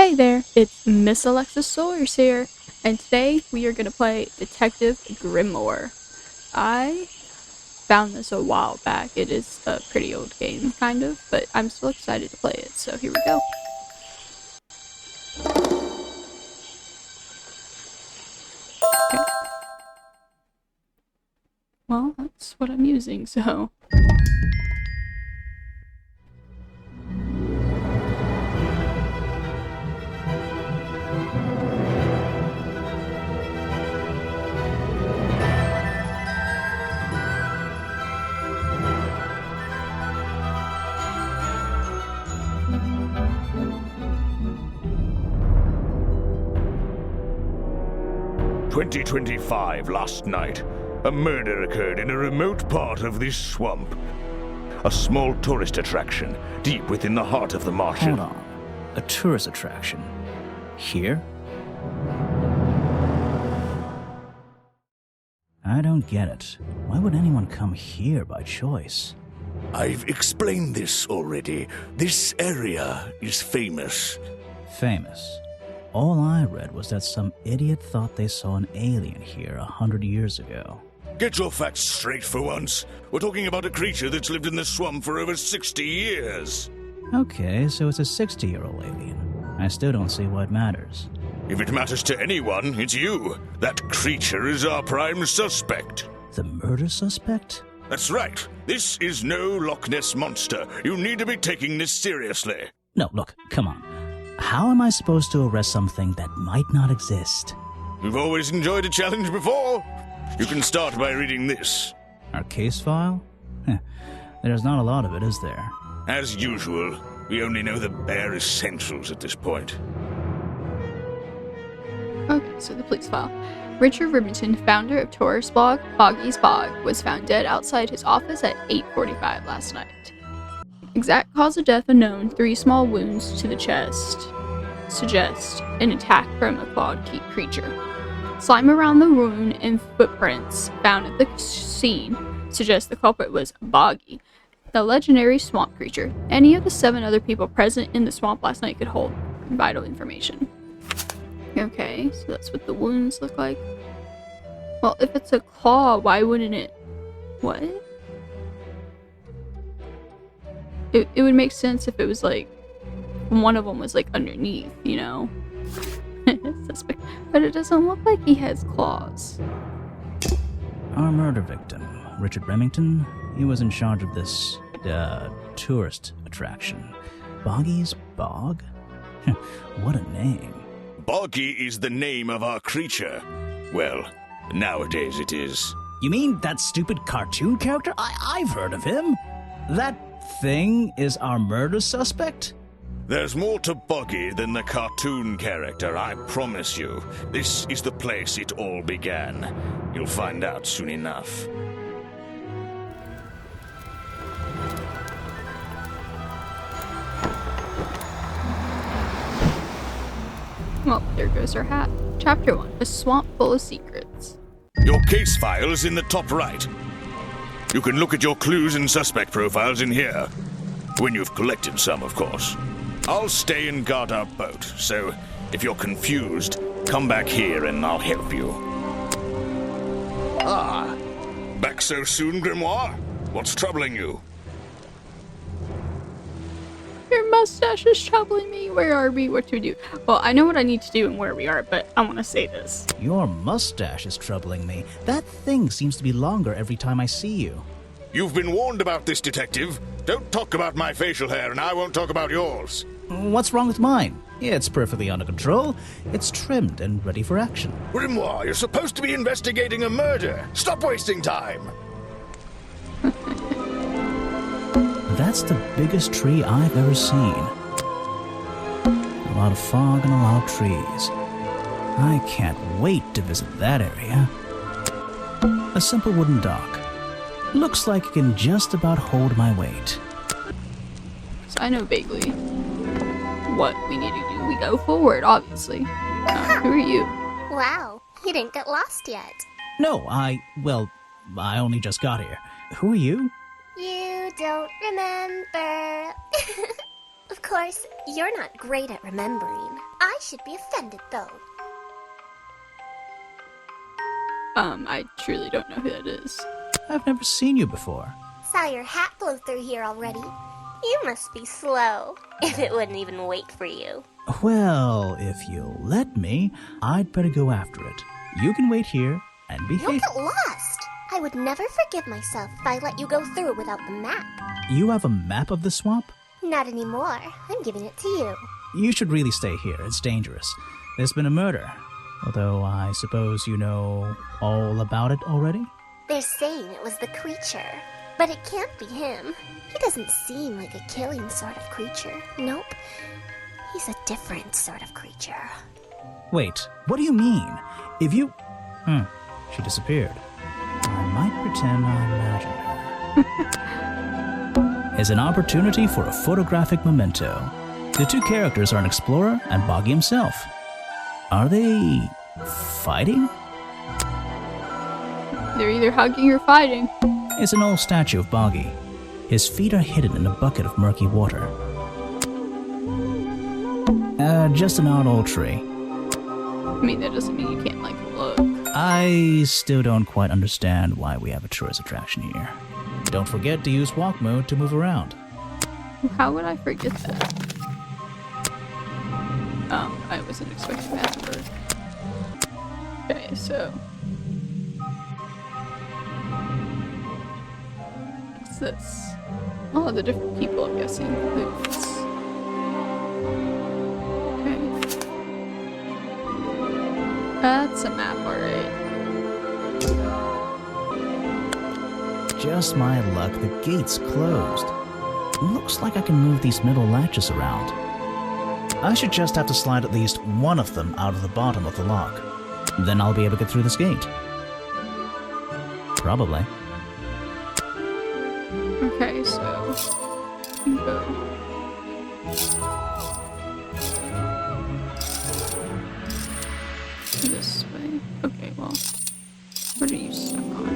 Hey there, it's missalexisaurus here, and today we are going to play Detective Grimoire. I found this a while back. It is a pretty old game, kind of, but I'm still excited to play it, so here we go. Okay. Well, that's what I'm using, so... 2025 last night, a murder occurred in a remote part of this swamp. A small tourist attraction, deep within the heart of the marshland. Hold on. A tourist attraction? Here? I don't get it. Why would anyone come here by choice? I've explained this already. This area is famous. Famous. All I read was that some idiot thought they saw an alien here 100 years ago. Get your facts straight for once. We're talking about a creature that's lived in the swamp for over 60 years. Okay, so it's a 60-year-old alien. I still don't see why it matters. If it matters to anyone, it's you. That creature is our prime suspect. The murder suspect? That's right. This is no Loch Ness monster. You need to be taking this seriously. No, look, come on. How am I supposed to arrest something that might not exist? You've always enjoyed a challenge before. You can start by reading this. Our case file? There's not a lot of it, is there? As usual, we only know the bare essentials at this point. Okay, so the police file. Richard Remington, founder of tourist blog Boggy's Bog, was found dead outside his office at 8:45 last night. Exact cause of death unknown, 3 small wounds to the chest suggest an attack from a clawed creature. Slime around the wound and footprints found at the scene suggest the culprit was Boggy, the legendary swamp creature. Any of the 7 other people present in the swamp last night could hold vital information. Okay, so that's what the wounds look like. Well, if it's a claw, why wouldn't it... What? It would make sense if it was like... one of them was like underneath, you know? Suspect. But it doesn't look like he has claws. Our murder victim, Richard Remington, he was in charge of this, tourist attraction. Boggy's Bog? What a name. Boggy is the name of our creature. Well, nowadays it is. You mean that stupid cartoon character? I've heard of him. That thing is our murder suspect? There's more to Boggy than the cartoon character, I promise you. This is the place it all began. You'll find out soon enough. Well, there goes our hat. Chapter 1, A Swamp Full of Secrets. Your case file is in the top right. You can look at your clues and suspect profiles in here. When you've collected some, of course. I'll stay and guard our boat, so if you're confused, come back here and I'll help you. Ah, back so soon, Grimoire? What's troubling you? Your mustache is troubling me. Where are we? What do we do? Well, I know what I need to do and where we are, but I want to say this. Your mustache is troubling me. That thing seems to be longer every time I see you. You've been warned about this, detective. Don't talk about my facial hair and I won't talk about yours. What's wrong with mine? It's perfectly under control. It's trimmed and ready for action. Grimoire, you're supposed to be investigating a murder. Stop wasting time. That's the biggest tree I've ever seen. A lot of fog and a lot of trees. I can't wait to visit that area. A simple wooden dock. Looks like it can just about hold my weight. So I know vaguely what we need to do. We go forward, obviously. Who are you? Wow, you didn't get lost yet. No, I only just got here. Who are you? You don't remember. Of course, you're not great at remembering. I should be offended, though. I truly don't know who that is. I've never seen you before. Saw your hat blow through here already. You must be slow, if it wouldn't even wait for you. Well, if you'll let me, I'd better go after it. You can wait here and You'll behave. get lost. I would never forgive myself if I let you go through without the map. You have a map of the swamp? Not anymore. I'm giving it to you. You should really stay here. It's dangerous. There's been a murder. Although I suppose you know all about it already? They're saying it was the creature, but it can't be him. He doesn't seem like a killing sort of creature. Nope. He's a different sort of creature. Wait, what do you mean? If you... she disappeared. I might pretend I imagined her. Is an opportunity for a photographic memento. The two characters are an explorer and Boggy himself. Are they... fighting? They're either hugging or fighting. It's an old statue of Boggy. His feet are hidden in a bucket of murky water. Just an odd old tree. I mean, that doesn't mean you can't, like, look. I still don't quite understand why we have a tourist attraction here. Don't forget to use walk mode to move around. How would I forget that? I wasn't expecting that to work. Okay, so... what's this? Oh, the different people, I'm guessing. Oops. Okay. That's a map, alright. Just my luck, the gate's closed. Looks like I can move these middle latches around. I should just have to slide at least one of them out of the bottom of the lock. Then I'll be able to get through this gate. Probably. Okay, so... you go. This way. Okay, well... what are you stuck on?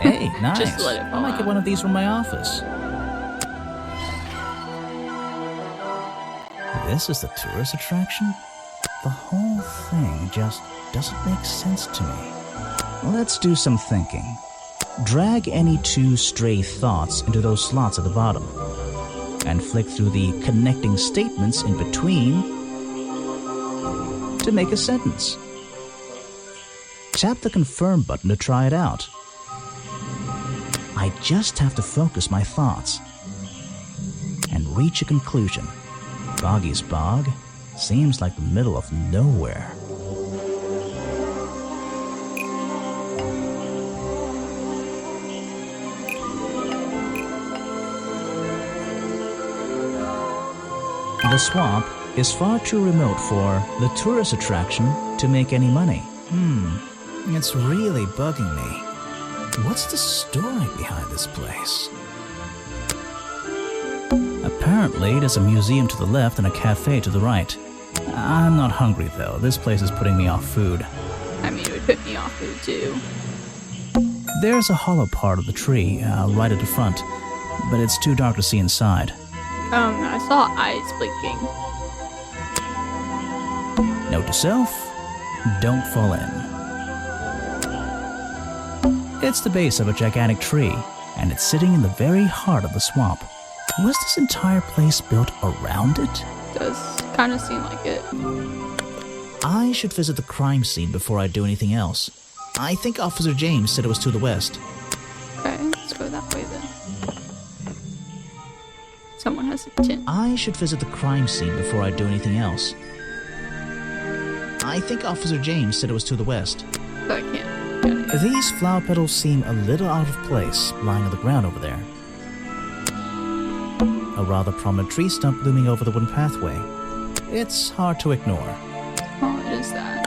Hey, nice. Just let it I fall might get out. one of these from my office. This is the tourist attraction? The whole thing just doesn't make sense to me. Let's do some thinking. Drag any two stray thoughts into those slots at the bottom, and flick through the connecting statements in between to make a sentence. Tap the confirm button to try it out. I just have to focus my thoughts and reach a conclusion. Boggy's Bog seems like the middle of nowhere. The swamp is far too remote for the tourist attraction to make any money. It's really bugging me. What's the story behind this place? Apparently, there's a museum to the left and a cafe to the right. I'm not hungry, though. This place is putting me off food. I mean, it would put me off food, too. There's a hollow part of the tree, right at the front, but it's too dark to see inside. I saw eyes blinking. Note to self, don't fall in. It's the base of a gigantic tree, and it's sitting in the very heart of the swamp. Was this entire place built around it? Does kind of seem like it. I should visit the crime scene before I do anything else. I think Officer James said it was to the west. Okay, let's go that way then. Someone has a tin. I should visit the crime scene before I do anything else. I think Officer James said it was to the west. So I can't get it. These flower petals seem a little out of place, lying on the ground over there. A rather prominent tree stump looming over the wooden pathway. It's hard to ignore. Oh, it is that.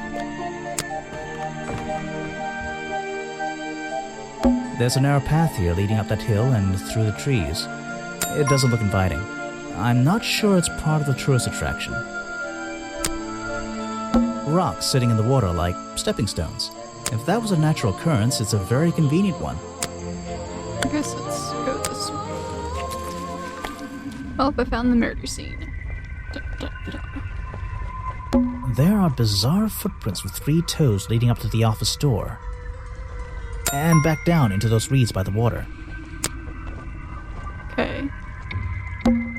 There's a narrow path here leading up that hill and through the trees. It doesn't look inviting. I'm not sure it's part of the tourist attraction. Rocks sitting in the water like stepping stones. If that was a natural occurrence, it's a very convenient one. I guess let's go this way. Oh, I found the murder scene. Dun, dun, dun. There are bizarre footprints with 3 toes leading up to the office door. And back down into those reeds by the water. Okay.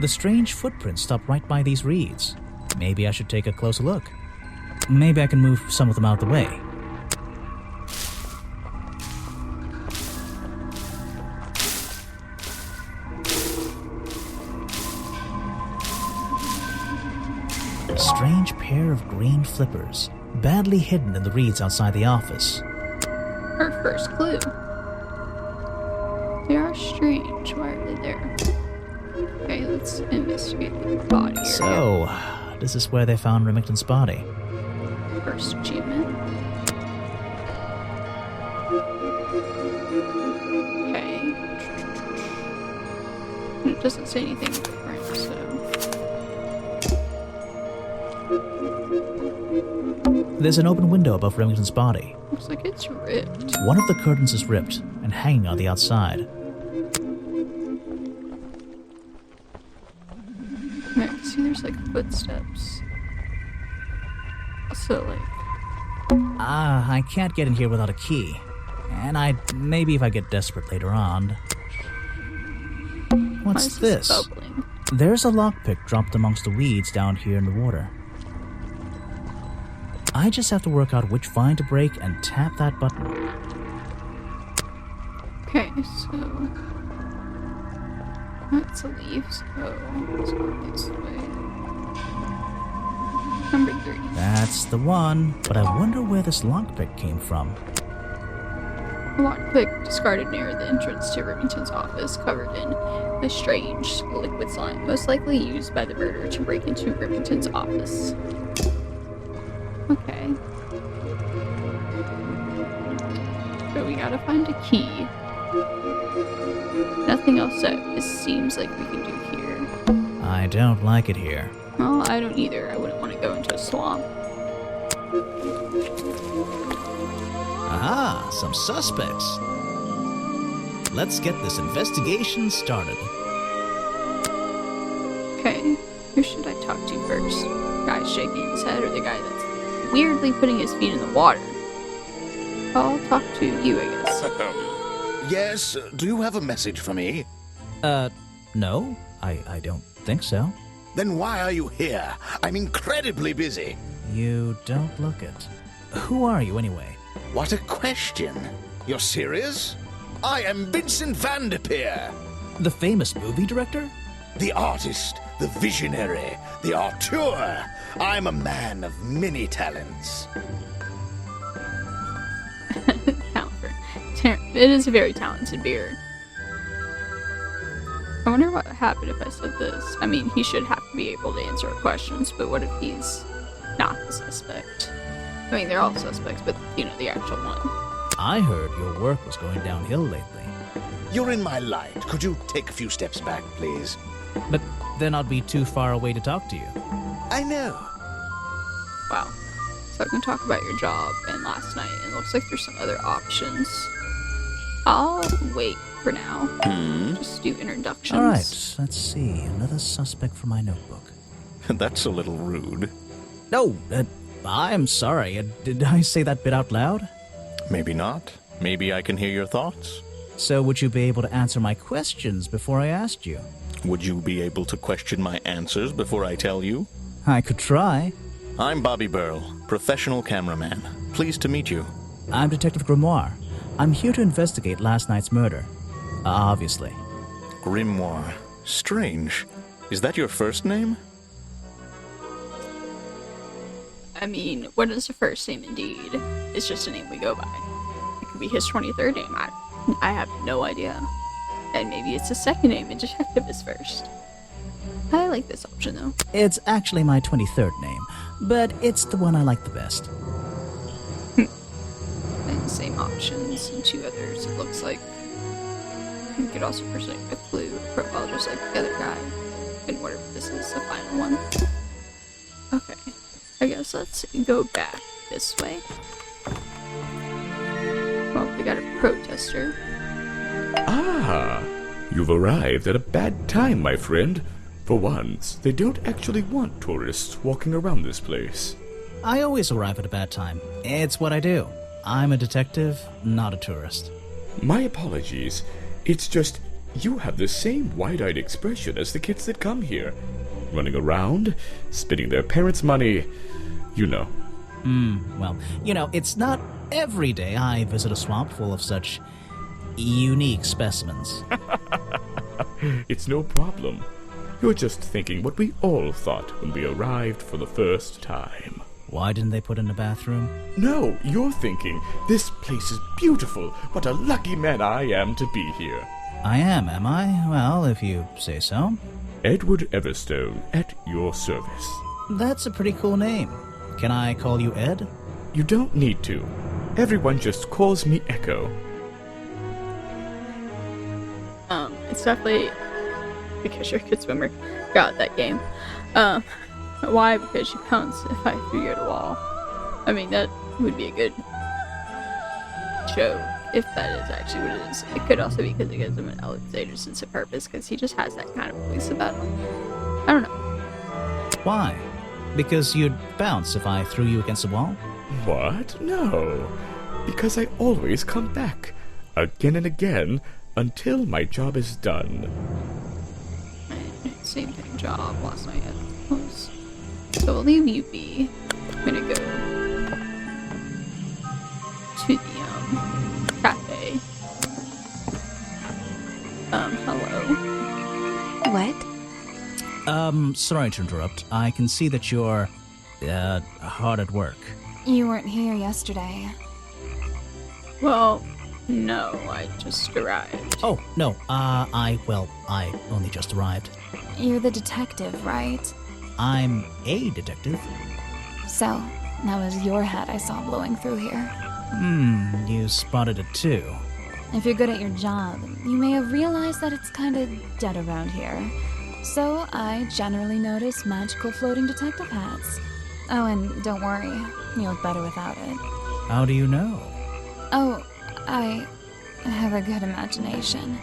The strange footprints stop right by these reeds. Maybe I should take a closer look. Maybe I can move some of them out of the way. A strange pair of green flippers, badly hidden in the reeds outside the office. Our first clue. They are strange. Why are they there? Okay, let's investigate the body area. So, this is where they found Remington's body. First achievement. Okay. It doesn't say anything different, so. There's an open window above Remington's body. Looks like it's ripped. One of the curtains is ripped and hanging on the outside. I can see there's like footsteps. So like, I can't get in here without a key. And maybe if I get desperate later on. why What's is this this? bubbling? There's a lockpick dropped amongst the weeds down here in the water. I just have to work out which vine to break and tap that button. Okay, so that's a leaf, so let's go this way. Number 3. That's the one, but I wonder where this lockpick came from. A lockpick discarded near the entrance to Remington's office, covered in a strange liquid slime, most likely used by the murderer to break into Remington's office. Okay. So we gotta find a key. Nothing else that it seems like we can do here. I don't like it here. Well, I don't either. I wouldn't want to go into a swamp. Aha, some suspects. Let's get this investigation started. Okay, who should I talk to first? Guy shaking his head or the guy that's weirdly putting his feet in the water? I'll talk to you, I guess. Yes, do you have a message for me? No, I don't think so. Then why are you here? I'm incredibly busy. You don't look it. Who are you anyway? What a question. You're serious? I am Vincent Van der Peer, The famous movie director? the artist, the visionary, the auteur. I'm a man of many talents. It is a very talented beard. I wonder what would happen if I said this. I mean, he should have to be able to answer our questions, but what if he's not the suspect? I mean, they're all suspects, but, you know, the actual one. I heard your work was going downhill lately. You're in my light. Could you take a few steps back, please? But then I'd be too far away to talk to you. I know. Wow. So I can talk about your job and last night. It looks like there's some other options. I'll wait for now. Just do introductions. All right, let's see. Another suspect for my notebook. That's a little rude. No, I'm sorry. Did I say that bit out loud? Maybe not. Maybe I can hear your thoughts. So would you be able to answer my questions before I asked you? Would you be able to question my answers before I tell you? I could try. I'm Bobby Burl, professional cameraman. Pleased to meet you. I'm Detective Grimoire. I'm here to investigate last night's murder. Obviously. Grimoire. Strange. Is that your first name? I mean, what is a first name indeed? It's just a name we go by. It could be his 23rd name. I have no idea. And maybe it's his second name and detective is first. I like this option though. It's actually my 23rd name, but it's the one I like the best. And same options and 2 others, it looks like. You could also present a clue profile just like the other guy. And what if this is the final one? Okay. I guess let's go back this way. Well, we got a protester. Ah, you've arrived at a bad time, my friend. For once, they don't actually want tourists walking around this place. I always arrive at a bad time. It's what I do. I'm a detective, not a tourist. My apologies. It's just, you have the same wide-eyed expression as the kids that come here. Running around, spending their parents' money, you know. Well, it's not every day I visit a swamp full of such unique specimens. It's no problem. You're just thinking what we all thought when we arrived for the first time. Why didn't they put in a bathroom? No, you're thinking, this place is beautiful. What a lucky man I am to be here. I am I? Well, if you say so. Edward Everstone, at your service. That's a pretty cool name. Can I call you Ed? You don't need to. Everyone just calls me Echo. It's definitely because you're a good swimmer. Got that game. Why? Because you pounce if I threw you at a wall. I mean, that would be a good joke, if that is actually what it is. It could also be because it gives him an Alexander sense of purpose, because he just has that kind of voice about him. I don't know. Why? Because you'd bounce if I threw you against a wall? What? No. Because I always come back. Again and again, until my job is done. Same thing job last night at close. So we'll leave you be. I'm gonna go to the cafe. Hello. What? Sorry to interrupt. I can see that you're, hard at work. You weren't here yesterday. Well, no, I just arrived. Oh, no, I only just arrived. You're the detective, right? I'm a detective. So, that was your head I saw blowing through here. You spotted it too. If you're good at your job, you may have realized that it's kinda dead around here. So, I generally notice magical floating detective hats. Oh, and don't worry, you look better without it. How do you know? Oh, I have a good imagination.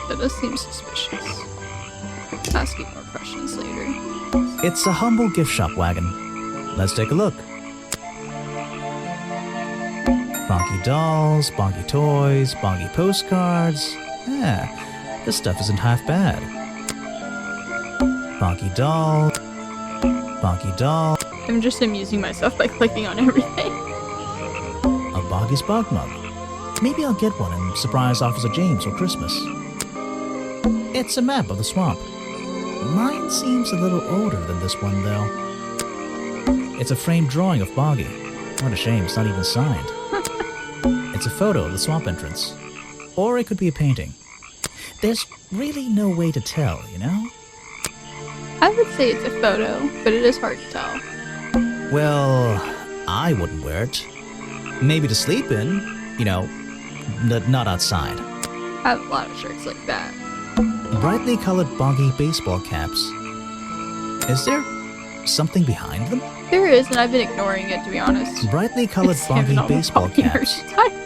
That does seem suspicious. Ask you more questions later. It's a humble gift shop wagon. Let's take a look. Bonky dolls, bonky toys, bonky postcards. Yeah, this stuff isn't half bad. Bonky doll. Bonky doll. I'm just amusing myself by clicking on everything. A Boggy's Bog mug. Maybe I'll get one and surprise Officer James for Christmas. It's a map of the swamp. Mine seems a little older than this one, though. It's a framed drawing of Boggy. What a shame, it's not even signed. It's a photo of the swamp entrance. Or it could be a painting. There's really no way to tell, you know? I would say it's a photo, but it is hard to tell. Well, I wouldn't wear it. Maybe to sleep in, not outside. I have a lot of shirts like that. Brightly colored boggy baseball caps. Is there something behind them? There is, and I've been ignoring it, to be honest. Brightly colored It's him boggy and all the baseball boggy caps. merchandise.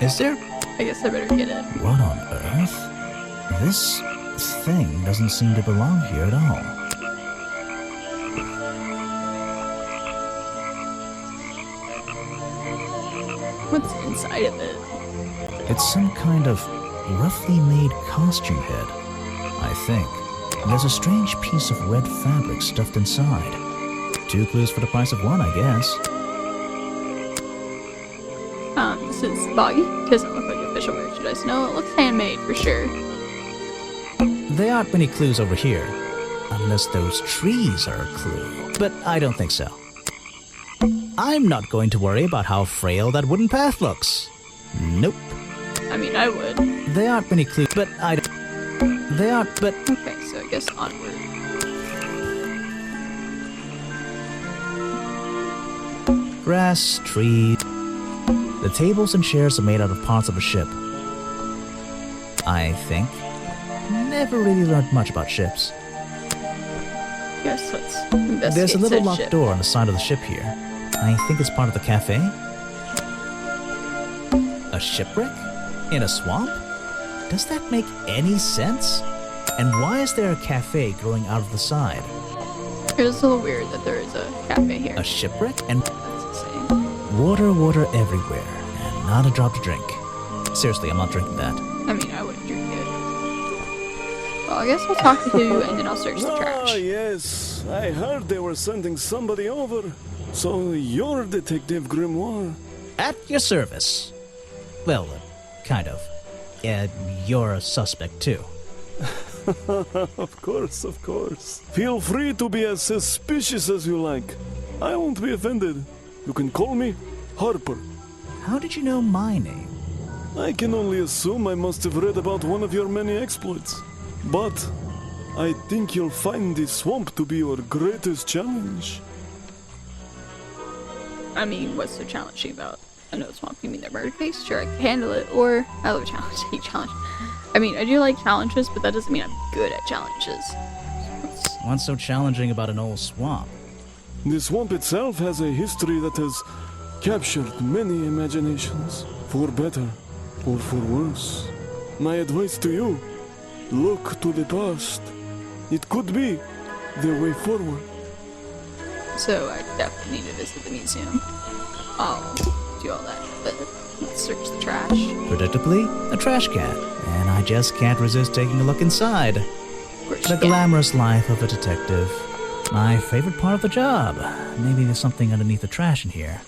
Is there? I guess I better get it. What on earth? This thing doesn't seem to belong here at all. What's inside of it? It's some kind of roughly made costume head, I think. There's a strange piece of red fabric stuffed inside. 2 clues for the price of 1, I guess. This is Boggy. Doesn't look like official merchandise. No, it looks handmade for sure. There aren't many clues over here. Unless those trees are a clue. But I don't think so. I'm not going to worry about how frail that wooden path looks. Nope. I mean, I would. There aren't many clues, but I don't... They aren't, but... Okay, so I guess onward. Grass, trees... The tables and chairs are made out of parts of a ship. I think. Never really learned much about ships. Guess let's investigate. There's a little said locked ship. door on the side of the ship here. I think it's part of the cafe. A A shipwreck? In a swamp? Does that make any sense? And why is there a cafe growing out of the side? It's a little weird that there is a cafe here. A shipwreck? And That's insane. water everywhere, and not a drop to drink. Seriously, I'm not drinking that. I mean, I wouldn't drink it. Well, I guess I'll talk to you and then I'll search the Ah, trash. yes. I heard they were sending somebody over. So you're Detective Grimoire. At your service. Well, kind of. You're a suspect, too. Of course, of course. Feel free to be as suspicious as you like. I won't be offended. You can call me Harper. How did you know my name? I can only assume I must have read about one of your many exploits. But I think you'll find this swamp to be your greatest challenge. I mean, what's so challenging about another swamp? You mean the murder case? Sure, I can handle it. Or I love a challenge. I hate challenge. I mean, I do like challenges, but that doesn't mean I'm good at challenges. What's so challenging about an old swamp? The swamp itself has a history that has captured many imaginations, for better or for worse. My advice to you, look to the past. It could be the way forward. So I definitely need to visit the museum. I'll do all that, but let's search the trash. Predictably, a trash can. And I just can't resist taking a look inside. Where's The she at? glamorous life of a detective. My favorite part of the job. Maybe there's something underneath the trash in here.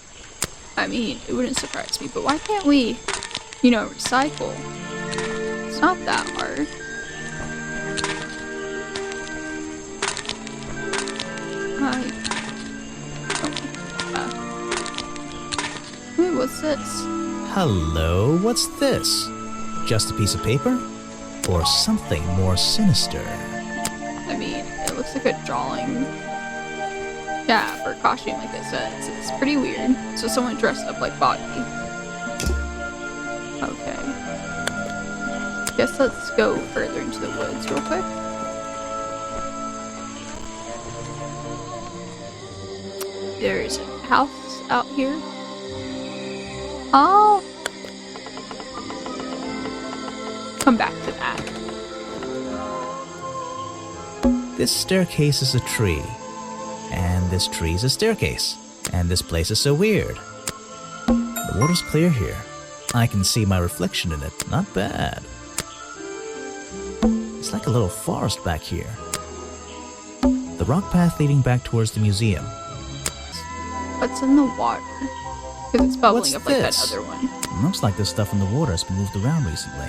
I mean, it wouldn't surprise me, but why can't we, recycle? It's not that hard. Wait, what's this? Hello, what's this? Just a piece of paper? Or something more sinister? I mean, it looks like a drawing. Yeah, for a costume, like I said, it's pretty weird. So someone dressed up like Boggy. Okay. Guess let's go further into the woods real quick. There's a house out here. I'll come back to that. This staircase is a tree. And this tree is a staircase. And this place is so weird. The water's clear here. I can see my reflection in it. Not bad. It's like a little forest back here. The rock path leading back towards the museum. What's in the water? Because it's bubbling What's up like that this? other one. Looks like this stuff in the water has been moved around recently.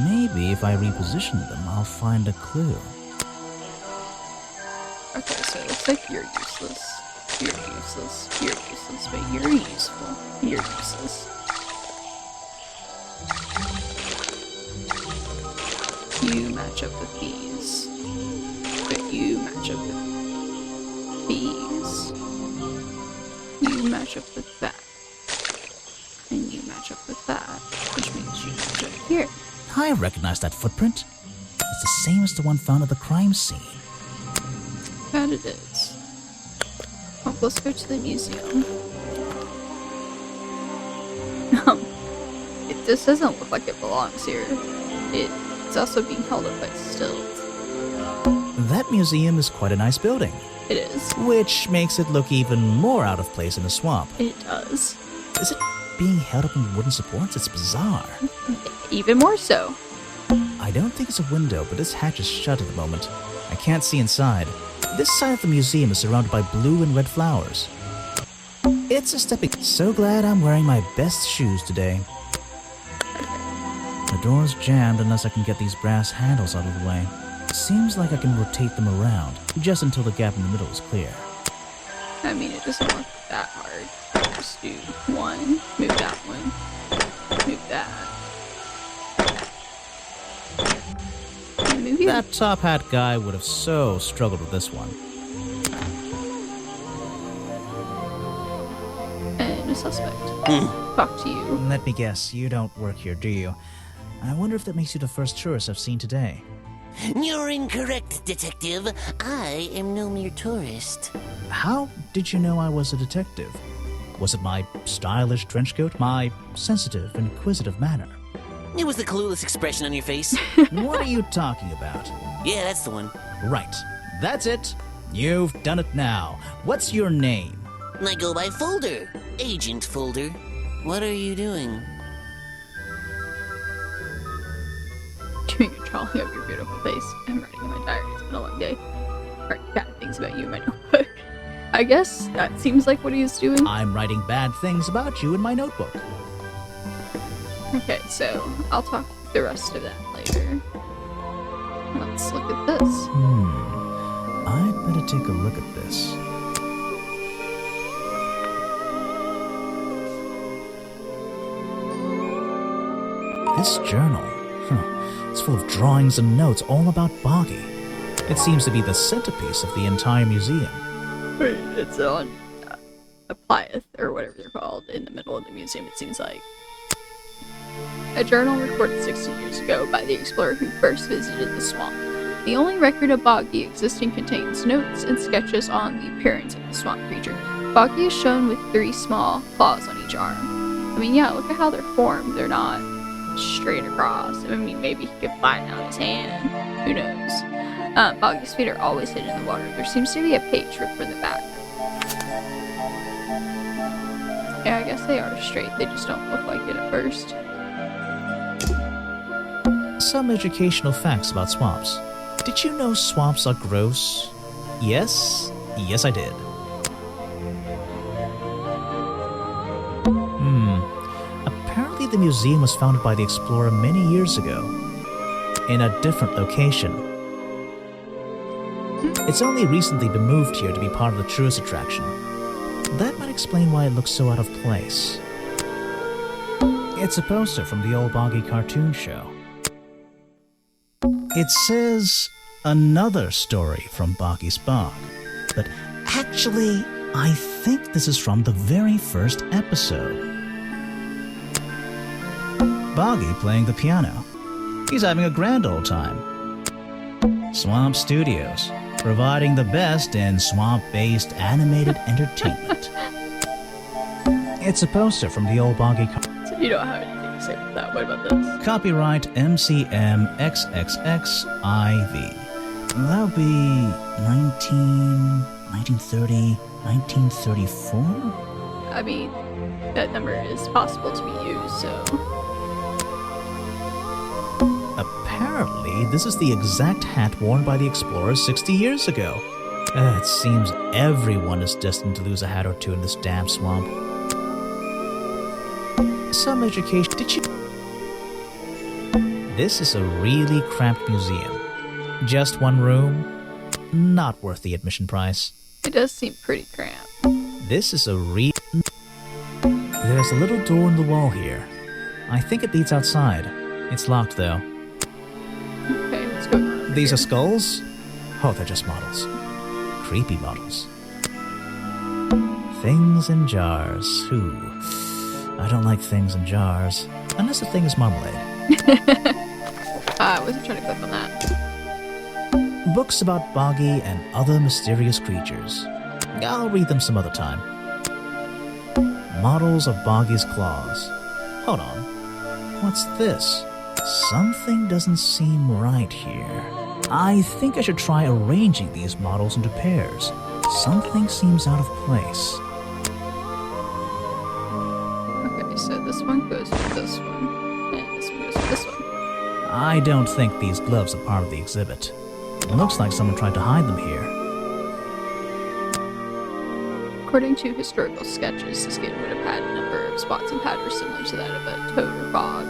Maybe if I reposition them, I'll find a clue. Okay, so it looks like you're useless. You're useless. You're useless, but you're useful. You're useless. You match up with these. But you match up with these. You match up with that. And you match up with that. Which means you match up here. I recognize that footprint. It's the same as the one found at the crime scene. Bet it is. Oh, let's go to the museum. This doesn't look like it belongs here. It's also being held up by stilts. That museum is quite a nice building, It is. which makes it look even more out of place in a swamp. It does. Is it being held up on wooden supports? It's bizarre. Even more so. I don't think it's a window, but this hatch is shut at the moment. I can't see inside. This side of the museum is surrounded by blue and red flowers. It's a stepping. So glad I'm wearing my best shoes today. The door's jammed unless I can get these brass handles out of the way. Seems like I can rotate them around, just until the gap in the middle is clear. I mean, it doesn't work that hard. Just do one, move that one, move that. And move you. That top hat guy would have so struggled with this one. And a suspect. Talk to you. Let me guess, you don't work here, do you? I wonder if that makes you the first tourist I've seen today. You're incorrect, Detective. I am no mere tourist. How did you know I was a detective? Was it my stylish trench coat? My sensitive, inquisitive manner? It was the clueless expression on your face. What are you talking about? Yeah, that's the one. Right. That's it. You've done it now. What's your name? I go by Folder. Agent Folder. What are you doing? Doing a drawing of your beautiful face. I'm writing in my diary. It's been a long day. Writing bad things about you in my notebook. I guess that seems like what he's doing. I'm writing bad things about you in my notebook. Okay, so I'll talk the rest of that later. Let's look at this. I'd better take a look at this. This journal, it's full of drawings and notes all about Boggy. It seems to be the centerpiece of the entire museum. It's on a Pliath, or whatever they're called, in the middle of the museum, it seems like. A journal recorded 60 years ago by the explorer who first visited the swamp. The only record of Boggy existing contains notes and sketches on the appearance of the swamp creature. Boggy is shown with 3 small claws on each arm. I mean, yeah, look at how they're formed. They're not straight across. I mean, maybe he could fly down his hand. Who knows? Boggy's feet are always hidden in the water. There seems to be a page ripped from the back. Yeah, I guess they are straight. They just don't look like it at first. Some educational facts about swamps. Did you know swamps are gross? Yes? Yes, I did. Apparently the museum was founded by the explorer many years ago, in a different location. It's only recently been moved here to be part of the tourist attraction. That might explain why it looks so out of place. It's a poster from the old Boggy cartoon show. It says, another story from Boggy's Bog. But actually, I think this is from the very first episode. Boggy playing the piano. He's having a grand old time. Swamp Studios, providing the best in swamp-based animated entertainment. It's a poster from the old Boggy cartoon. So you don't have anything to say about that. What about this? Copyright MCM XXXIV. That would be 1930, 1934? I mean, that number is possible to be used, so... Apparently, this is the exact hat worn by the explorers 60 years ago. It seems everyone is destined to lose a hat or two in this damn swamp. Some education... Did you... This is a really cramped museum. Just one room. Not worth the admission price. It does seem pretty cramped. This is a There's a little door in the wall here. I think it leads outside. It's locked, though. Okay, what's going on? These are skulls? Oh, they're just models. Creepy models. Things in jars. Ooh. I don't like things in jars. Unless the thing is marmalade. I wasn't trying to click on that. Books about Boggy and other mysterious creatures. I'll read them some other time. Models of Boggy's claws. Hold on. What's this? Something doesn't seem right here. I think I should try arranging these models into pairs. Something seems out of place. Okay, so this one goes with this one, and this one goes with this one. I don't think these gloves are part of the exhibit. It looks like someone tried to hide them here. According to historical sketches, the skin would have had a number of spots and patterns similar to that of a toad or frog.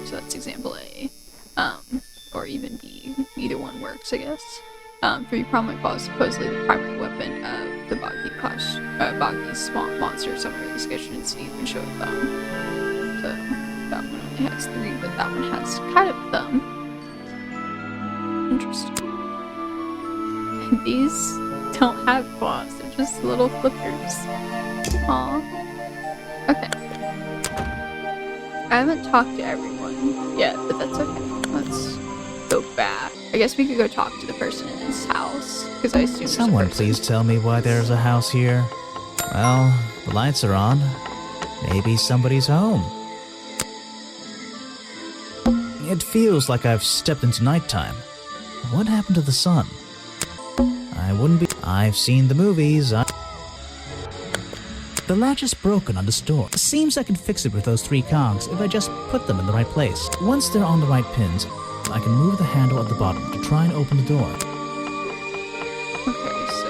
So that's example A. Or even B. Either one works, I guess. 3 prominent claws, supposedly the primary weapon of the Boggy's swamp monster. Somewhere in the sketch didn't even show a thumb. So that one only has 3, but that one has kind of a thumb. Interesting. And these don't have claws, they're just little flippers. Aww. Okay. I haven't talked to everyone yet, but that's okay. Let's go back. I guess we could go talk to the person in this house, because I assume Someone please tell me why there's a house here. Well, The lights are on. Maybe somebody's home. It feels like I've stepped into nighttime. What happened to the sun? I wouldn't be... I've seen the movies. The latch is broken on this door. Seems I can fix it with those 3 cogs if I just put them in the right place. Once they're on the right pins, I can move the handle at the bottom to try and open the door. Okay, so...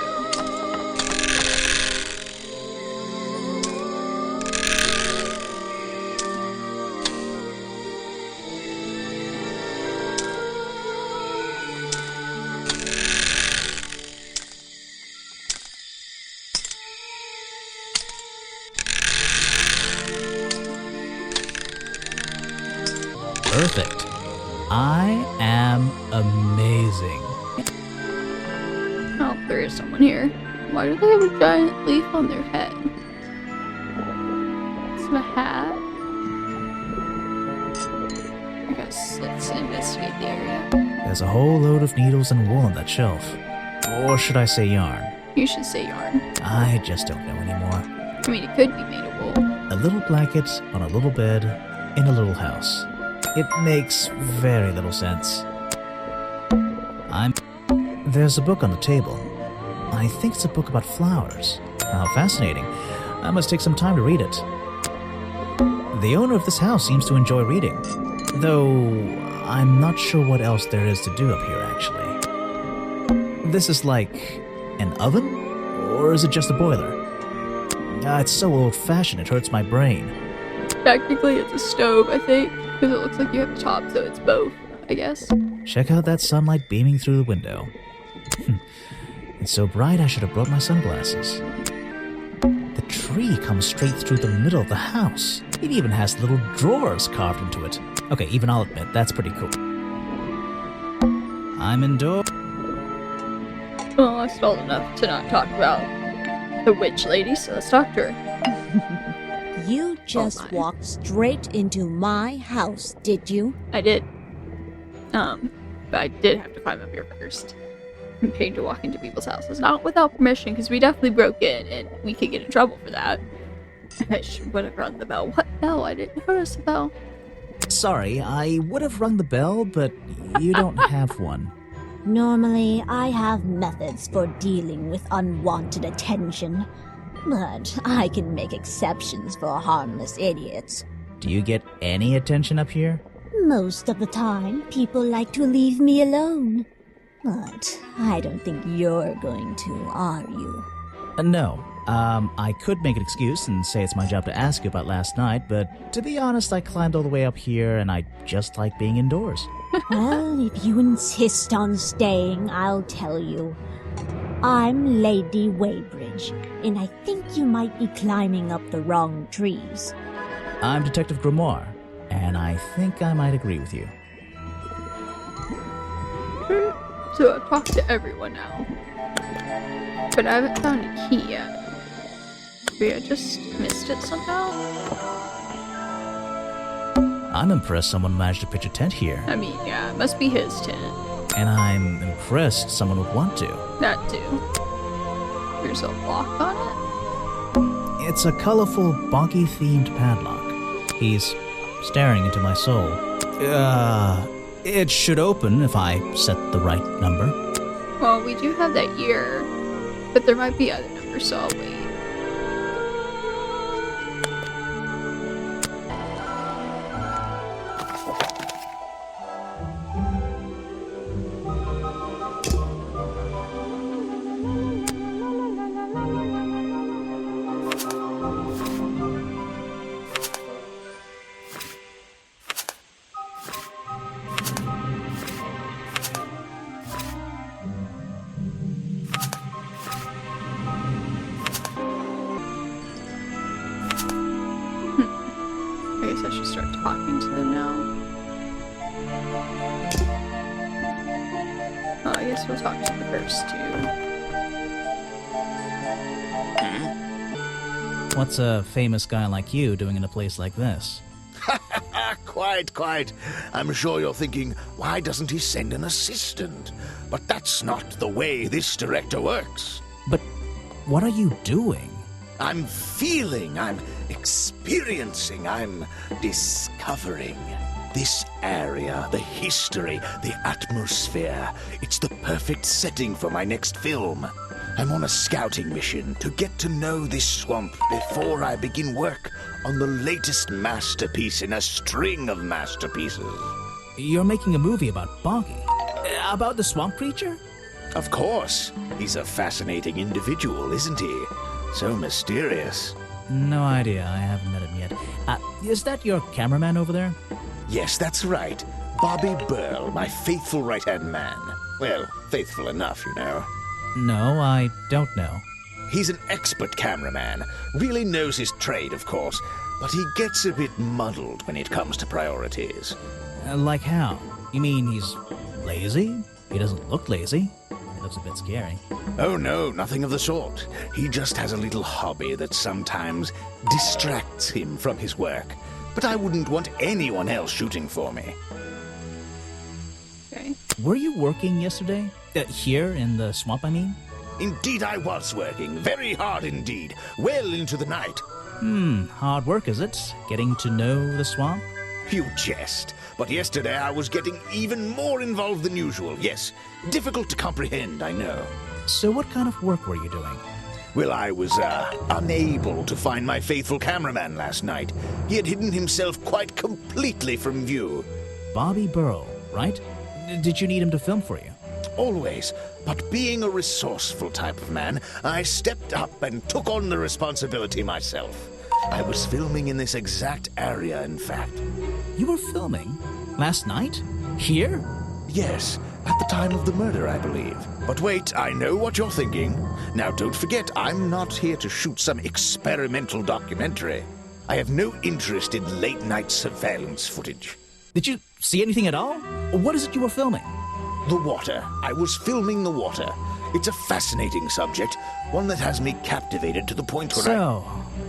Perfect. I am amazing. Oh, there is someone here. Why do they have a giant leaf on their head? Is it a hat? I guess let's investigate the area. There's a whole load of needles and wool on that shelf. Or should I say yarn? You should say yarn. I just don't know anymore. I mean, it could be made of wool. A little blanket on a little bed in a little house. It makes very little sense. There's a book on the table. I think it's a book about flowers. How fascinating. I must take some time to read it. The owner of this house seems to enjoy reading. Though, I'm not sure what else there is to do up here, actually. This is like an oven? Or is it just a boiler? It's so old-fashioned it hurts my brain. Technically, it's a stove, I think. Because it looks like you have a top, so it's both, I guess. Check out that sunlight beaming through the window. It's so bright I should have brought my sunglasses. The tree comes straight through the middle of the house. It even has little drawers carved into it. Okay, even I'll admit, that's pretty cool. I'm indoors. Well, I stalled enough to not talk about the witch lady, so let's talk to her. You just walked straight into my house, did you? I did. But I did have to climb up here first. I'm paid to walk into people's houses, not without permission, because we definitely broke in, and we could get in trouble for that. I would have rung the bell. What bell? I didn't notice the bell. Sorry, I would have rung the bell, but you don't have one. Normally, I have methods for dealing with unwanted attention, but I can make exceptions for harmless idiots. Do you get any attention up here? Most of the time, people like to leave me alone. But I don't think you're going to, are you? No. I could make an excuse and say it's my job to ask you about last night, but to be honest, I climbed all the way up here and I just like being indoors. Well, if you insist on staying, I'll tell you. I'm Lady Weybridge, and I think you might be climbing up the wrong trees. I'm Detective Grimoire, and I think I might agree with you. So I've talked to everyone now. But I haven't found a key yet. Maybe I just missed it somehow? I'm impressed someone managed to pitch a tent here. I mean, yeah, it must be his tent. And I'm impressed someone would want to. That too. There's a lock on it? It's a colorful, bonky-themed padlock. He's staring into my soul. It should open if I set the right number. Well, we do have that year, but there might be other numbers, so I'll wait. I guess I should start talking to them now. Oh, I guess we'll talk to the first two. What's a famous guy like you doing in a place like this? Quite. I'm sure you're thinking, why doesn't he send an assistant? But that's not the way this director works. But what are you doing? I'm feeling, I'm experiencing, I'm discovering. This area, the history, the atmosphere, it's the perfect setting for my next film. I'm on a scouting mission to get to know this swamp before I begin work on the latest masterpiece in a string of masterpieces. You're making a movie about Boggy? About the swamp creature? Of course. He's a fascinating individual, isn't he? So mysterious. No idea. I haven't met him yet. Is that your cameraman over there? Yes, that's right. Bobby Burl, my faithful right-hand man. Well, faithful enough, you know. No, I don't know. He's an expert cameraman. Really knows his trade, of course. But he gets a bit muddled when it comes to priorities. Like how? You mean he's lazy? He doesn't look lazy. He looks a bit scary. Oh no, nothing of the sort. He just has a little hobby that sometimes distracts him from his work. But I wouldn't want anyone else shooting for me. Okay. Were you working yesterday? Here in the swamp, I mean? Indeed I was working. Very hard indeed. Well into the night. Hard work, is it? Getting to know the swamp? You jest. But yesterday I was getting even more involved than usual. Yes, difficult to comprehend, I know. So what kind of work were you doing? Well, I was, unable to find my faithful cameraman last night. He had hidden himself quite completely from view. Bobby Burl, right? Did you need him to film for you? Always. But being a resourceful type of man, I stepped up and took on the responsibility myself. I was filming in this exact area, in fact. You were filming? Last night? Here? Yes, at the time of the murder, I believe. But wait, I know what you're thinking. Now, don't forget, I'm not here to shoot some experimental documentary. I have no interest in late-night surveillance footage. Did you see anything at all? What is it you were filming? The water. I was filming the water. It's a fascinating subject, one that has me captivated to the point where So,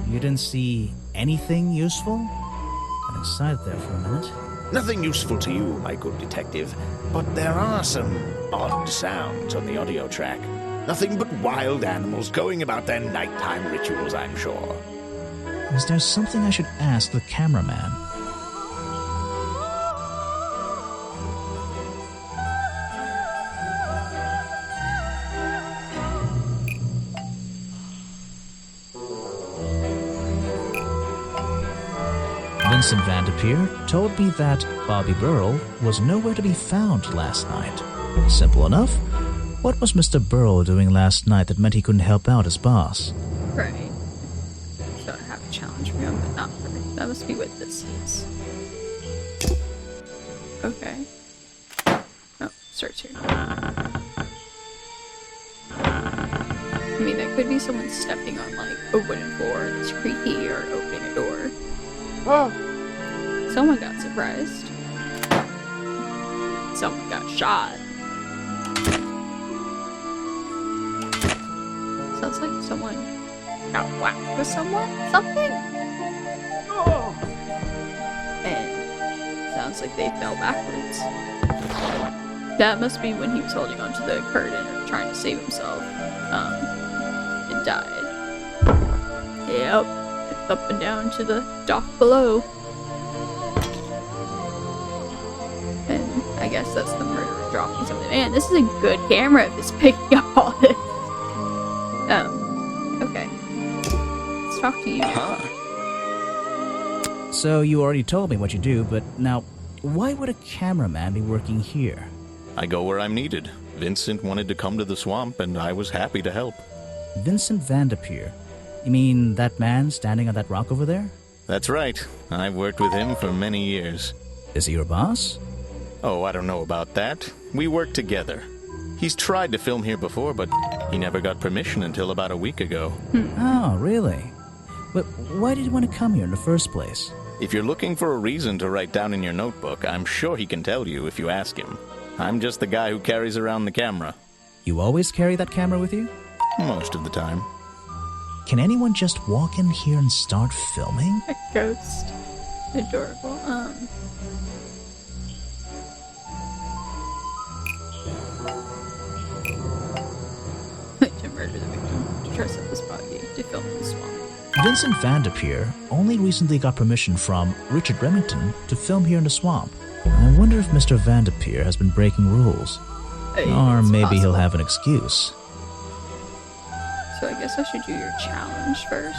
you didn't see anything useful? Got excited there for a minute. Nothing useful to you, my good detective, but there are some odd sounds on the audio track. Nothing but wild animals going about their nighttime rituals, I'm sure. Is there something I should ask the cameraman? Vincent Vanderpeer told me that Bobby Burl was nowhere to be found last night. Simple enough. What was Mr. Burl doing last night that meant he couldn't help out his boss? Right. So I have a challenge for him, but not for me. That must be what this is. Okay. Oh, starts here. I mean, that could be someone stepping on, like, a wooden floor that's creaky or opening a door. Someone got surprised. Someone got shot. Sounds like someone got whacked with something. And sounds like they fell backwards. That must be when he was holding onto the curtain or trying to save himself. And died. Yep. It's up and down to the dock below. And I guess that's the murderer dropping something. Man, this is a good camera if it's picking up all this. Okay. Let's talk to you. So you already told me what you do, but now, why would a cameraman be working here? I go where I'm needed. Vincent wanted to come to the swamp, and I was happy to help. Vincent Vanderpeer? You mean that man standing on that rock over there? That's right. I've worked with him for many years. Is he your boss? Oh, I don't know about that. We work together. He's tried to film here before, but he never got permission until about a week ago. Oh, really? But why did you want to come here in the first place? If you're looking for a reason to write down in your notebook, I'm sure he can tell you if you ask him. I'm just the guy who carries around the camera. You always carry that camera with you? Most of the time. Can anyone just walk in here and start filming? A ghost. Adorable. To murder the victim, to dress up as Boggy, to film in the swamp. Vincent Vanderpeer only recently got permission from Richard Remington to film here in the swamp. I wonder if Mr. Vanderpeer has been breaking rules. Or maybe he'll have an excuse. So I guess I should do your challenge first.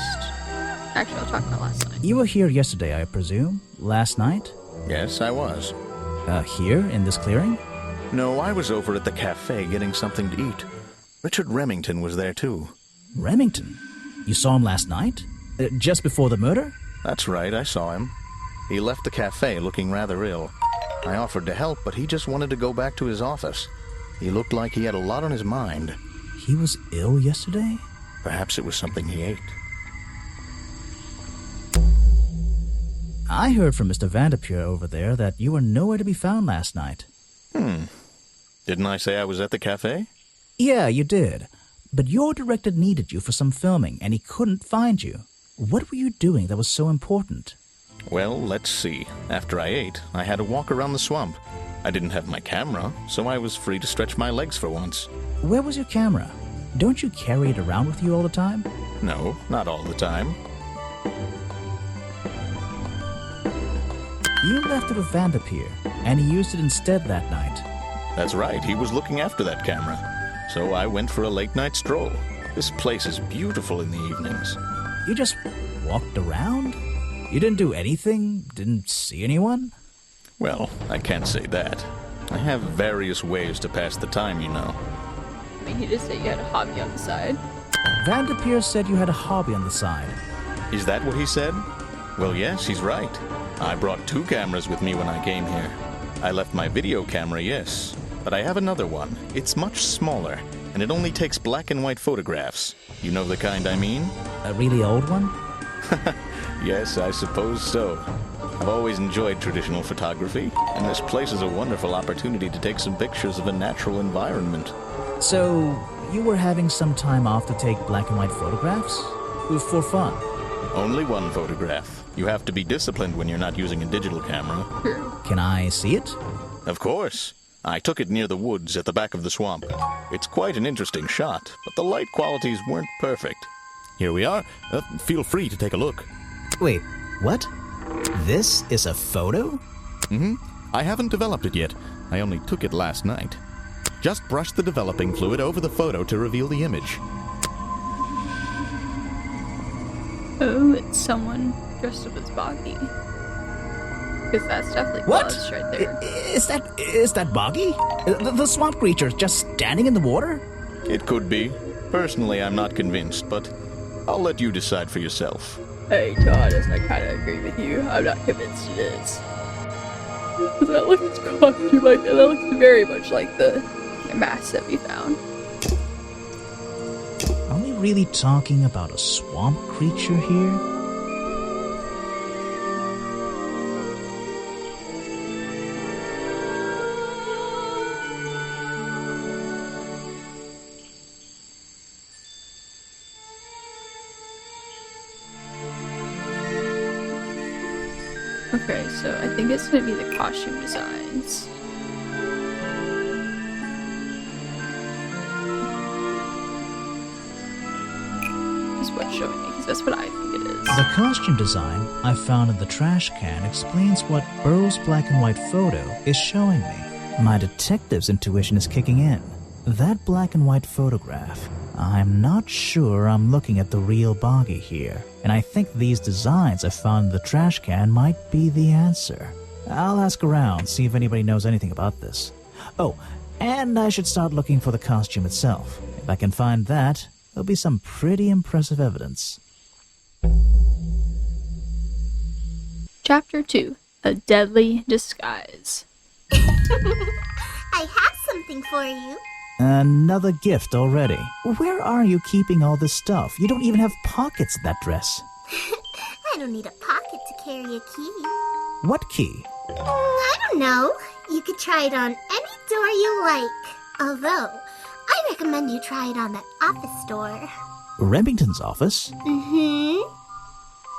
Actually, I'll talk about last night. You were here yesterday, I presume? Last night? Yes, I was. Here, in this clearing? No, I was over at the cafe getting something to eat. Richard Remington was there too. Remington? You saw him last night? Just before the murder? That's right, I saw him. He left the cafe looking rather ill. I offered to help, but he just wanted to go back to his office. He looked like he had a lot on his mind. He was ill yesterday? Perhaps it was something he ate. I heard from Mr. Vanderpeer over there that you were nowhere to be found last night. Didn't I say I was at the cafe? Yeah, you did. But your director needed you for some filming, and he couldn't find you. What were you doing that was so important? Well, let's see. After I ate, I had to walk around the swamp. I didn't have my camera, so I was free to stretch my legs for once. Where was your camera? Don't you carry it around with you all the time? No, not all the time. You left it with Vanderpeer, and he used it instead that night. That's right, he was looking after that camera. So I went for a late-night stroll. This place is beautiful in the evenings. You just walked around? You didn't do anything? Didn't see anyone? Well, I can't say that. I have various ways to pass the time, you know. I mean, he did say you had a hobby on the side. Vanderpeer said you had a hobby on the side. Is that what he said? Well, yes, he's right. I brought 2 cameras with me when I came here. I left my video camera, yes, but I have another one. It's much smaller, and it only takes black and white photographs. You know the kind I mean? A really old one? Yes, I suppose so. I've always enjoyed traditional photography, and this place is a wonderful opportunity to take some pictures of a natural environment. So, you were having some time off to take black and white photographs? For fun? Only one photograph. You have to be disciplined when you're not using a digital camera. Can I see it? Of course. I took it near the woods at the back of the swamp. It's quite an interesting shot, but the light qualities weren't perfect. Here we are. Feel free to take a look. Wait, what? This is a photo? I haven't developed it yet. I only took it last night. Just brush the developing fluid over the photo to reveal the image. Oh, it's someone dressed up as Boggy. Because that's definitely Buzz right there. Is that Boggy? The swamp creature just standing in the water? It could be. Personally, I'm not convinced, but I'll let you decide for yourself. Hey, to be honest, I kind of agree with you. I'm not convinced it is. That looks costume like that. That looks very much like the mask that we found. Are we really talking about a swamp creature here? Okay, so I think it's gonna be the costume designs. Is what's showing me, because that's what I think it is. The costume design I found in the trash can explains what Burrow's black and white photo is showing me. My detective's intuition is kicking in. That black and white photograph. I'm not sure I'm looking at the real Boggy here, and I think these designs I found in the trash can might be the answer. I'll ask around, see if anybody knows anything about this. Oh, and I should start looking for the costume itself. If I can find that, there'll be some pretty impressive evidence. Chapter 2, A Deadly Disguise. I have something for you. Another gift already. Where are you keeping all this stuff? You don't even have pockets in that dress. I don't need a pocket to carry a key. What key? I don't know. You could try it on any door you like. Although, I recommend you try it on that office door. Remington's office?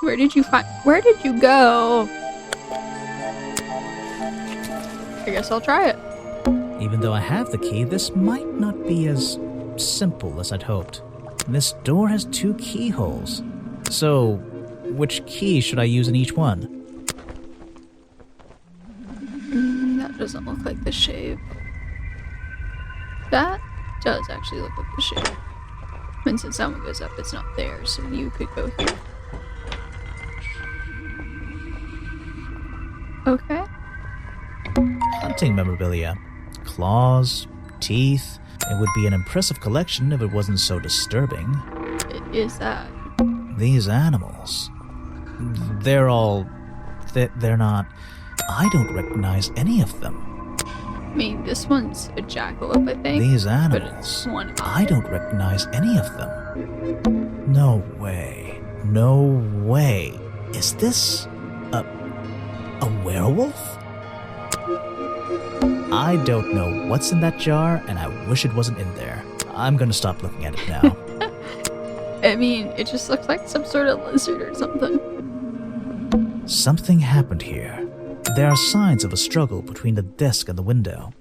Where did you go? I guess I'll try it. Even though I have the key, this might not be as simple as I'd hoped. This door has 2 keyholes. So, which key should I use in each one? That doesn't look like the shape. That does actually look like the shape. And since that one goes up, it's not there, so you could go here. Okay. Hunting memorabilia. Claws, teeth. It would be an impressive collection if it wasn't so disturbing. It is that. These animals. They're all... They're not... I don't recognize any of them. I mean, this one's a jackalope, I think. These but animals. it's one I don't recognize any of them. No way. No way. Is this... a werewolf? I don't know what's in that jar, and I wish it wasn't in there. I'm gonna stop looking at it now. I mean, it just looks like some sort of lizard or something. Something happened here. There are signs of a struggle between the desk and the window.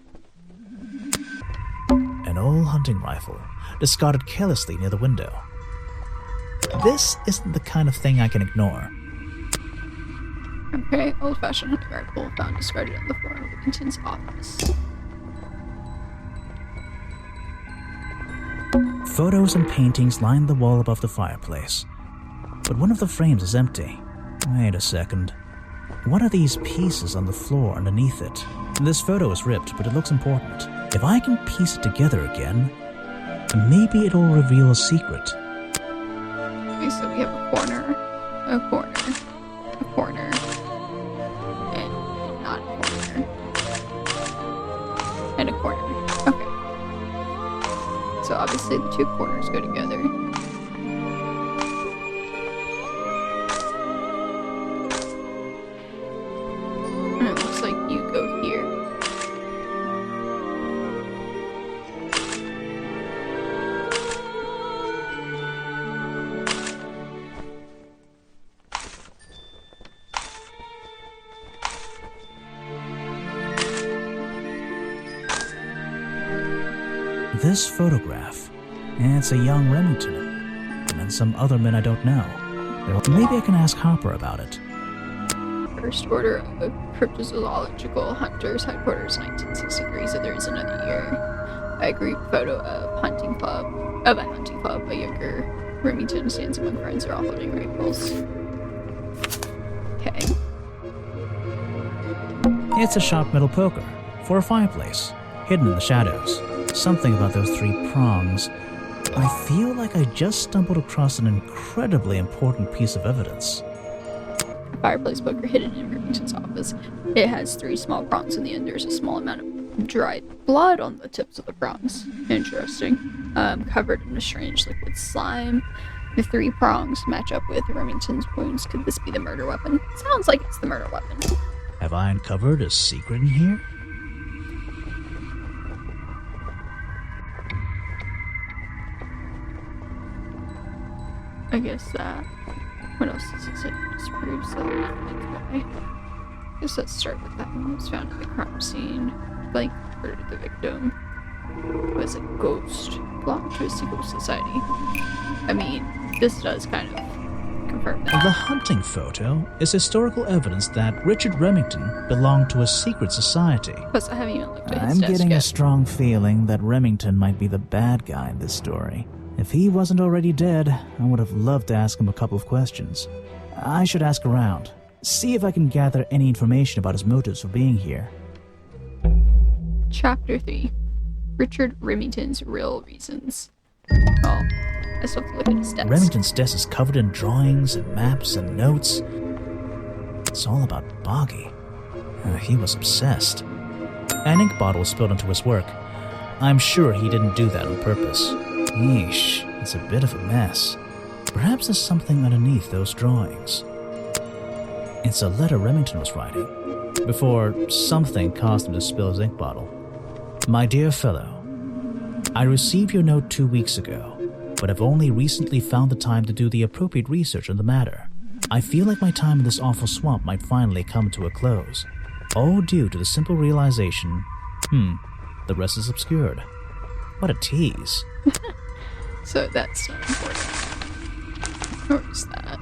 An old hunting rifle, discarded carelessly near the window. This isn't the kind of thing I can ignore. Okay, old-fashioned hunting rifle found discarded on the floor in Remington's office. Photos and paintings line the wall above the fireplace, but one of the frames is empty. Wait a second. What are these pieces on the floor underneath it? This photo is ripped, but it looks important. If I can piece it together again, maybe it'll reveal a secret. Okay, so we have a corner, a corner, a corner, and not a corner, and a corner. Okay. So obviously the two corners go together. And it looks like you go here. This photograph, it's a young Remington, and some other men I don't know. Maybe I can ask Harper about it. First Order of Cryptozoological Hunters Headquarters, 1963, so there is another year. A group photo of a hunting club. A younger Remington stands among friends. They're all holding rifles. Okay. It's a sharp metal poker for a fireplace, hidden in the shadows. Something about those three prongs. I feel like I just stumbled across an incredibly important piece of evidence. A fireplace poker hidden in Remington's office. It has three small prongs in the end. There's a small amount of dried blood on the tips of the prongs. Interesting. Covered in a strange liquid slime. The three prongs match up with Remington's wounds. Could this be the murder weapon? Sounds like it's the murder weapon. Have I uncovered a secret in here? I guess that. What else does it say? Disproves that. Okay. I guess let's start with that one. It was found at the crime scene. Blank murdered the victim. Was a ghost. Belonged to a secret society. I mean, this does kind of confirm that. The hunting photo is historical evidence that Richard Remington belonged to a secret society. Plus, I haven't even looked at his I'm desk getting yet. a strong feeling that Remington might be the bad guy in this story. If he wasn't already dead, I would have loved to ask him a couple of questions. I should ask around, see if I can gather any information about his motives for being here. Chapter 3. Richard Remington's Real Reasons. Oh, I still have to look at his desk. Remington's desk is covered in drawings and maps and notes. It's all about Boggy. He was obsessed. An ink bottle was spilled into his work. I'm sure he didn't do that on purpose. Yeesh, it's a bit of a mess. Perhaps there's something underneath those drawings. It's a letter Remington was writing, before something caused him to spill his ink bottle. My dear fellow, I received your note 2 weeks ago, but have only recently found the time to do the appropriate research on the matter. I feel like my time in this awful swamp might finally come to a close. All due to the simple realization, the rest is obscured. What a tease. So that's not important. Or is that?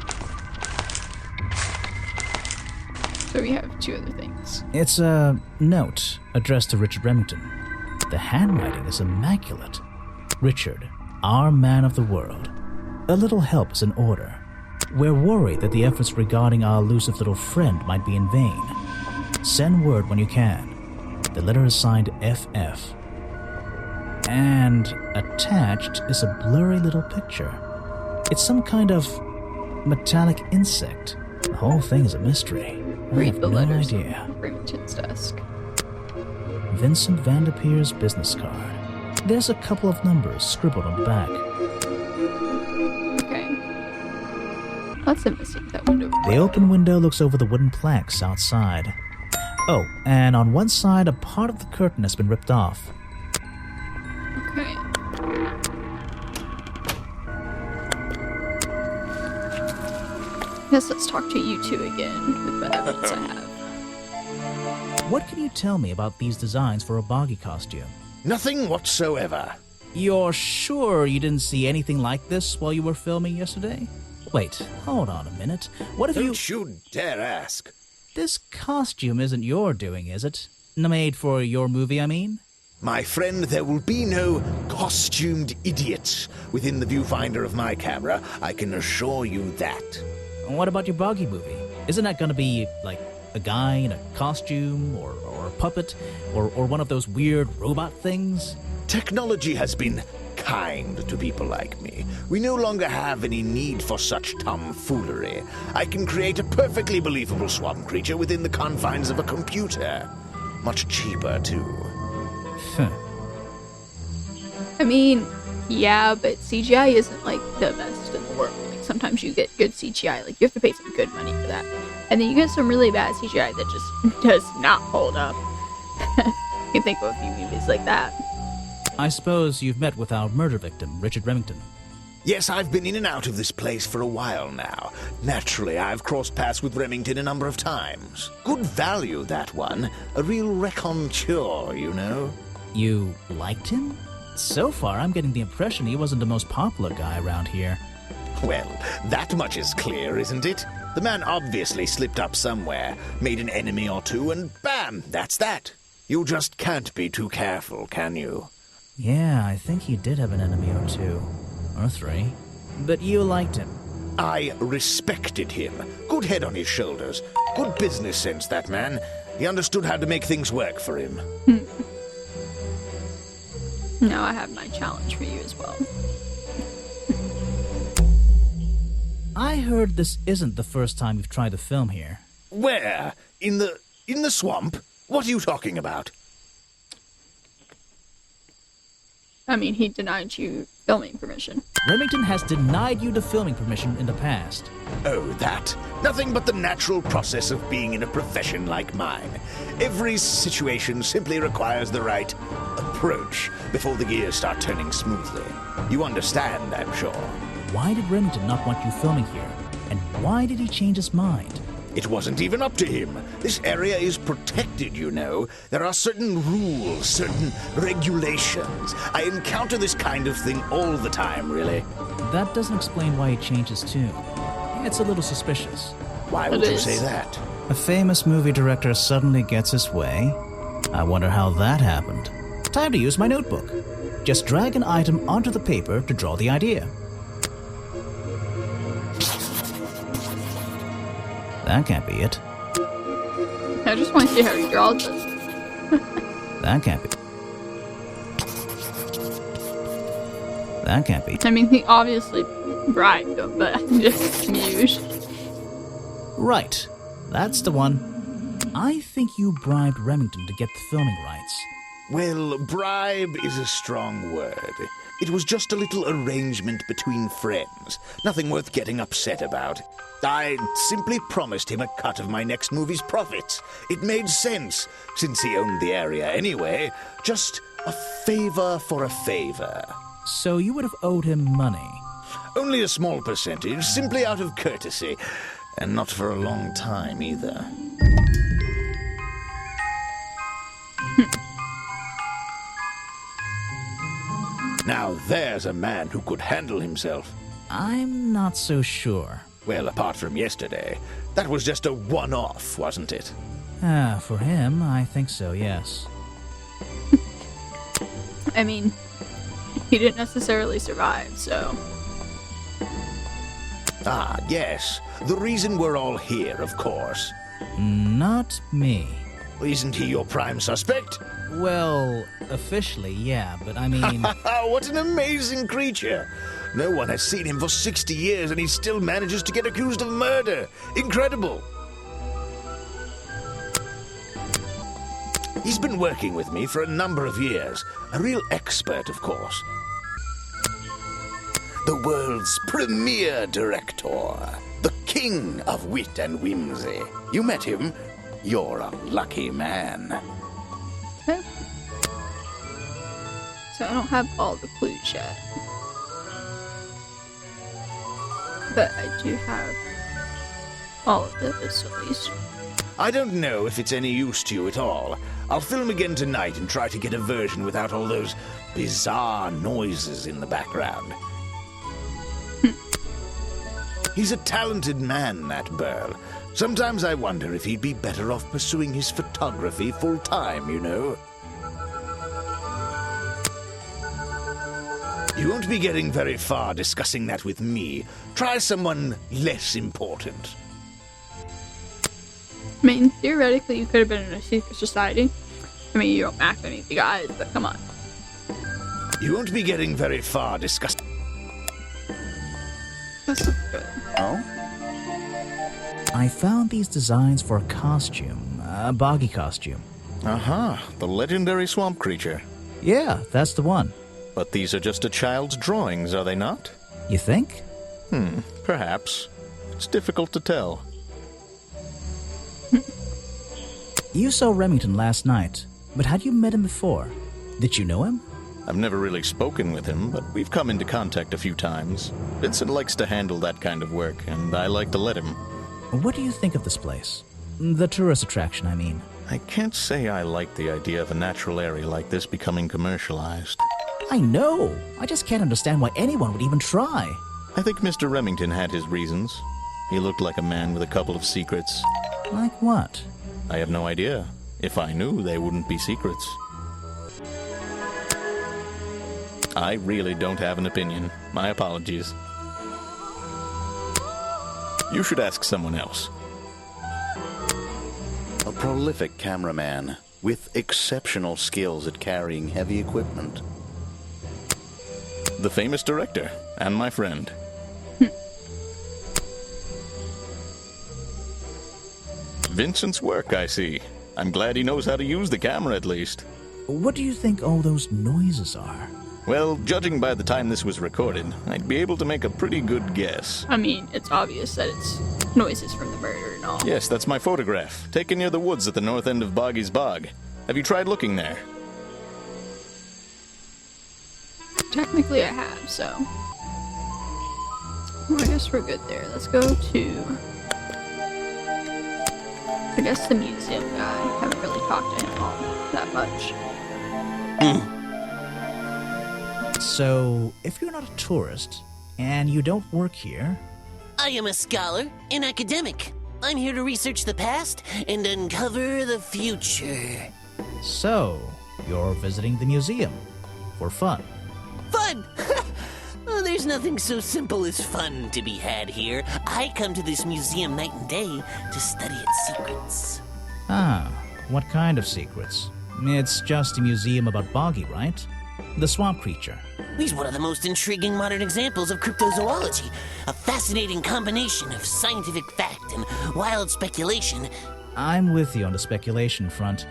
So we have two other things. It's a note addressed to Richard Remington. The handwriting is immaculate. Richard, our man of the world. A little help is in order. We're worried that the efforts regarding our elusive little friend might be in vain. Send word when you can. The letter is signed FF. And attached is a blurry little picture. It's some kind of metallic insect. The whole thing is a mystery. I have no idea. On Remington's desk. Vincent Vanderpeer's business card. There's a couple of numbers scribbled on the back. Okay. Let's investigate that window. The open window looks over the wooden planks outside. Oh, and on one side, a part of the curtain has been ripped off. Okay. Guess let's talk to you two again with the evidence I have. What can you tell me about these designs for a boggy costume? Nothing whatsoever. You're sure you didn't see anything like this while you were filming yesterday? Wait, hold on a minute. What if Don't you dare ask. This costume isn't your doing, is it? Made for your movie, I mean? My friend, there will be no costumed idiots within the viewfinder of my camera. I can assure you that. What about your boggy movie? Isn't that gonna be, like, a guy in a costume, or a puppet, or one of those weird robot things? Technology has been kind to people like me. We no longer have any need for such tomfoolery. I can create a perfectly believable swamp creature within the confines of a computer. Much cheaper, too. I mean, yeah, but CGI isn't like the best in the world. Like sometimes you get good CGI, like you have to pay some good money for that. And then you get some really bad CGI that just does not hold up. You can think of a few movies like that. I suppose you've met with our murder victim, Richard Remington. Yes, I've been in and out of this place for a while now. Naturally, I've crossed paths with Remington a number of times. Good value, that one. A real raconteur, you know. You liked him? So far, I'm getting the impression he wasn't the most popular guy around here. Well, that much is clear, isn't it? The man obviously slipped up somewhere, made an enemy or two, and bam, that's that. You just can't be too careful, can you? Yeah, I think he did have an enemy or two. Or three. But you liked him. I respected him. Good head on his shoulders. Good business sense, that man. He understood how to make things work for him. Now I have my challenge for you as well. I heard this isn't the first time you've tried to film here. Where? In the swamp? What are you talking about? I mean, he denied you filming permission. Remington has denied you the filming permission in the past. Oh, that? Nothing but the natural process of being in a profession like mine. Every situation simply requires the right approach before the gears start turning smoothly. You understand, I'm sure. Why did Remington not want you filming here? And why did he change his mind? It wasn't even up to him. This area is protected, you know. There are certain rules, certain regulations. I encounter this kind of thing all the time, really. That doesn't explain why he changed his tune. It's a little suspicious. Why would you say that? A famous movie director suddenly gets his way. I wonder how that happened. Time to use my notebook. Just drag an item onto the paper to draw the idea. That can't be it. I just want to see how he draws this. That can't be. That can't be. I mean, he obviously bribed him, but I'm just amused. Right. That's the one. I think you bribed Remington to get the filming rights. Well, bribe is a strong word. It was just a little arrangement between friends. Nothing worth getting upset about. I simply promised him a cut of my next movie's profits. It made sense, since he owned the area anyway. Just a favor for a favor. So you would have owed him money? Only a small percentage, simply out of courtesy. And not for a long time, either. Now there's a man who could handle himself. I'm not so sure. Well, apart from yesterday, that was just a one-off, wasn't it? For him, I think so, yes. I mean, he didn't necessarily survive, so... Ah, yes. The reason we're all here, of course. Not me. Isn't he your prime suspect? Well, officially, yeah, but I mean... What an amazing creature! No one has seen him for 60 years and he still manages to get accused of murder. Incredible! He's been working with me for a number of years. A real expert, of course. The world's premier director. The king of wit and whimsy. You met him? You're a lucky man. Okay. So I don't have all the clues yet. But I do have all of this, at least. I don't know if it's any use to you at all. I'll film again tonight and try to get a version without all those bizarre noises in the background. He's a talented man, that Burl. Sometimes I wonder if he'd be better off pursuing his photography full-time, you know. You won't be getting very far discussing that with me. Try someone less important. I mean, theoretically, you could have been in a secret society. I mean, you don't act any of the guys, but come on. You won't be getting very far discussing... That's not good. Oh? I found these designs for a costume, a boggy costume. Aha, the legendary swamp creature. Yeah, that's the one. But these are just a child's drawings, are they not? You think? Perhaps. It's difficult to tell. You saw Remington last night, but had you met him before? Did you know him? I've never really spoken with him, but we've come into contact a few times. Vincent likes to handle that kind of work, and I like to let him. What do you think of this place? The tourist attraction, I mean. I can't say I like the idea of a natural area like this becoming commercialized. I know! I just can't understand why anyone would even try. I think Mr. Remington had his reasons. He looked like a man with a couple of secrets. Like what? I have no idea. If I knew, they wouldn't be secrets. I really don't have an opinion. My apologies. You should ask someone else. A prolific cameraman with exceptional skills at carrying heavy equipment. The famous director, and my friend. Vincent's work, I see. I'm glad he knows how to use the camera at least. What do you think all those noises are? Well, judging by the time this was recorded, I'd be able to make a pretty good guess. I mean, it's obvious that it's noises from the murder and all. Yes, that's my photograph, taken near the woods at the north end of Boggy's Bog. Have you tried looking there? Technically I have, so... Well, I guess we're good there. Let's go to... I guess the museum guy. Haven't really talked to him all that much. So, if you're not a tourist, and you don't work here... I am a scholar, an academic. I'm here to research the past and uncover the future. So, you're visiting the museum. For fun. Fun! Oh, there's nothing so simple as fun to be had here. I come to this museum night and day to study its secrets. Ah, what kind of secrets? It's just a museum about Boggy, right? The swamp creature. He's one of the most intriguing modern examples of cryptozoology. A fascinating combination of scientific fact and wild speculation. I'm with you on the speculation front.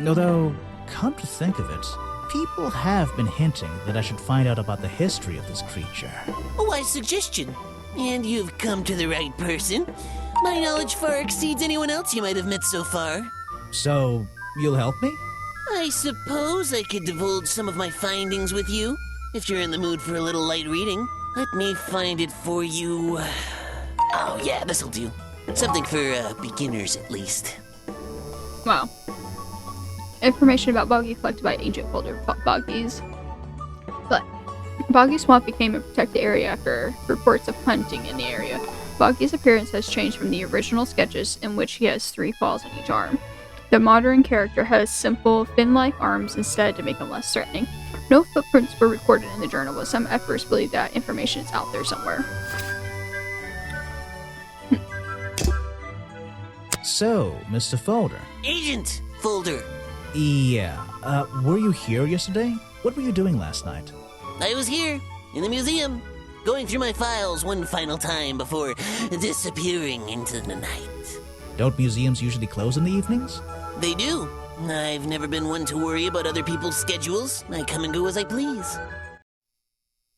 Although, come to think of it, people have been hinting that I should find out about the history of this creature. A wise suggestion. And you've come to the right person. My knowledge far exceeds anyone else you might have met so far. So, you'll help me? I suppose I could divulge some of my findings with you, if you're in the mood for a little light reading. Let me find it for you. Oh yeah, this'll do. Something for beginners, at least. Wow. Information about Boggy collected by Agent Folder Boggies. But Boggy Swamp became a protected area after reports of hunting in the area. Boggy's appearance has changed from the original sketches, in which he has 3 claws on each arm. The modern character has simple, fin-like arms instead to make him less threatening. No footprints were recorded in the journal, but some experts believe that information is out there somewhere. So, Mr. Folder. Agent Folder. Yeah, were you here yesterday? What were you doing last night? I was here, in the museum, going through my files one final time before disappearing into the night. Don't museums usually close in the evenings? They do. I've never been one to worry about other people's schedules. I come and go as I please.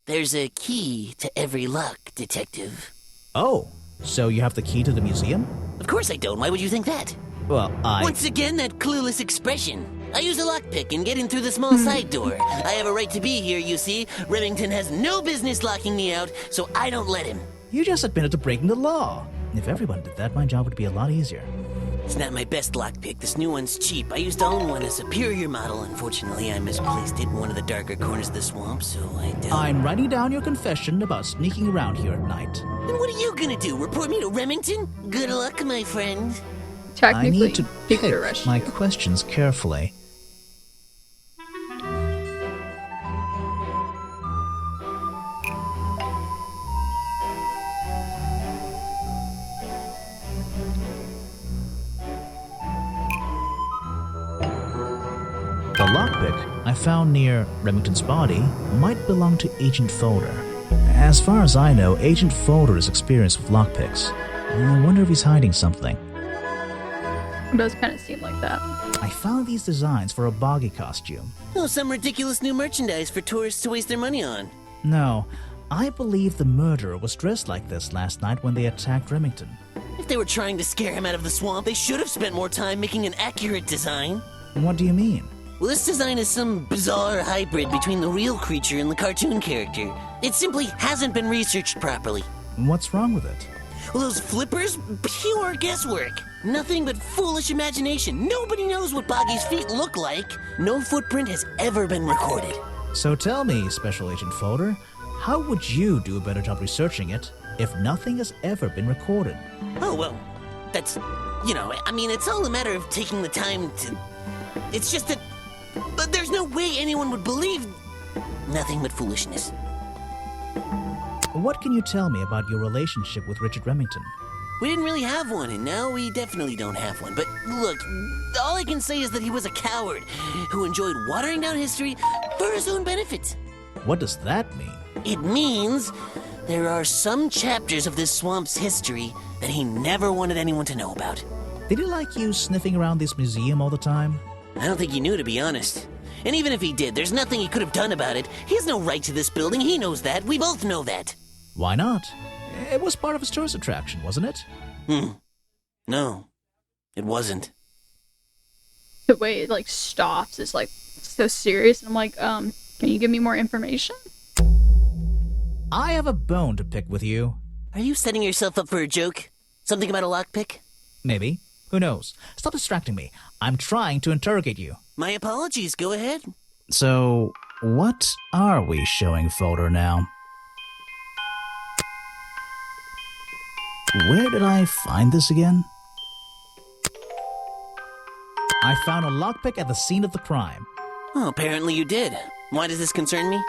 There's a key to every lock, Detective. Oh, so you have the key to the museum? Of course I don't. Why would you think that? Well, Once again, that clueless expression. I use a lockpick and get in through the small side door. I have a right to be here, you see. Remington has no business locking me out, so I don't let him. You just admitted to breaking the law. If everyone did that, my job would be a lot easier. It's not my best lockpick. This new one's cheap. I used to own one, a superior model. Unfortunately, I misplaced it in one of the darker corners of the swamp, so I don't... I'm writing down your confession about sneaking around here at night. Then what are you gonna do? Report me to Remington? Good luck, my friend. Technically, I need to he could pick arrest my you. questions carefully. The lockpick I found near Remington's body might belong to Agent Folder. As far as I know, Agent Folder is experienced with lockpicks. I wonder if he's hiding something. It does kind of seem like that. I found these designs for a boggy costume. Oh, some ridiculous new merchandise for tourists to waste their money on. No, I believe the murderer was dressed like this last night when they attacked Remington. If they were trying to scare him out of the swamp, they should have spent more time making an accurate design. What do you mean? Well, this design is some bizarre hybrid between the real creature and the cartoon character. It simply hasn't been researched properly. What's wrong with it? Well, those flippers? Pure guesswork. Nothing but foolish imagination. Nobody knows what Boggy's feet look like. No footprint has ever been recorded. So tell me, Special Agent Folder, how would you do a better job researching it if nothing has ever been recorded? Oh, well, that's... I mean, it's all a matter of taking the time to... It's just that... But there's no way anyone would believe... Nothing but foolishness. What can you tell me about your relationship with Richard Remington? We didn't really have one, and now we definitely don't have one. But look, all I can say is that he was a coward who enjoyed watering down history for his own benefit. What does that mean? It means there are some chapters of this swamp's history that he never wanted anyone to know about. Did he like you sniffing around this museum all the time? I don't think he knew, to be honest. And even if he did, there's nothing he could have done about it. He has no right to this building. He knows that. We both know that. Why not? It was part of his tourist attraction, wasn't it? No, it wasn't. The way it stops is so serious, and I'm like, can you give me more information? I have a bone to pick with you. Are you setting yourself up for a joke? Something about a lockpick? Maybe. Who knows? Stop distracting me. I'm trying to interrogate you. My apologies. Go ahead. So, what are we showing Folder now? Where did I find this again? I found a lockpick at the scene of the crime. Oh, apparently you did. Why does this concern me?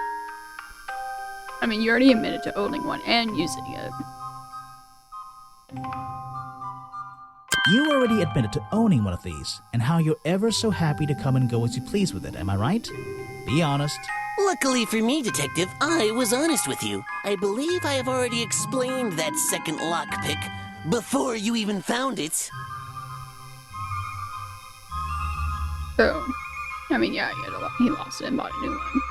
I mean, you already admitted to owning one and using it. You already admitted to owning one of these, and how you're ever so happy to come and go as you please with it, am I right? Be honest. Luckily for me, Detective, I was honest with you. I believe I have already explained that second lockpick before you even found it. So, I mean, yeah, he lost it and bought a new one.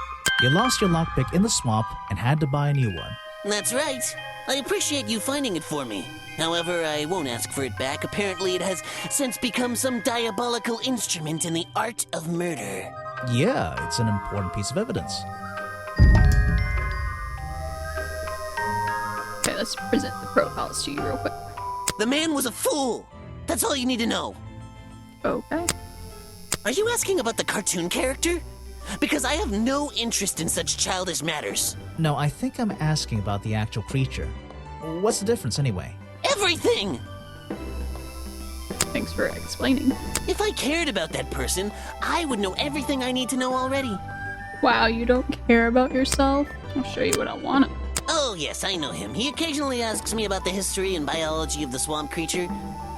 You lost your lockpick in the swamp and had to buy a new one. That's right. I appreciate you finding it for me. However, I won't ask for it back. Apparently, it has since become some diabolical instrument in the art of murder. Yeah, it's an important piece of evidence. Okay, let's present the profiles to you real quick. The man was a fool. That's all you need to know. Okay. Are you asking about the cartoon character? Because I have no interest in such childish matters. No, I think I'm asking about the actual creature. What's the difference, anyway? Everything! Thanks for explaining. If I cared about that person, I would know everything I need to know already. Wow, you don't care about yourself? I'll show you what I want. Oh, yes, I know him. He occasionally asks me about the history and biology of the swamp creature.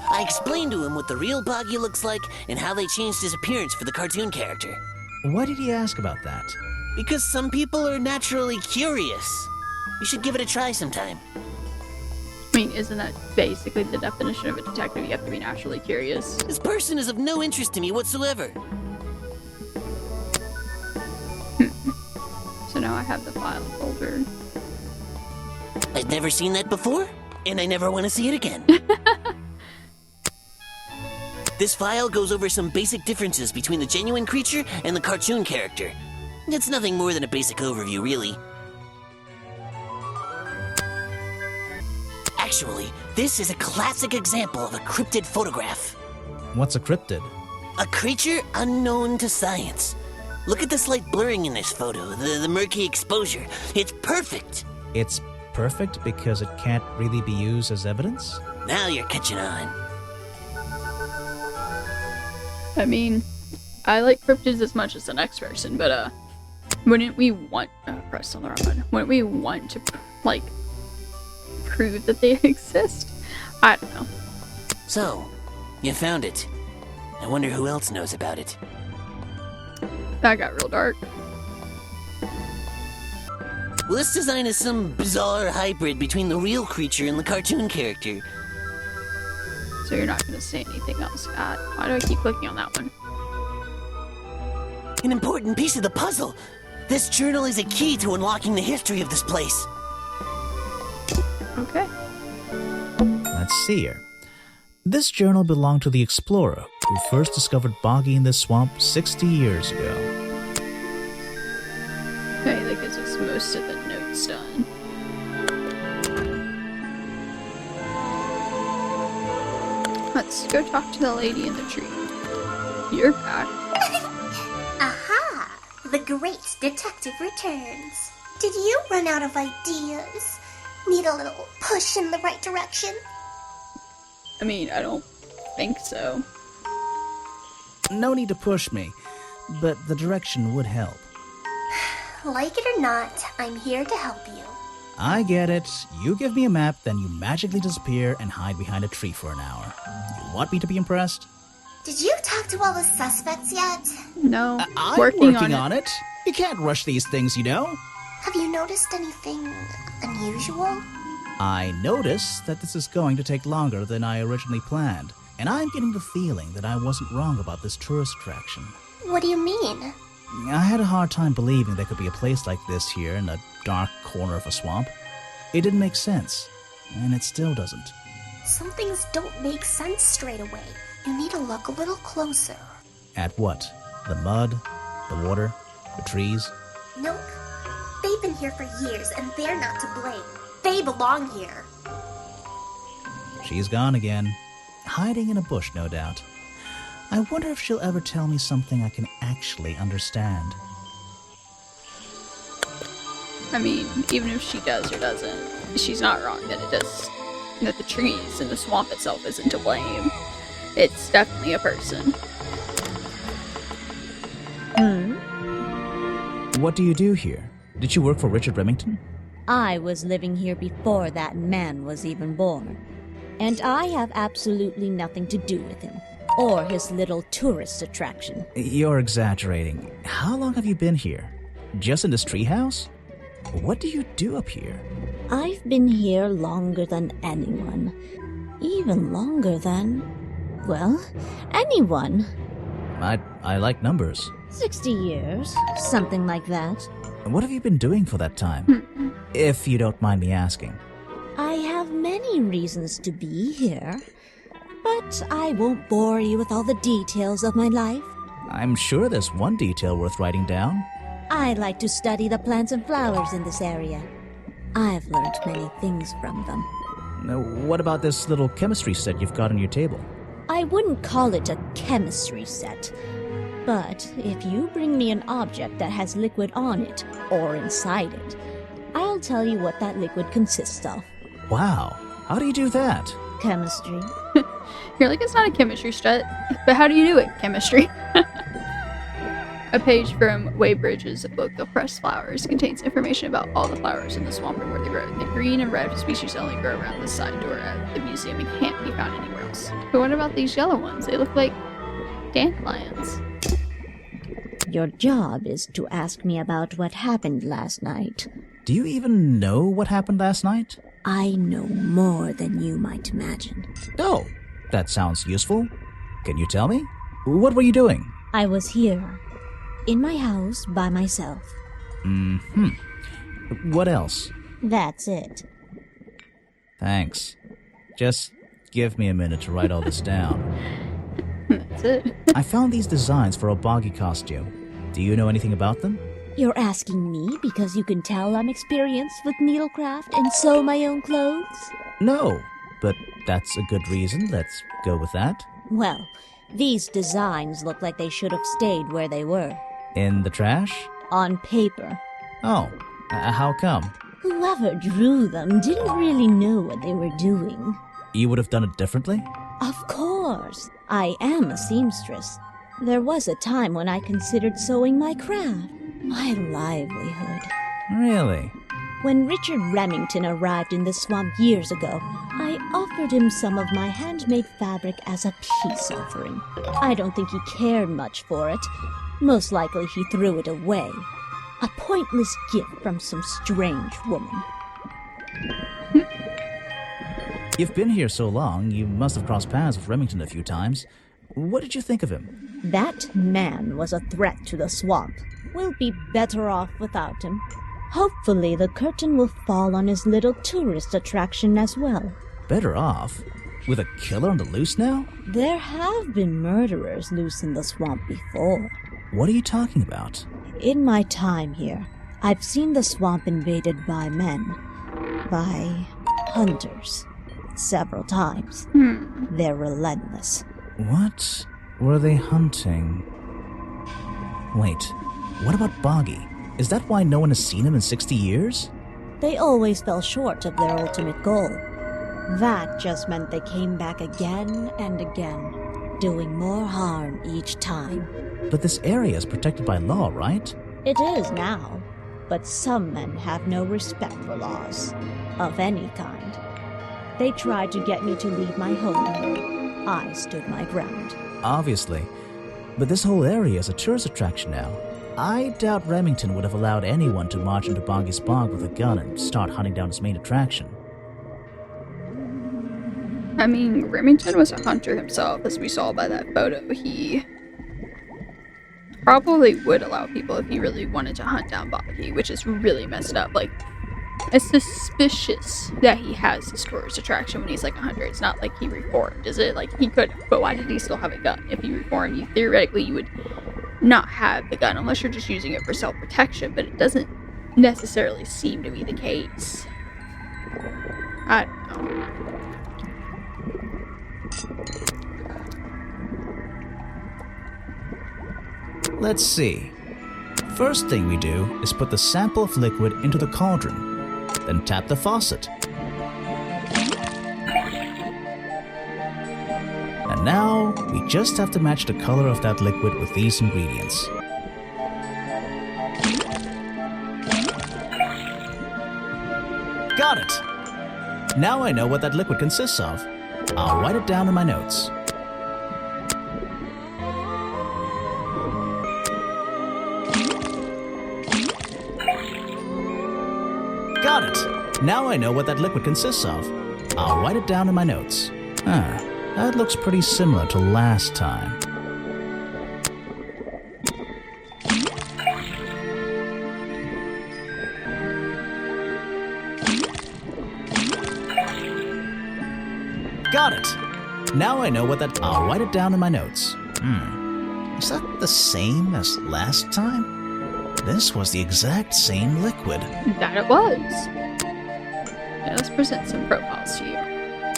I explained to him what the real Boggy looks like and how they changed his appearance for the cartoon character. Why did he ask about that? Because some people are naturally curious. You should give it a try sometime. I mean, isn't that basically the definition of a detective? You have to be naturally curious. This person is of no interest to me whatsoever. So now I have the file folder. I've never seen that before, and I never want to see it again. This file goes over some basic differences between the genuine creature and the cartoon character. It's nothing more than a basic overview, really. Actually, this is a classic example of a cryptid photograph. What's a cryptid? A creature unknown to science. Look at the slight blurring in this photo, the murky exposure. It's perfect. It's perfect because it can't really be used as evidence? Now you're catching on. I mean, I like cryptids as much as the next person, but wouldn't we want press on the wrong button? Wouldn't we want to like prove that they exist? I don't know. So, you found it. I wonder who else knows about it. That got real dark. Well, this design is some bizarre hybrid between the real creature and the cartoon character. So you're not going to say anything else, Scott. Why do I keep clicking on that one? An important piece of the puzzle. This journal is a key to unlocking the history of this place. Okay. Let's see here. This journal belonged to the explorer who first discovered Boggy in this swamp 60 years ago. Okay, that gives us most of the notes done. Let's go talk to the lady in the tree. You're back. Aha! The great detective returns. Did you run out of ideas? Need a little push in the right direction? I mean, I don't think so. No need to push me, but the direction would help. Like it or not, I'm here to help you. I get it. You give me a map, then you magically disappear and hide behind a tree for an hour. You want me to be impressed? Did you talk to all the suspects yet? No, I'm working on it. You can't rush these things, you know? Have you noticed anything unusual? I notice that this is going to take longer than I originally planned, and I'm getting the feeling that I wasn't wrong about this tourist attraction. What do you mean? I had a hard time believing there could be a place like this here in a dark corner of a swamp. It didn't make sense, and it still doesn't. Some things don't make sense straight away. You need to look a little closer. At what? The mud? The water? The trees? Nope. They've been here for years, and they're not to blame. They belong here. She's gone again. Hiding in a bush, no doubt. I wonder if she'll ever tell me something I can actually understand. I mean, even if she does or doesn't, she's not wrong that that the trees and the swamp itself isn't to blame. It's definitely a person. What do you do here? Did you work for Richard Remington? I was living here before that man was even born. And I have absolutely nothing to do with him, or his little tourist attraction. You're exaggerating. How long have you been here? Just in this treehouse? What do you do up here? I've been here longer than anyone. Even longer than, well, anyone. I like numbers. 60 years, something like that. What have you been doing for that time? If you don't mind me asking. I have many reasons to be here, but I won't bore you with all the details of my life. I'm sure there's one detail worth writing down. I like to study the plants and flowers in this area. I've learned many things from them. What about this little chemistry set you've got on your table? I wouldn't call it a chemistry set, but if you bring me an object that has liquid on it or inside it, I tell you what that liquid consists of. Wow, how do you do that? Chemistry. You're like, it's not a chemistry strat, but how do you do it? Chemistry. A page from Weybridge's book, The Pressed Flowers, contains information about all the flowers in the swamp and where they grow. The green and red species only grow around the side door of the museum and can't be found anywhere else. But what about these yellow ones? They look like dandelions. Your job is to ask me about what happened last night. Do you even know what happened last night? I know more than you might imagine. Oh, that sounds useful. Can you tell me? What were you doing? I was here, in my house, by myself. What else? That's it. Thanks. Just give me a minute to write all this down. That's it. I found these designs for a boggy costume. Do you know anything about them? You're asking me because you can tell I'm experienced with needlecraft and sew my own clothes? No, but that's a good reason. Let's go with that. Well, these designs look like they should have stayed where they were. In the trash? On paper. Oh, how come? Whoever drew them didn't really know what they were doing. You would have done it differently? Of course. I am a seamstress. There was a time when I considered sewing my craft, my livelihood. Really? When Richard Remington arrived in the swamp years ago, I offered him some of my handmade fabric as a peace offering. I don't think he cared much for it. Most likely he threw it away. A pointless gift from some strange woman. You've been here so long, you must have crossed paths with Remington a few times. What did you think of him? That man was a threat to the swamp. We'll be better off without him. Hopefully the curtain will fall on his little tourist attraction as well. Better off? With a killer on the loose now? There have been murderers loose in the swamp before. What are you talking about? In my time here, I've seen the swamp invaded by men. By hunters. Several times. They're relentless. What were they hunting? Wait, what about Boggy? Is that why no one has seen him in 60 years? They always fell short of their ultimate goal. That just meant they came back again and again, doing more harm each time. But this area is protected by law, right? It is now, but some men have no respect for laws, of any kind. They tried to get me to leave my home. I stood my ground. Obviously. But this whole area is a tourist attraction now. I doubt Remington would have allowed anyone to march into Boggy's Bog with a gun and start hunting down his main attraction. I mean, Remington was a hunter himself, as we saw by that photo. He probably would allow people if he really wanted to hunt down Boggy, which is really messed up. Like, it's suspicious that he has this tourist attraction when he's like a hunter. It's not like he reformed, is it? Like, he could, but why did he still have a gun? If he reformed, you would not have the gun unless you're just using it for self-protection, but it doesn't necessarily seem to be the case. I don't know. Let's see. First thing we do is put the sample of liquid into the cauldron, then tap the faucet. And now, we just have to match the color of that liquid with these ingredients. Got it! Now I know what that liquid consists of. I'll write it down in my notes. Got it! Now I know what that liquid consists of. I'll write it down in my notes. That looks pretty similar to last time. Got it! Now I know what that... I'll write it down in my notes. Is that the same as last time? This was the exact same liquid. That it was. Now let's present some profiles to you.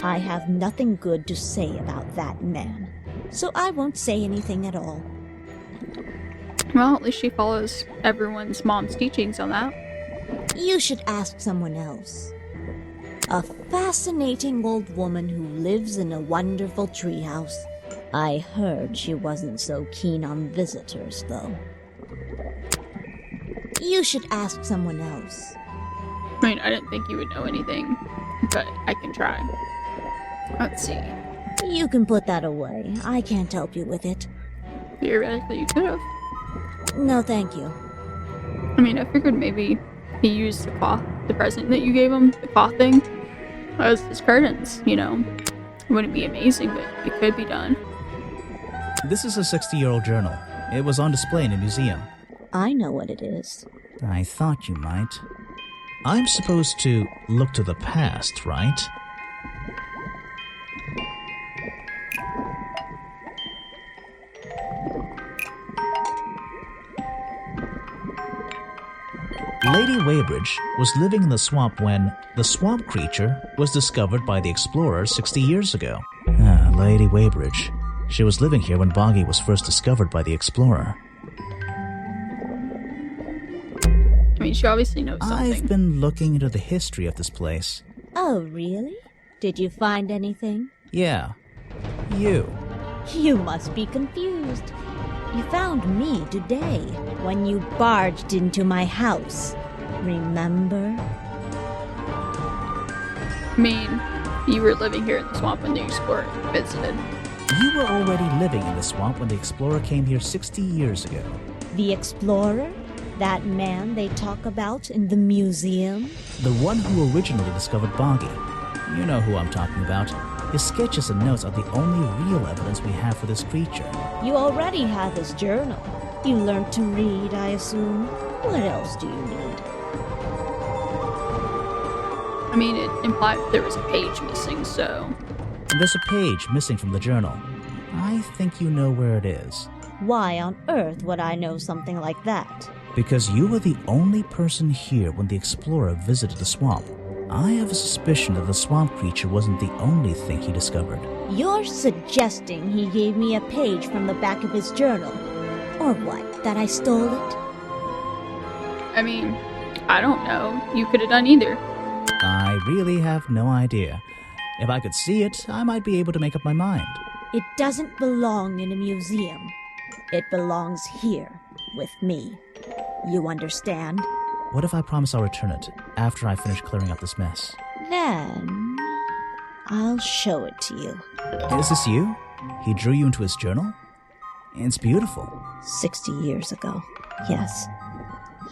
I have nothing good to say about that man, so I won't say anything at all. Well, at least she follows everyone's mom's teachings on that. You should ask someone else. A fascinating old woman who lives in a wonderful treehouse. I heard she wasn't so keen on visitors, though. You should ask someone else. I mean, I didn't think you would know anything, but I can try. Let's see. You can put that away. I can't help you with it. Theoretically, you could have. No, thank you. I mean, I figured maybe he used the cloth, the present that you gave him, the cloth thing, as his curtains, you know. It wouldn't be amazing, but it could be done. This is a 60-year-old journal. It was on display in a museum. I know what it is. I thought you might. I'm supposed to look to the past, right? Lady Weybridge was living in the swamp when the swamp creature was discovered by the explorers 60 years ago. Lady Weybridge. She was living here when Boggy was first discovered by the explorer. I mean, she obviously knows something. I've been looking into the history of this place. Oh, really? Did you find anything? Yeah. You. You must be confused. You found me today, when you barged into my house. Remember? I mean, you were living here in the swamp when the explorer visited. You were already living in the swamp when the explorer came here 60 years ago. The explorer? That man they talk about in the museum? The one who originally discovered Boggy. You know who I'm talking about. His sketches and notes are the only real evidence we have for this creature. You already have his journal. You learned to read, I assume. What else do you need? I mean, it implied there was a page missing, so... There's a page missing from the journal. I think you know where it is. Why on earth would I know something like that? Because you were the only person here when the explorer visited the swamp. I have a suspicion that the swamp creature wasn't the only thing he discovered. You're suggesting he gave me a page from the back of his journal? Or what, that I stole it? I mean, I don't know. You could have done either. I really have no idea. If I could see it, I might be able to make up my mind. It doesn't belong in a museum. It belongs here, with me. You understand? What if I promise I'll return it after I finish clearing up this mess? Then I'll show it to you. Is this you? He drew you into his journal? It's beautiful. 60 years ago, yes.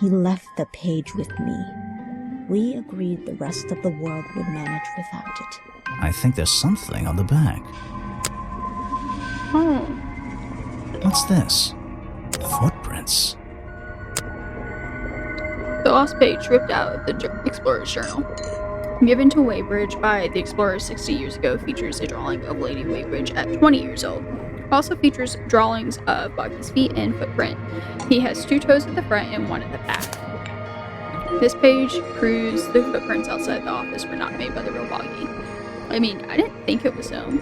He left the page with me. We agreed the rest of the world would manage without it. I think there's something on the back. Oh. What's this? Footprints. The lost page ripped out of the explorer's journal. Given to Weybridge by the explorer 60 years ago, features a drawing of Lady Weybridge at 20 years old. Also features drawings of Boggy's feet and footprint. He has 2 toes at the front and 1 at the back. This page proves the footprints outside the office were not made by the real Boggy. I mean, I didn't think it was him.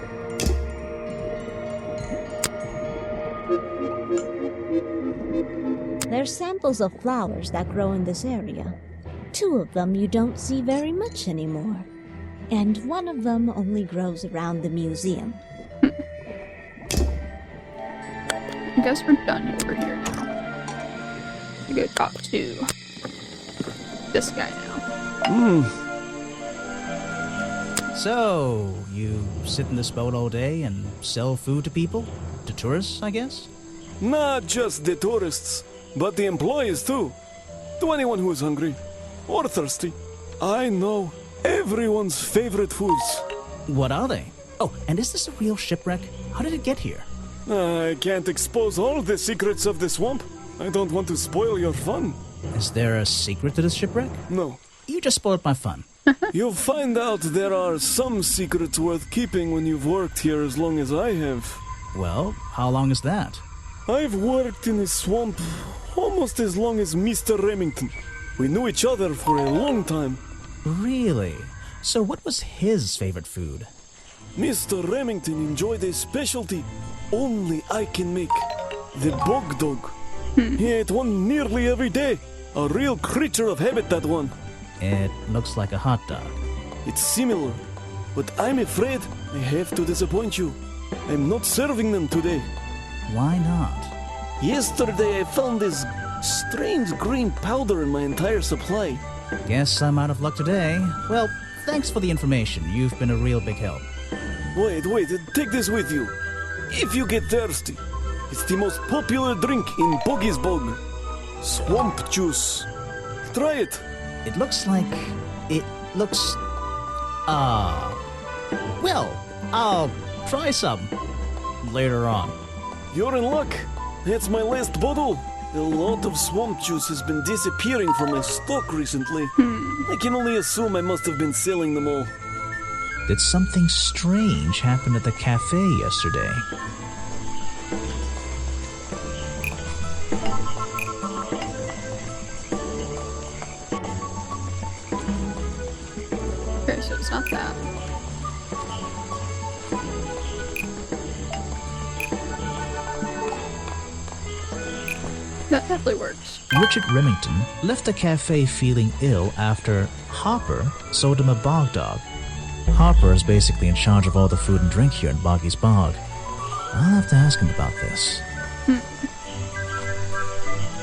They're samples of flowers that grow in this area. 2 of them you don't see very much anymore. And 1 of them only grows around the museum. I guess we're done over here now. We go talk to this guy now. So, you sit in this boat all day and sell food to people? To tourists, I guess? Not just the tourists, but the employees too. To anyone who is hungry or thirsty. I know everyone's favorite foods. What are they? Oh, and is this a real shipwreck? How did it get here? I can't expose all the secrets of the swamp. I don't want to spoil your fun. Is there a secret to this shipwreck? No. You just spoiled my fun. You'll find out there are some secrets worth keeping when you've worked here as long as I have. Well, how long is that? I've worked in the swamp almost as long as Mr. Remington. We knew each other for a long time. Really? So what was his favorite food? Mr. Remington enjoyed a specialty only I can make. The bog dog. He ate one nearly every day. A real creature of habit, that one. It looks like a hot dog. It's similar, but I'm afraid I have to disappoint you. I'm not serving them today. Why not? Yesterday I found this strange green powder in my entire supply. Guess I'm out of luck today. Well, thanks for the information. You've been a real big help. Wait, take this with you. If you get thirsty, it's the most popular drink in Boggy's Bog. Swamp juice. Try it. It looks like... Well, I'll try some later on. You're in luck. That's my last bottle. A lot of swamp juice has been disappearing from my stock recently. I can only assume I must have been selling them all. Did something strange happen at the cafe yesterday? Okay, so it's not that. That definitely works. Richard Remington left the cafe feeling ill after Hopper sold him a bog dog. Hopper is basically in charge of all the food and drink here in Boggy's Bog. I'll have to ask him about this.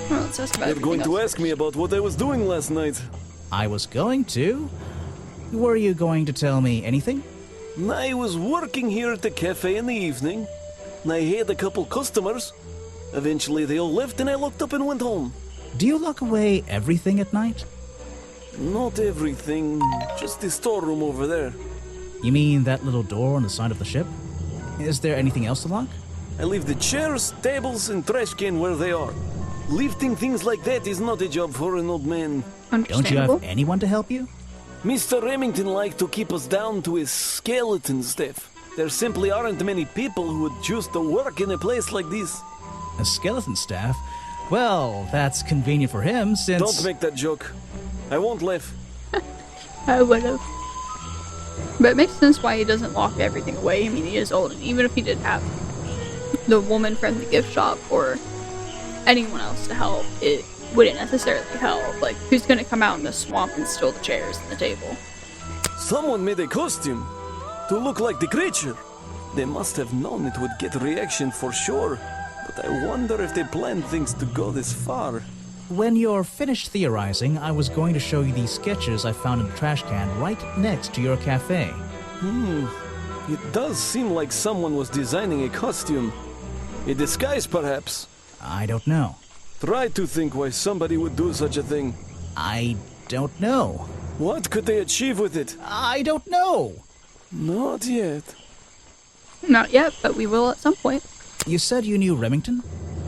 Well, let's ask about You're going to ask me about what I was doing last night. I was going to? Were you going to tell me anything? I was working here at the cafe in the evening. I had a couple customers. Eventually they all left and I locked up and went home. Do you lock away everything at night? Not everything, just the storeroom over there. You mean that little door on the side of the ship? Is there anything else to lock? I leave the chairs, tables, and trash can where they are. Lifting things like that is not a job for an old man. Don't you have anyone to help you? Mr. Remington liked to keep us down to his skeleton staff. There simply aren't many people who would choose to work in a place like this. A skeleton staff? Well, that's convenient for him since... Don't make that joke. I won't laugh. I would've. But it makes sense why he doesn't lock everything away. I mean, he is old, and even if he did have the woman from the gift shop or anyone else to help, it wouldn't necessarily help. Like, who's gonna come out in the swamp and steal the chairs and the table? Someone made a costume to look like the creature. They must have known it would get a reaction for sure. But I wonder if they planned things to go this far. When you're finished theorizing, I was going to show you these sketches I found in the trash can right next to your cafe. It does seem like someone was designing a costume. A disguise, perhaps. I don't know. Try to think why somebody would do such a thing. I don't know. What could they achieve with it? I don't know. Not yet. Not yet, but we will at some point. You said you knew Remington?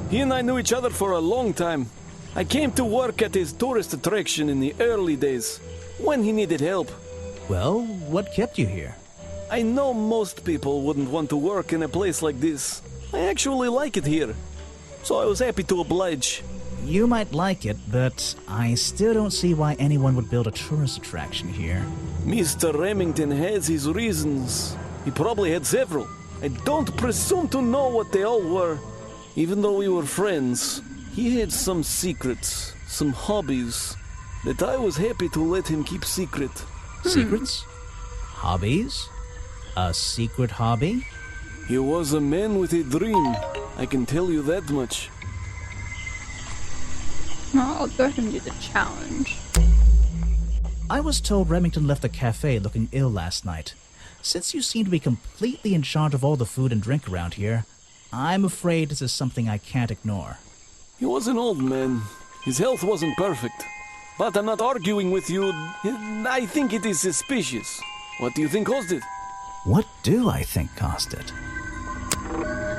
He and I knew each other for a long time. I came to work at his tourist attraction in the early days, when he needed help. Well, what kept you here? I know most people wouldn't want to work in a place like this. I actually like it here, so I was happy to oblige. You might like it, but I still don't see why anyone would build a tourist attraction here. Mr. Remington has his reasons. He probably had several. I don't presume to know what they all were. Even though we were friends, he had some secrets, some hobbies, that I was happy to let him keep secret. Secrets? Hobbies? A secret hobby? He was a man with a dream. I can tell you that much. Well, I'll go ahead and do the challenge. I was told Remington left the cafe looking ill last night. Since you seem to be completely in charge of all the food and drink around here, I'm afraid this is something I can't ignore. He was an old man. His health wasn't perfect. But I'm not arguing with you. I think it is suspicious. What do you think caused it? What do I think caused it?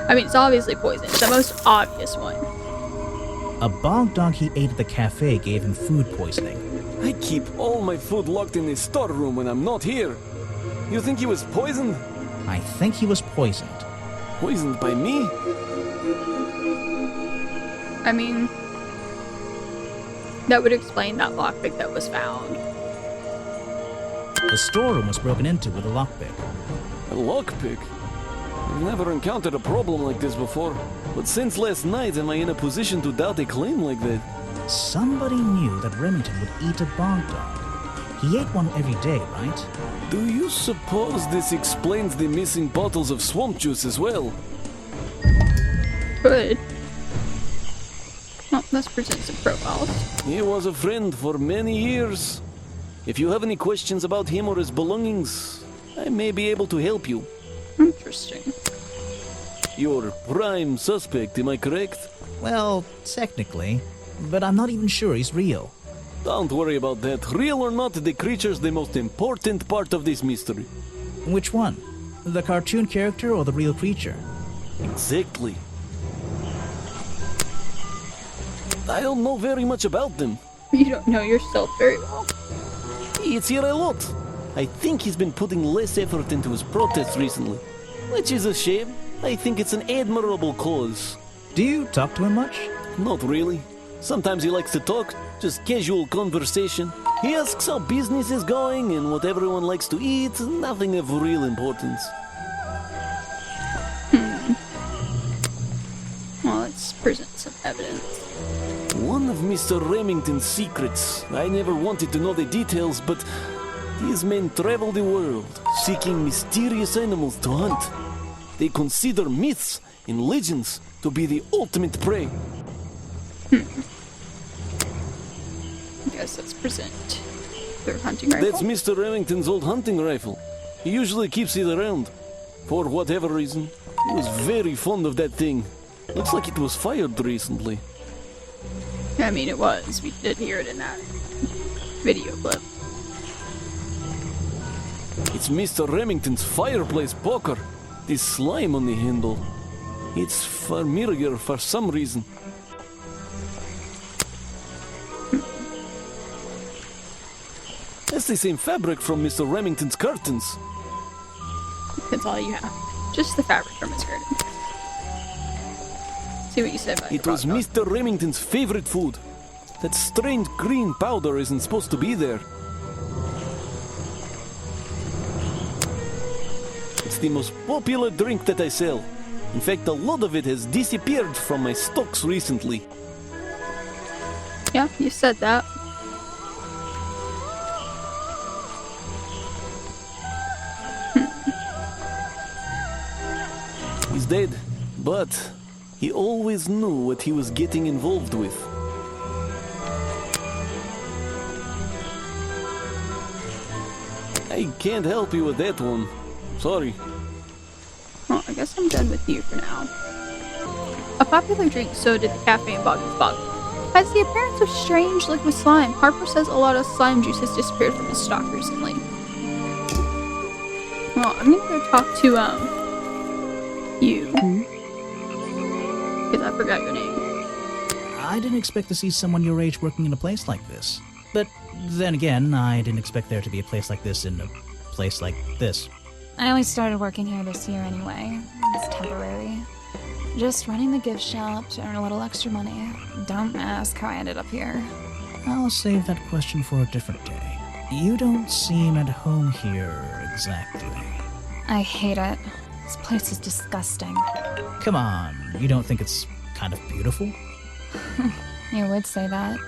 I mean, it's obviously poison. It's the most obvious one. A bog dog he ate at the cafe gave him food poisoning. I keep all my food locked in the storeroom when I'm not here. You think he was poisoned? I think he was poisoned. Poisoned by me? I mean, that would explain that lockpick that was found. The storeroom was broken into with a lockpick. A lockpick? I've never encountered a problem like this before. But since last night, am I in a position to doubt a claim like that? Somebody knew that Remington would eat a bog dog. He ate one every day, right? Do you suppose this explains the missing bottles of swamp juice as well? Good. Well, let's present some profiles. He was a friend for many years. If you have any questions about him or his belongings, I may be able to help you. Interesting. You're prime suspect, am I correct? Well, technically, but I'm not even sure he's real. Don't worry about that. Real or not, the creature's the most important part of this mystery. Which one? The cartoon character or the real creature? Exactly. I don't know very much about them. You don't know yourself very well. It's here a lot. I think he's been putting less effort into his protests recently, which is a shame. I think it's an admirable cause. Do you talk to him much? Not really. Sometimes he likes to talk, just casual conversation. He asks how business is going and what everyone likes to eat, nothing of real importance. Well, let's present some evidence. One of Mr. Remington's secrets. I never wanted to know the details, but these men travel the world, seeking mysterious animals to hunt. They consider myths and legends to be the ultimate prey. I guess let's present their hunting rifle. That's Mr. Remington's old hunting rifle. He usually keeps it around. For whatever reason, he was very fond of that thing. Looks like it was fired recently. I mean, it was. We did hear it in that video clip. It's Mr. Remington's fireplace poker. This slime on the handle. It's familiar for some reason. That's the same fabric from Mr. Remington's curtains. That's all you have. Just the fabric from his curtains. See what you said about It your was dog. Mr. Remington's favorite food. That strange green powder isn't supposed to be there. It's the most popular drink that I sell. In fact, a lot of it has disappeared from my stocks recently. Yeah, you said that. He's dead, but he always knew what he was getting involved with. I can't help you with that one. Sorry. Well, I guess I'm done with you for now. A popular drink, so did the cafe in Boggy's Bog. Has the appearance of strange liquid slime. Harper says a lot of slime juice has disappeared from his stock recently. Well, I'm gonna go talk to, you. Because I forgot your name. I didn't expect to see someone your age working in a place like this. But then again, I didn't expect there to be a place like this in a place like this. I only started working here this year anyway. It's temporary. Just running the gift shop to earn a little extra money. Don't ask how I ended up here. I'll save that question for a different day. You don't seem at home here exactly. I hate it. This place is disgusting. Come on, you don't think it's kind of beautiful? You would say that.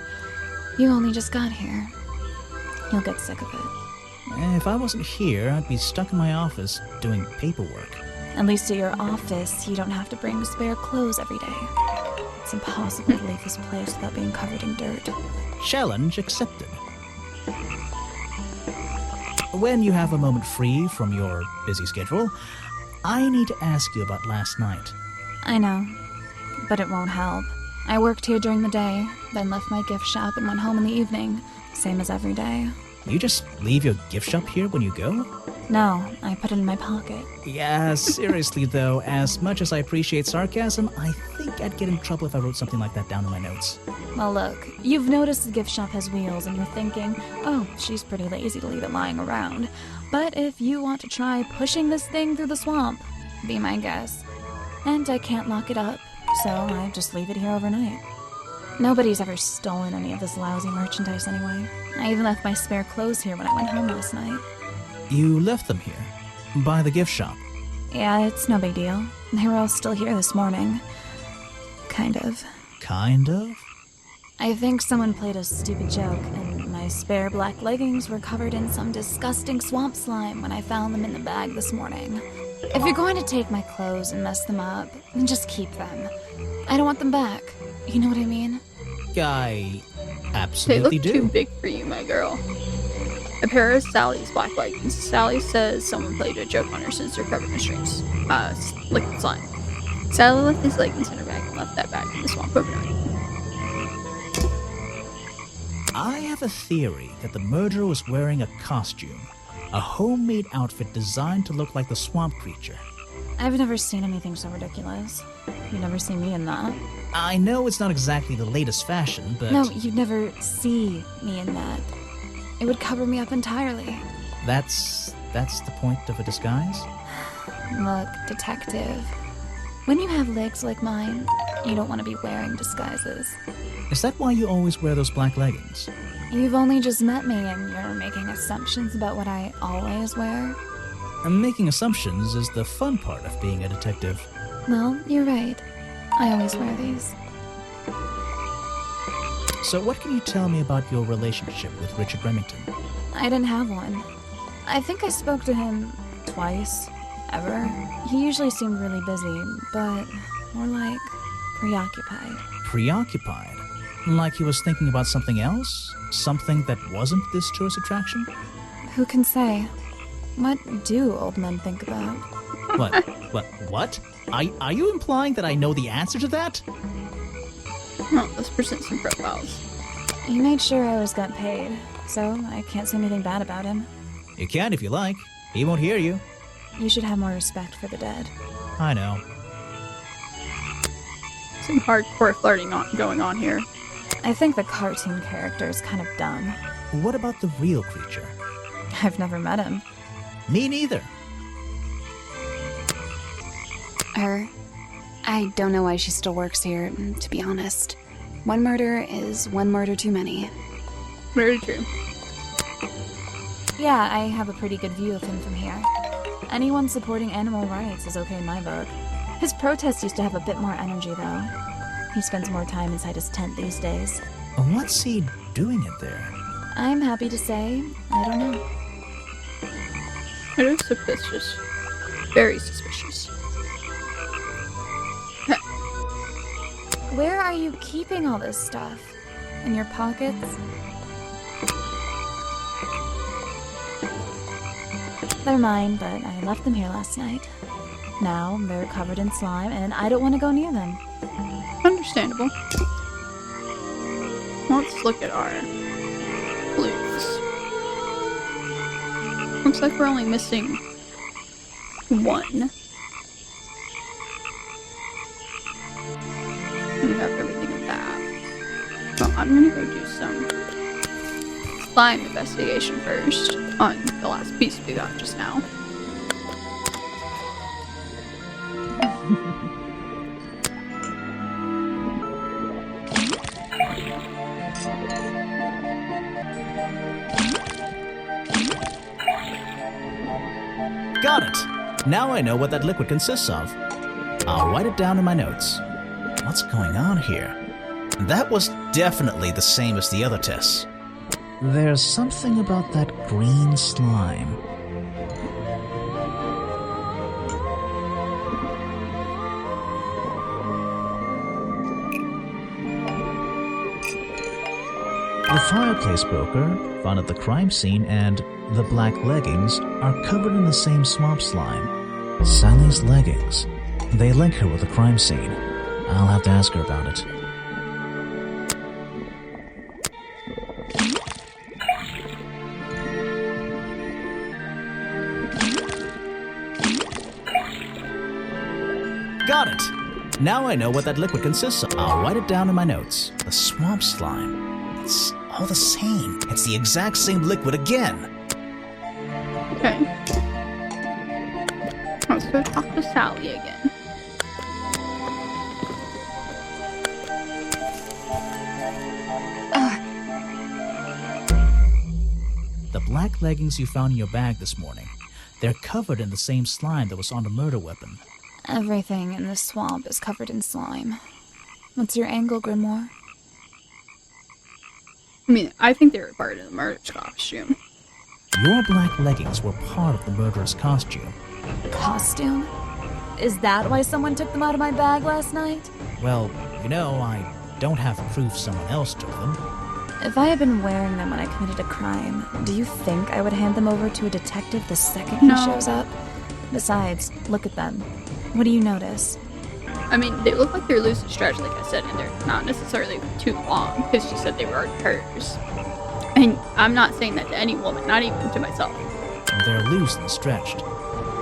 You only just got here. You'll get sick of it. If I wasn't here, I'd be stuck in my office doing paperwork. At least at your office, you don't have to bring spare clothes every day. It's impossible to leave this place without being covered in dirt. Challenge accepted. When you have a moment free from your busy schedule, I need to ask you about last night. I know, but it won't help. I worked here during the day, then left my gift shop and went home in the evening. Same as every day. You just leave your gift shop here when you go? No, I put it in my pocket. Yeah, seriously though, as much as I appreciate sarcasm, I think I'd get in trouble if I wrote something like that down in my notes. Well, look, you've noticed the gift shop has wheels and you're thinking, oh, she's pretty lazy to leave it lying around. But if you want to try pushing this thing through the swamp, be my guest. And I can't lock it up, so I just leave it here overnight. Nobody's ever stolen any of this lousy merchandise anyway. I even left my spare clothes here when I went home last night. You left them here? By the gift shop? Yeah, it's no big deal. They were all still here this morning. Kind of. Kind of? I think someone played a stupid joke, and my My spare black leggings were covered in some disgusting swamp slime when I found them in the bag this morning. If you're going to take my clothes and mess them up, then just keep them. I don't want them back. You know what I mean? I They absolutely look do. too big for you, my girl. A pair of Sally's black leggings. Sally says someone played a joke on her since they're covered in streams. Liquid slime. Sally left these leggings in her bag and left that bag in the swamp overnight. I have a theory that the murderer was wearing a costume. A homemade outfit designed to look like the swamp creature. I've never seen anything so ridiculous. You'd never see me in that. I know it's not exactly the latest fashion, but... No, you'd never see me in that. It would cover me up entirely. That's the point of a disguise? Look, detective. When you have legs like mine, you don't want to be wearing disguises. Is that why you always wear those black leggings? You've only just met me and you're making assumptions about what I always wear. And making assumptions is the fun part of being a detective. Well, you're right. I always wear these. So what can you tell me about your relationship with Richard Remington? I didn't have one. I think I spoke to him twice, ever. He usually seemed really busy, but more like preoccupied. Preoccupied? Like he was thinking about something else? Something that wasn't this tourist attraction? Who can say? What do old men think about? What? Are you implying that I know the answer to that? Well, let's present some profiles. He made sure I always got paid, so I can't say anything bad about him. You can if you like. He won't hear you. You should have more respect for the dead. I know. Some hardcore flirting going on here. I think the cartoon character is kind of dumb. What about the real creature? I've never met him. Me neither. Her. I don't know why she still works here, to be honest. One murder is one murder too many. Very true. Yeah, I have a pretty good view of him from here. Anyone supporting animal rights is okay in my book. His protests used to have a bit more energy, though. He spends more time inside his tent these days. What's he doing in there? I'm happy to say, I don't know. It is suspicious. Very suspicious. Where are you keeping all this stuff? In your pockets? They're mine, but I left them here last night. Now they're covered in slime, and I don't want to go near them. Understandable. Let's look at our clues. Looks like we're only missing one. We have everything of that. Well, I'm gonna go do some slime investigation first on the last piece we got just now. Got it! Now I know what that liquid consists of. I'll write it down in my notes. What's going on here? That was definitely the same as the other tests. There's something about that green slime. The fireplace broker found at the crime scene and the black leggings are covered in the same swamp slime. Sally's leggings. They link her with the crime scene. I'll have to ask her about it. Got it! Now I know what that liquid consists of. I'll write it down in my notes. The swamp slime. It's all the same. It's the exact same liquid again. Okay. Let's go talk to Sally again. The black leggings you found in your bag this morning, they're covered in the same slime that was on the murder weapon. Everything in this swamp is covered in slime. What's your angle, Grimoire? I mean, I think they were part of the murder's costume. Your black leggings were part of the murderer's costume. Costume? Is that why someone took them out of my bag last night? Well, you know, I don't have proof someone else took them. If I had been wearing them when I committed a crime, do you think I would hand them over to a detective the second he shows up? Besides, look at them. What do you notice? I mean, they look like they're loose and stretched, like I said, and they're not necessarily too long, because she said they were already hers. And I'm not saying that to any woman, not even to myself. They're loose and stretched.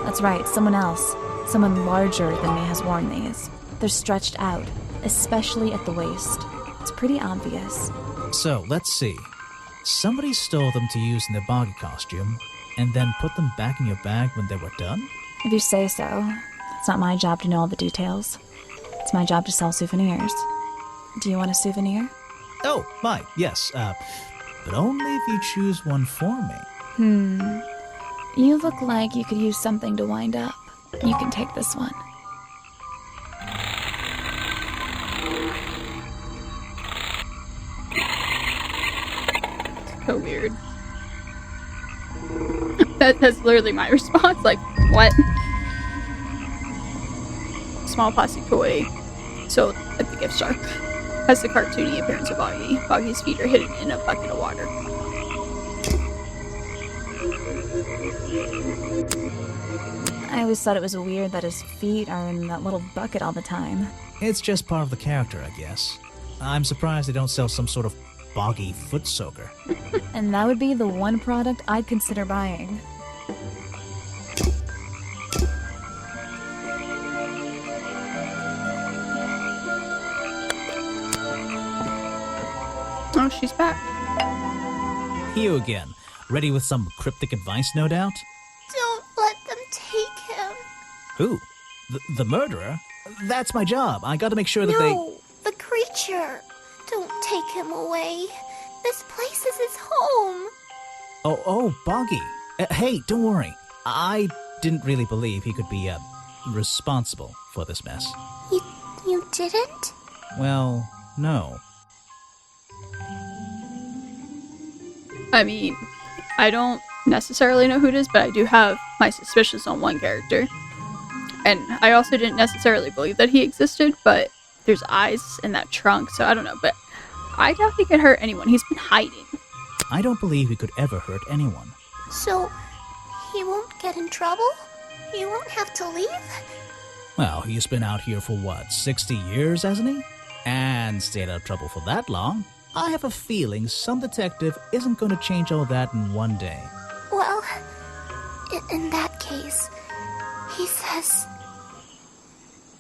That's right, someone else. Someone larger than me has worn these. They're stretched out, especially at the waist. It's pretty obvious. So, let's see. Somebody stole them to use in their boggy costume, and then put them back in your bag when they were done? If you say so. It's not my job to know all the details. It's my job to sell souvenirs. Do you want a souvenir? Oh, my, yes, but only if you choose one for me. You look like you could use something to wind up. You can take this one. So weird. That's literally my response. Like, what? Small plastic toy sold at the gift shop has the cartoony appearance of Boggy. Boggy's feet are hidden in a bucket of water. I always thought it was weird that his feet are in that little bucket all the time. It's just part of the character, I guess. I'm surprised they don't sell some sort of boggy foot soaker. And that would be the one product I'd consider buying. Oh, she's back. You again. Ready with some cryptic advice, no doubt? Don't let them take him. Who? The murderer? That's my job. I gotta make sure that No, the creature. Don't take him away. This place is his home. Oh, Boggy. Hey, don't worry. I didn't really believe he could be, responsible for this mess. You didn't? Well, no. I mean, I don't necessarily know who it is, but I do have my suspicions on one character. And I also didn't necessarily believe that he existed, but there's eyes in that trunk, so I don't know. But I doubt he could hurt anyone. He's been hiding. I don't believe he could ever hurt anyone. So, he won't get in trouble? He won't have to leave? Well, he's been out here for what, 60 years, hasn't he? And stayed out of trouble for that long. I have a feeling some detective isn't going to change all that in one day. Well, in that case, he says,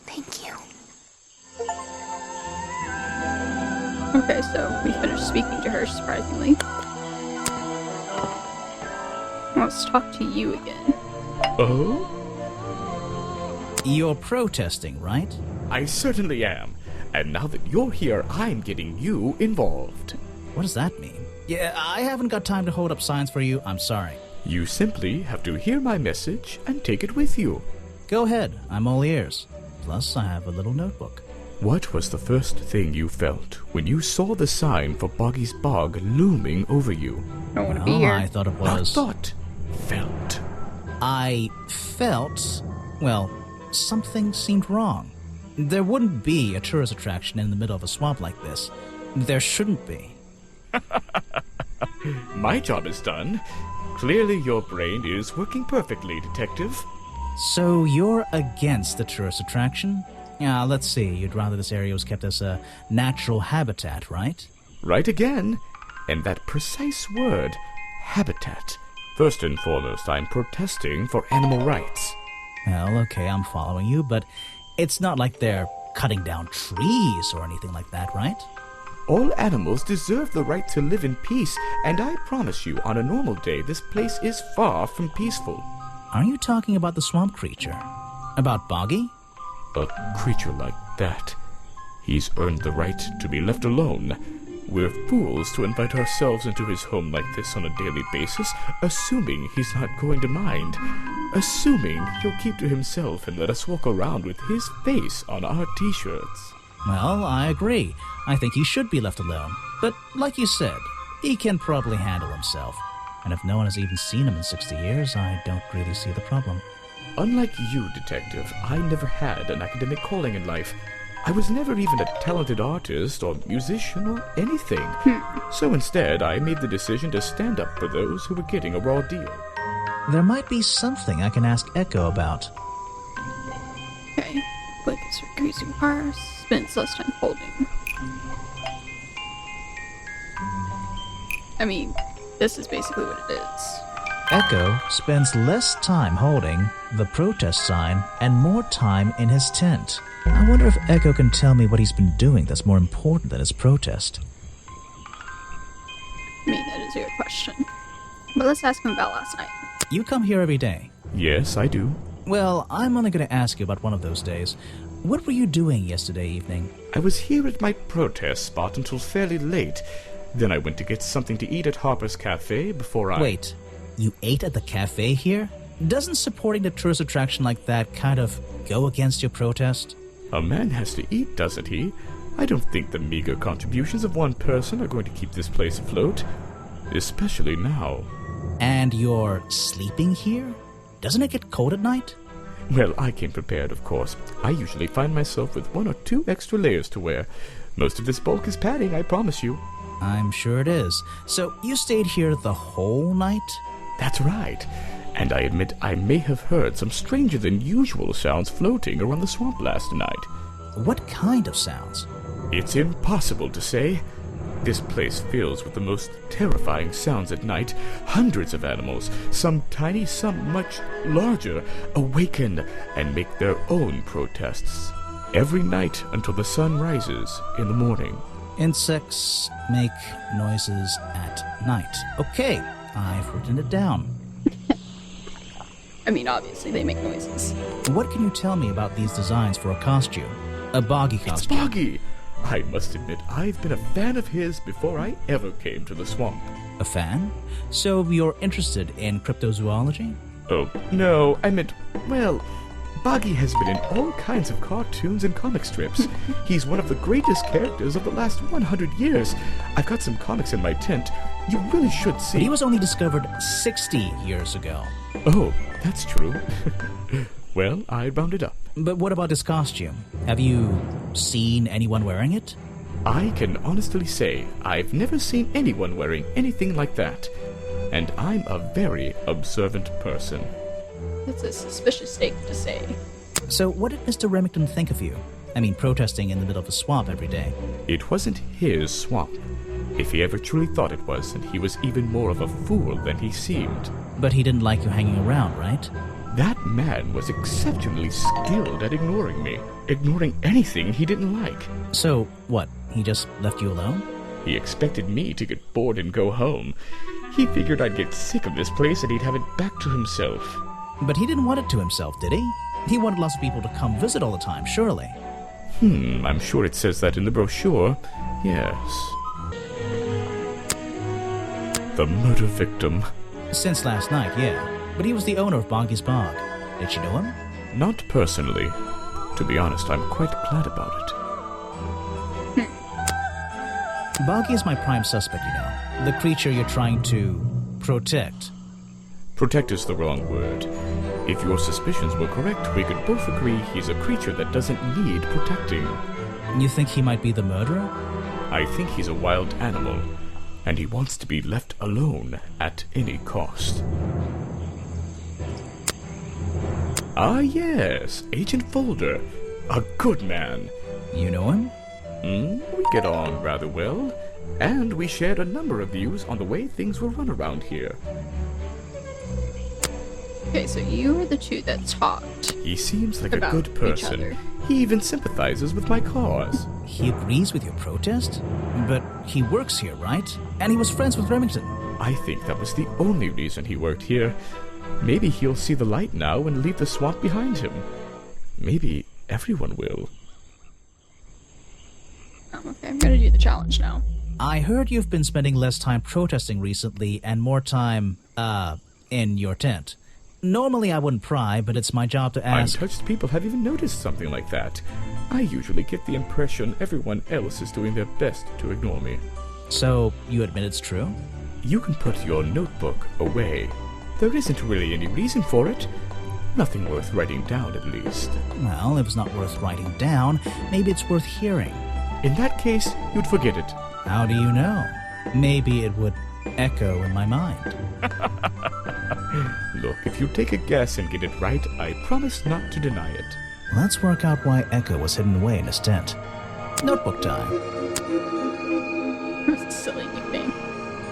thank you. Okay, so we finished speaking to her, surprisingly. Let's talk to you again. Oh? You're protesting, right? I certainly am. And now that you're here, I'm getting you involved. What does that mean? Yeah, I haven't got time to hold up signs for you. I'm sorry. You simply have to hear my message and take it with you. Go ahead. I'm all ears. Plus, I have a little notebook. What was the first thing you felt when you saw the sign for Boggy's Bog looming over you? I don't want to be here. I thought it was... Not thought. Felt. I felt... Well, something seemed wrong. There wouldn't be a tourist attraction in the middle of a swamp like this. There shouldn't be. My job is done. Clearly your brain is working perfectly, Detective. So you're against the tourist attraction? Yeah, let's see. You'd rather this area was kept as a natural habitat, right? Right again. And that precise word, habitat. First and foremost, I'm protesting for animal rights. Well, okay, I'm following you, but it's not like they're cutting down trees or anything like that, right? All animals deserve the right to live in peace, and I promise you, on a normal day, this place is far from peaceful. Are you talking about the swamp creature? About Boggy? A creature like that. He's earned the right to be left alone. We're fools to invite ourselves into his home like this on a daily basis, assuming he's not going to mind. Assuming he'll keep to himself and let us walk around with his face on our t-shirts. Well, I agree. I think he should be left alone. But like you said, He can probably handle himself. And if no one has even seen him in 60 years, I don't really see the problem. Unlike you, Detective, I never had an academic calling in life. I was never even a talented artist or musician or anything. So instead, I made the decision to stand up for those who were getting a raw deal. There might be something I can ask Echo about. Okay. Click is increasing power, spends less time holding. I mean, this is basically what it is. Echo spends less time holding the protest sign and more time in his tent. I wonder if Echo can tell me what he's been doing that's more important than his protest. I mean, that is a good question. But let's ask him about last night. You come here every day. Yes, I do. Well, I'm only going to ask you about one of those days. What were you doing yesterday evening? I was here at my protest spot until fairly late. Then I went to get something to eat at Harper's Cafe before I... Wait, you ate at the cafe here? Doesn't supporting a tourist attraction like that kind of go against your protest? A man has to eat, doesn't he? I don't think the meager contributions of one person are going to keep this place afloat. Especially now. And you're sleeping here? Doesn't it get cold at night? Well, I came prepared, of course. I usually find myself with 1 or 2 extra layers to wear. Most of this bulk is padding, I promise you. I'm sure it is. So you stayed here the whole night? That's right. And I admit I may have heard some stranger than usual sounds floating around the swamp last night. What kind of sounds? It's impossible to say. This place fills with the most terrifying sounds at night. Hundreds of animals, some tiny, some much larger, awaken and make their own protests. Every night until the sun rises in the morning. Insects make noises at night. Okay, I've written it down. I mean, obviously, they make noises. What can you tell me about these designs for a costume? A Boggy costume. It's Boggy! I must admit, I've been a fan of his before I ever came to the swamp. A fan? So you're interested in cryptozoology? Oh, no, I meant, well, Boggy has been in all kinds of cartoons and comic strips. He's one of the greatest characters of the last 100 years. I've got some comics in my tent. You really should see. But he was only discovered 60 years ago. Oh, that's true. Well, I rounded up. But what about his costume? Have you seen anyone wearing it? I can honestly say I've never seen anyone wearing anything like that. And I'm a very observant person. That's a suspicious statement to say. So what did Mr. Remington think of you? I mean, protesting in the middle of a swamp every day. It wasn't his swamp. If he ever truly thought it was, then he was even more of a fool than he seemed. But he didn't like you hanging around, right? That man was exceptionally skilled at ignoring me. Ignoring anything he didn't like. So, what, he just left you alone? He expected me to get bored and go home. He figured I'd get sick of this place and he'd have it back to himself. But he didn't want it to himself, did he? He wanted lots of people to come visit all the time, surely. I'm sure it says that in the brochure. Yes. The murder victim. Since last night, yeah. But he was the owner of Boggy's Bog. Did she know him? Not personally. To be honest, I'm quite glad about it. Boggy is my prime suspect, you know. The creature you're trying to protect. Protect is the wrong word. If your suspicions were correct, we could both agree he's a creature that doesn't need protecting. You think he might be the murderer? I think he's a wild animal, and he wants to be left alone at any cost. Ah, yes, Agent Folder. A good man. You know him? We get on rather well, and we shared a number of views on the way things were run around here. Okay, so you were the two that talked. He seems like a good person. He even sympathizes with my cause. He agrees with your protest? But he works here, right? And he was friends with Remington. I think that was the only reason he worked here. Maybe he'll see the light now and leave the swamp behind him. Maybe everyone will. Okay, I'm gonna do the challenge now. I heard you've been spending less time protesting recently and more time, in your tent. Normally I wouldn't pry, but it's my job to ask... I'm touched people have even noticed something like that. I usually get the impression everyone else is doing their best to ignore me. So, you admit it's true? You can put your notebook away. There isn't really any reason for it. Nothing worth writing down, at least. Well, if it's not worth writing down, maybe it's worth hearing. In that case, you'd forget it. How do you know? Maybe it would echo in my mind. Look, if you take a guess and get it right, I promise not to deny it. Let's work out why Echo was hidden away in his tent. Notebook time. It's a silly nickname.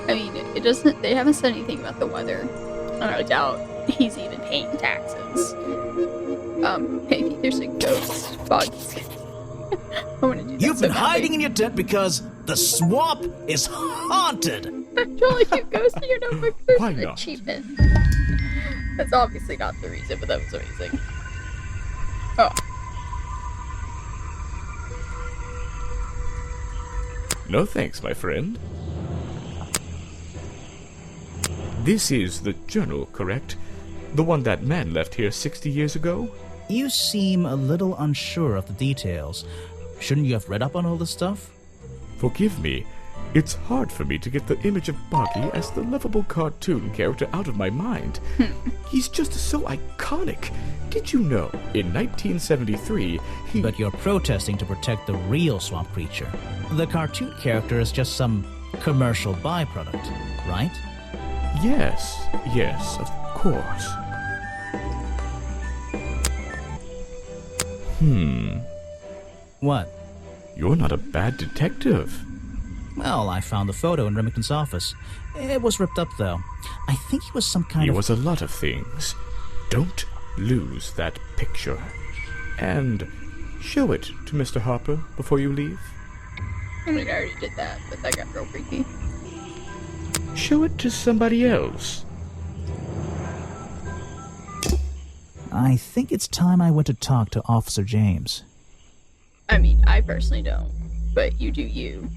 I mean, it doesn't. They haven't said anything about the weather. And I doubt he's even paying taxes. Maybe there's a ghost. Boggy's. I want to do that. You've been hiding in your tent because the swamp is haunted. Totally keep ghosts in your notebook. There's Why an not? achievement. That's obviously not the reason, but that was amazing. Oh. No thanks, my friend. This is the journal, correct? The one that man left here 60 years ago? You seem a little unsure of the details. Shouldn't you have read up on all this stuff? Forgive me. It's hard for me to get the image of Boggy as the lovable cartoon character out of my mind. He's just so iconic. Did you know, in 1973, he... But you're protesting to protect the real swamp creature. The cartoon character is just some commercial byproduct, right? Yes, of course. What? You're not a bad detective. Well, I found the photo in Remington's office. It was ripped up, though. I think he was some kind He of... was a lot of things. Don't lose that picture. And show it to Mr. Harper before you leave. I mean, I already did that, but that got real creepy. Show it to somebody else. I think it's time I went to talk to Officer James. I mean, I personally don't, but you do you.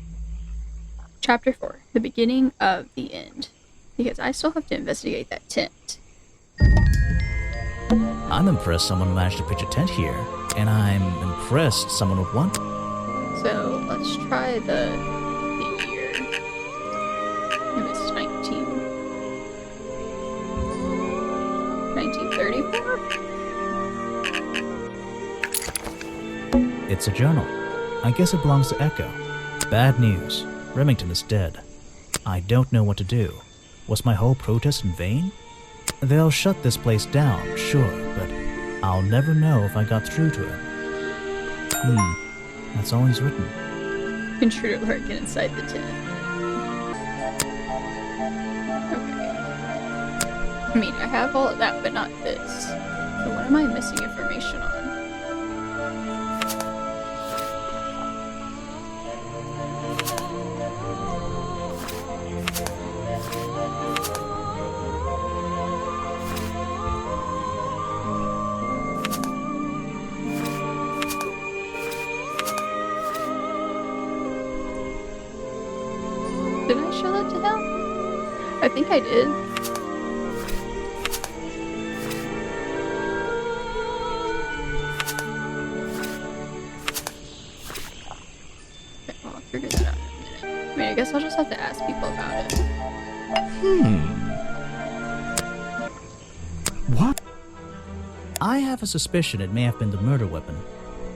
Chapter 4, the beginning of the end. Because I still have to investigate that tent. I'm impressed someone managed to pitch a tent here, and I'm impressed someone would want... So, let's try the year. It was 1934? It's a journal. I guess it belongs to Echo. Bad news. Remington is dead. I don't know what to do. Was my whole protest in vain? They'll shut this place down, sure, but I'll never know if I got through to him. That's all he's written. Intruder lurking inside the tent. Okay. I mean, I have all of that, but not this. So what am I missing information on? Did I show that to him? I think I did. Okay, well, I'll figure that out in a minute. I mean, I guess I'll just have to ask people about it. What? I have a suspicion it may have been the murder weapon.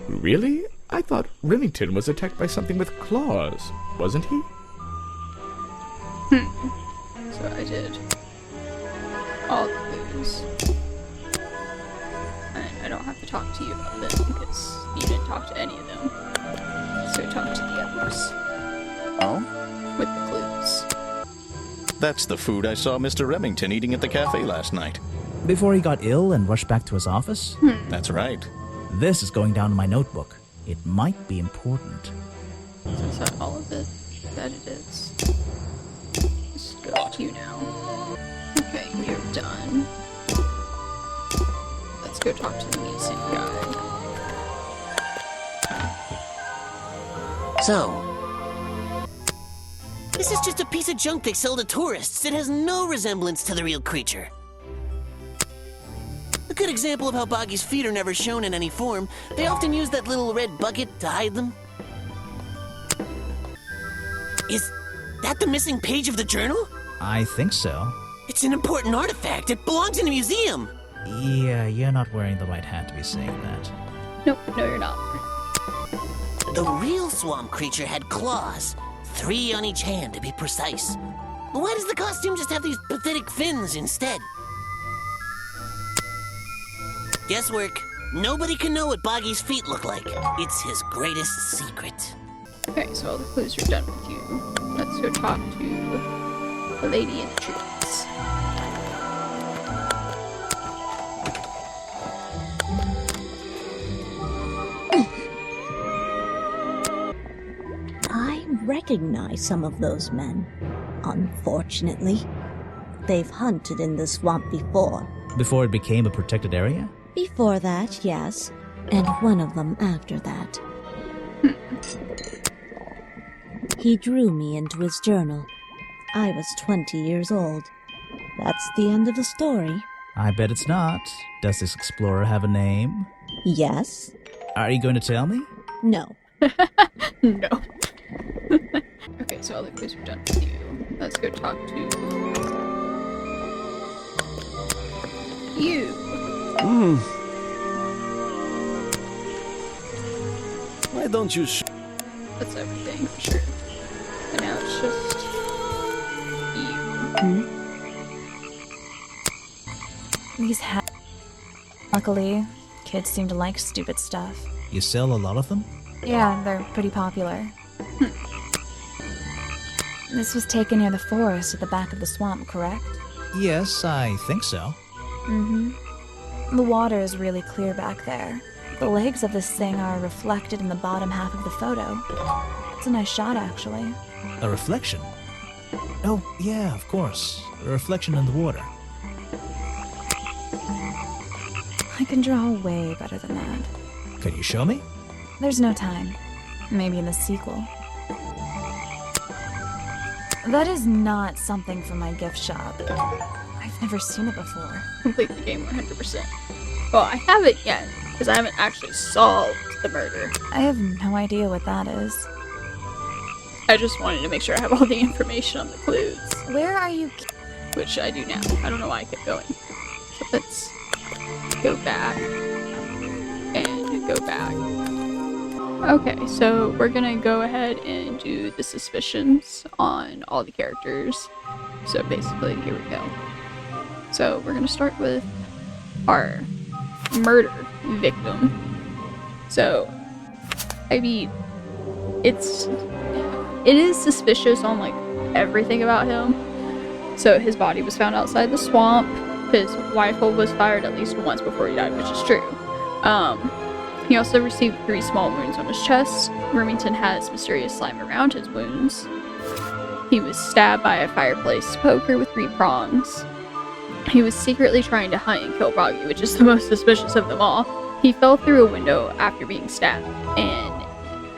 Really? I thought Remington was attacked by something with claws, wasn't he? So I did all the clues. And I don't have to talk to you about them because you didn't talk to any of them. So talk to the others. Oh? With the clues. That's the food I saw Mr. Remington eating at the cafe last night. Before he got ill and rushed back to his office? That's right. This is going down in my notebook. It might be important. So is that all of it? That it is. Let's go to you now. Okay, we are done. Let's go talk to the music guy. So, this is just a piece of junk they sell to tourists. It has no resemblance to the real creature. A good example of how Boggy's feet are never shown in any form. They often use that little red bucket to hide them. that the missing page of the journal? I think so. It's an important artifact. It belongs in a museum. Yeah, you're not wearing the right hat to be saying that. Nope, no you're not. The real swamp creature had claws. 3 on each hand, to be precise. Why does the costume just have these pathetic fins instead? Guesswork. Nobody can know what Boggy's feet look like. It's his greatest secret. Okay, so all the clues are done with you. Let's go talk to the lady in the trees. I recognize some of those men. Unfortunately, they've hunted in the swamp before. Before it became a protected area? Before that, yes. And one of them after that. He drew me into his journal. I was 20 years old. That's the end of the story. I bet it's not. Does this explorer have a name? Yes. Are you going to tell me? No. No. Okay, so all the clues are done with you. Let's go talk to you. Why don't you That's everything for sure. And now it's just you. These Luckily, kids seem to like stupid stuff. You sell a lot of them? Yeah, they're pretty popular. This was taken near the forest at the back of the swamp, correct? Yes, I think so. Mm-hmm. The water is really clear back there. The legs of this thing are reflected in the bottom half of the photo. It's a nice shot, actually. A reflection? Oh, yeah, of course. A reflection in the water. I can draw way better than that. Can you show me? There's no time. Maybe in the sequel. That is not something from my gift shop. I've never seen it before. Complete the game 100%. Well, I haven't yet, because I haven't actually solved the murder. I have no idea what that is. I just wanted to make sure I have all the information on the clues. Where are you? Which I do now. I don't know why I kept going. So let's go back. And go back. Okay, so we're gonna go ahead and do the suspicions on all the characters. So basically, here we go. So we're gonna start with our murder victim. So, I mean, it is suspicious on like everything about him. So his body was found outside the swamp. His rifle was fired at least once before he died, which is true. He also received 3 small wounds on his chest. Remington has mysterious slime around his wounds. He was stabbed by a fireplace poker with 3 prongs. He was secretly trying to hunt and kill Boggy, which is the most suspicious of them all. He fell through a window after being stabbed, and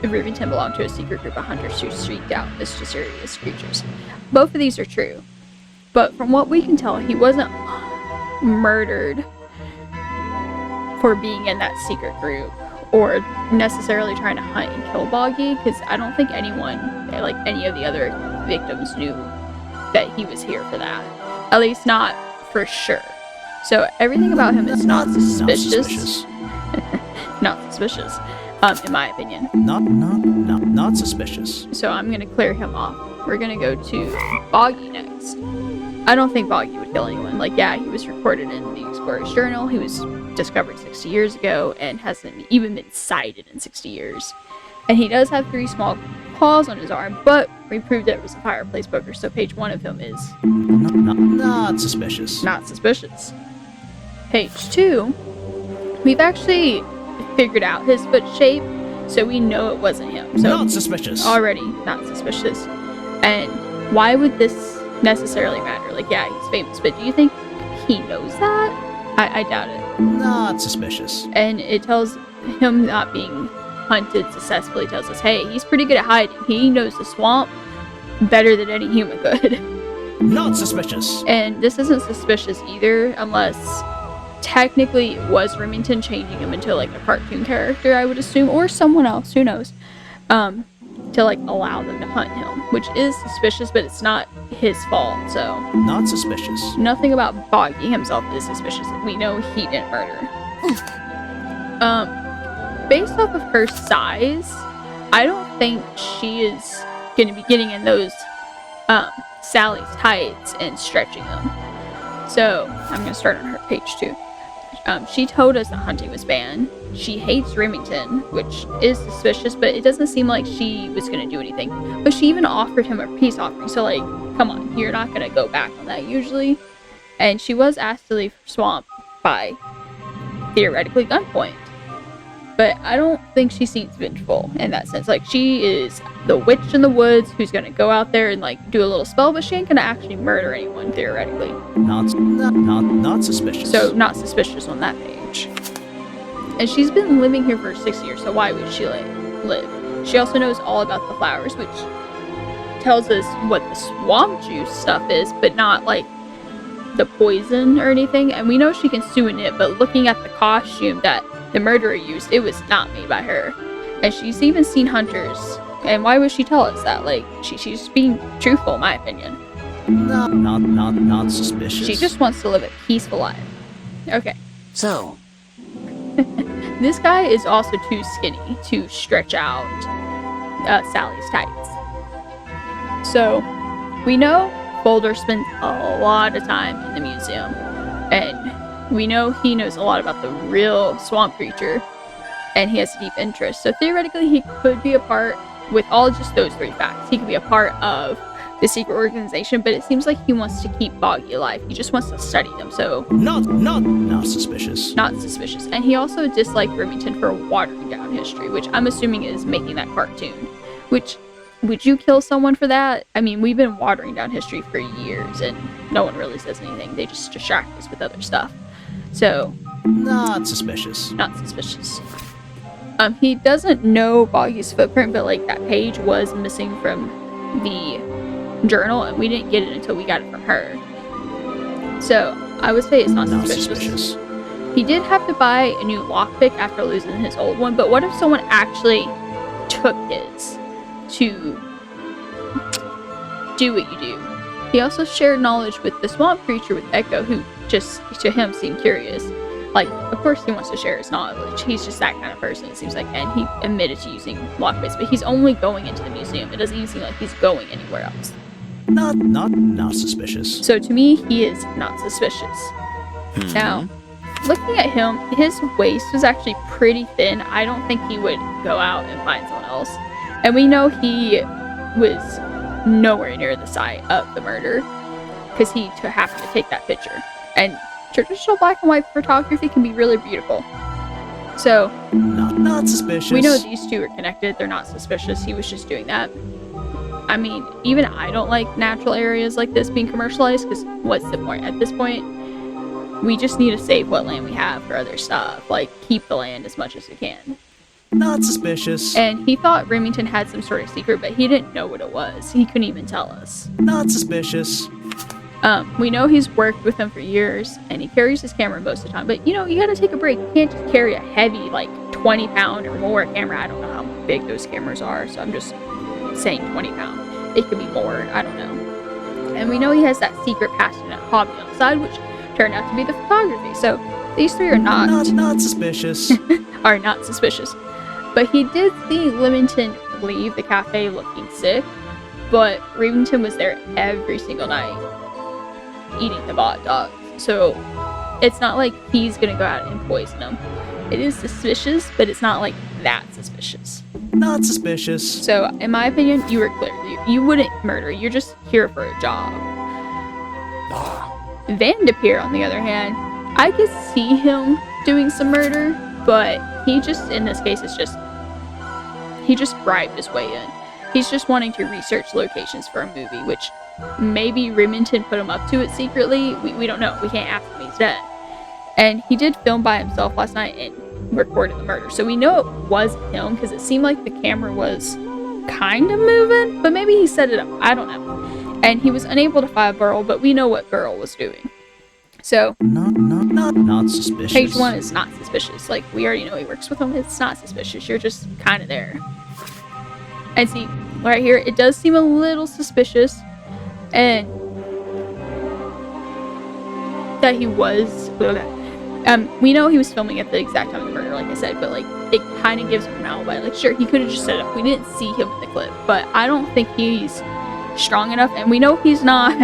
Remington belonged to a secret group of hunters who seeked out mysterious creatures. Both of these are true, but from what we can tell, he wasn't murdered for being in that secret group or necessarily trying to hunt and kill Boggy, because I don't think anyone, like any of the other victims, knew that he was here for that. At least not for sure. So everything about him is not suspicious. Not suspicious, in my opinion. Not suspicious. So I'm gonna clear him off. We're gonna go to Boggy next. I don't think Boggy would kill anyone. Like, yeah, he was recorded in the Explorer's Journal. He was discovered 60 years ago and hasn't even been sighted in 60 years. And he does have 3 small claws on his arm, but we proved that it was a fireplace poker, so page 1 of him is not suspicious. Not suspicious. Page 2, we've actually figured out his foot shape, so we know it wasn't him. So not suspicious. Already not suspicious. And why would this necessarily matter? Like, yeah, he's famous, but do you think he knows that? I doubt it. Not suspicious. And it tells him not being hunted successfully, tells us, hey, he's pretty good at hiding. He knows the swamp better than any human could. Not suspicious. And this isn't suspicious either, unless technically it was Remington changing him into like a cartoon character, I would assume, or someone else, who knows. to like allow them to hunt him, which is suspicious, but it's not his fault. So Not suspicious. nothing about Boggy himself is suspicious. We know he didn't murder. Based off of her size, I don't think she is going to be getting in those Sally's tights and stretching them. So I'm going to start on her page too. She told us that hunting was banned. She hates Remington, which is suspicious, but it doesn't seem like she was going to do anything. But she even offered him a peace offering, so like, come on, you're not going to go back on that usually. And she was asked to leave Swamp by, theoretically, gunpoint. But I don't think she seems vengeful in that sense. Like, she is the witch in the woods who's going to go out there and like do a little spell, but she ain't going to actually murder anyone, theoretically. Not suspicious. So, not suspicious on that page. And she's been living here for 6 years, so why would she live? She also knows all about the flowers, which tells us what the swamp juice stuff is, but not like the poison or anything. And we know she can sue in it, but looking at the costume that the murderer used, it was not made by her. And she's even seen hunters. And why would she tell us that? Like, she's being truthful, in my opinion. Not suspicious. She just wants to live a peaceful life. Okay. So, this guy is also too skinny to stretch out Sally's tights. So, we know Boulder spends a lot of time in the museum. And we know he knows a lot about the real swamp creature. And he has a deep interest. So, theoretically, he could be a part, with all just those 3 facts, he could be a part of the secret organization, but it seems like he wants to keep Boggy alive. He just wants to study them, so... Not suspicious. Not suspicious. And he also disliked Remington for watering down history, which I'm assuming is making that cartoon. Which, would you kill someone for that? I mean, we've been watering down history for years, and no one really says anything. They just distract us with other stuff. So... Not suspicious. Not suspicious. He doesn't know Boggy's footprint, but like that page was missing from the journal, and we didn't get it until we got it from her. So I would say it's not suspicious. He did have to buy a new lockpick after losing his old one, but what if someone actually took his to do what you do? He also shared knowledge with the swamp creature with Echo, who just to him seemed curious. Like, of course he wants to share his knowledge. He's just that kind of person, it seems like. And he admitted to using lockpicks, but he's only going into the museum. It doesn't even seem like he's going anywhere else. Not suspicious. So to me, he is not suspicious. Now, looking at him, his waist was actually pretty thin. I don't think he would go out and find someone else. And we know he was nowhere near the site of the murder, because he happened to take that picture. And traditional black and white photography can be really beautiful. So, not suspicious. We know these two are connected. They're not suspicious. He was just doing that. I mean, even I don't like natural areas like this being commercialized, because what's the point? At this point, we just need to save what land we have for other stuff. Like, keep the land as much as we can. Not suspicious. And he thought Remington had some sort of secret, but he didn't know what it was. He couldn't even tell us. Not suspicious. We know he's worked with him for years, and he carries his camera most of the time. But, you know, you gotta take a break. You can't just carry a heavy, like, 20-pound or more camera. I don't know how big those cameras are, so I'm just saying 20-pound. It could be more. I don't know. And we know he has that secret passionate hobby on the side, which turned out to be the photography. So these 3 are not suspicious. are not suspicious. But he did see Remington leave the cafe looking sick, but Remington was there every single night eating the hot dogs. So it's not like he's gonna go out and poison him. It is suspicious, but it's not like that suspicious. Not suspicious. So in my opinion, you were clear. You wouldn't murder. You're just here for a job. Vanderpeer, on the other hand, I could see him doing some murder, but he just, in this case, he just bribed his way in. He's just wanting to research locations for a movie, which maybe Remington put him up to it secretly. We don't know. We can't ask him. He's dead. And he did film by himself last night and recorded the murder. So we know it was him, because it seemed like the camera was kind of moving, but maybe he set it up. I don't know. And he was unable to find Burl, but we know what Burl was doing. So not suspicious. Page 1 is not suspicious. Like, we already know he works with him. It's not suspicious. You're just kind of there. And see, right here, it does seem a little suspicious, and that he was, we know he was filming at the exact time of the murder, like I said, but like, it kind of gives him an alibi. Like, sure, he could have just set it up. We didn't see him in the clip, but I don't think he's strong enough, and we know he's not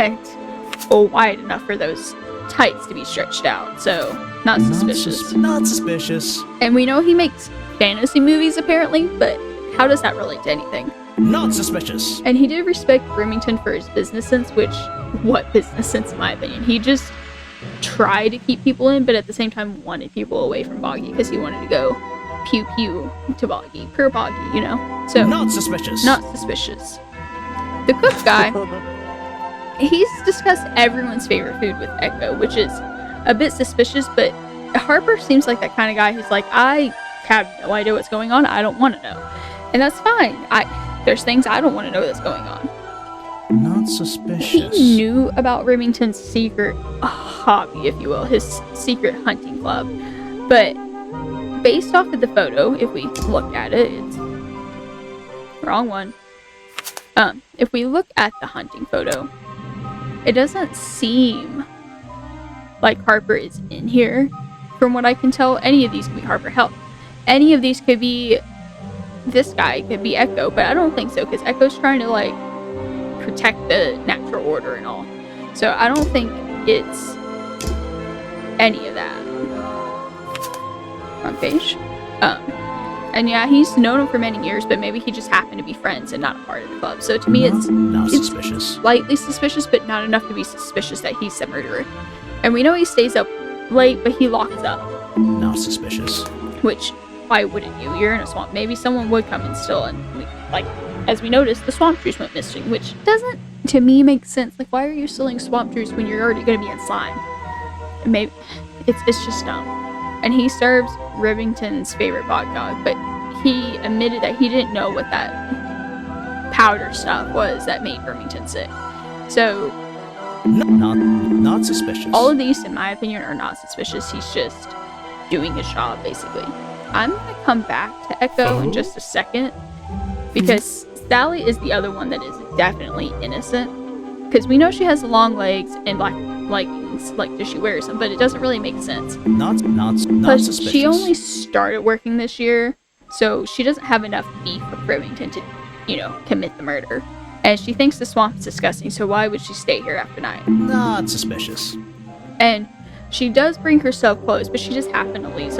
wide enough for those tights to be stretched out, so not suspicious. Not suspicious. And we know he makes fantasy movies, apparently, but how does that relate to anything? Not suspicious. And he did respect Remington for his business sense, which, what business sense in my opinion? He just tried to keep people in, but at the same time wanted people away from Boggy because he wanted to go pew pew to Boggy, per Boggy, you know? So not suspicious. Not suspicious. The cook guy, he's discussed everyone's favorite food with Echo, which is a bit suspicious, but Harper seems like that kind of guy who's like, I have no idea what's going on, I don't want to know. And that's fine. There's things I don't want to know that's going on. Not suspicious. He knew about Remington's secret hobby, if you will, his secret hunting club. But based off of the photo, if we look at it, it's wrong one. If we look at the hunting photo, it doesn't seem like Harper is in here. From what I can tell, any of these could be Harper. Hell, any of these could be this guy, could be Echo, but I don't think so, because Echo's trying to, like, protect the natural order and all. So I don't think it's any of that. Wrong page. And yeah, he's known him for many years, but maybe he just happened to be friends and not a part of the club. So to me, it's suspicious. Slightly suspicious, but not enough to be suspicious that he's the murderer. And we know he stays up late, but he locks up. Not suspicious. Which, why wouldn't you? You're in a swamp. Maybe someone would come in still, and as we noticed, the swamp juice went missing, which doesn't, to me, make sense. Like, why are you selling swamp juice when you're already going to be in slime? Maybe it's just dumb. And he serves Remington's favorite bog dog, but he admitted that he didn't know what that powder stuff was that made Remington sick. So, not suspicious. All of these, in my opinion, are not suspicious. He's just doing his job, basically. I'm going to come back to Echo in just a second, because Sally is the other one that is definitely innocent. Because we know she has long legs and black leggings, like, does she wear them? But it doesn't really make sense. Not suspicious. She only started working this year, so she doesn't have enough beef with Remington to, commit the murder. And she thinks the swamp is disgusting, so why would she stay here after night? Not suspicious. And she does bring herself clothes, but she just happened to leave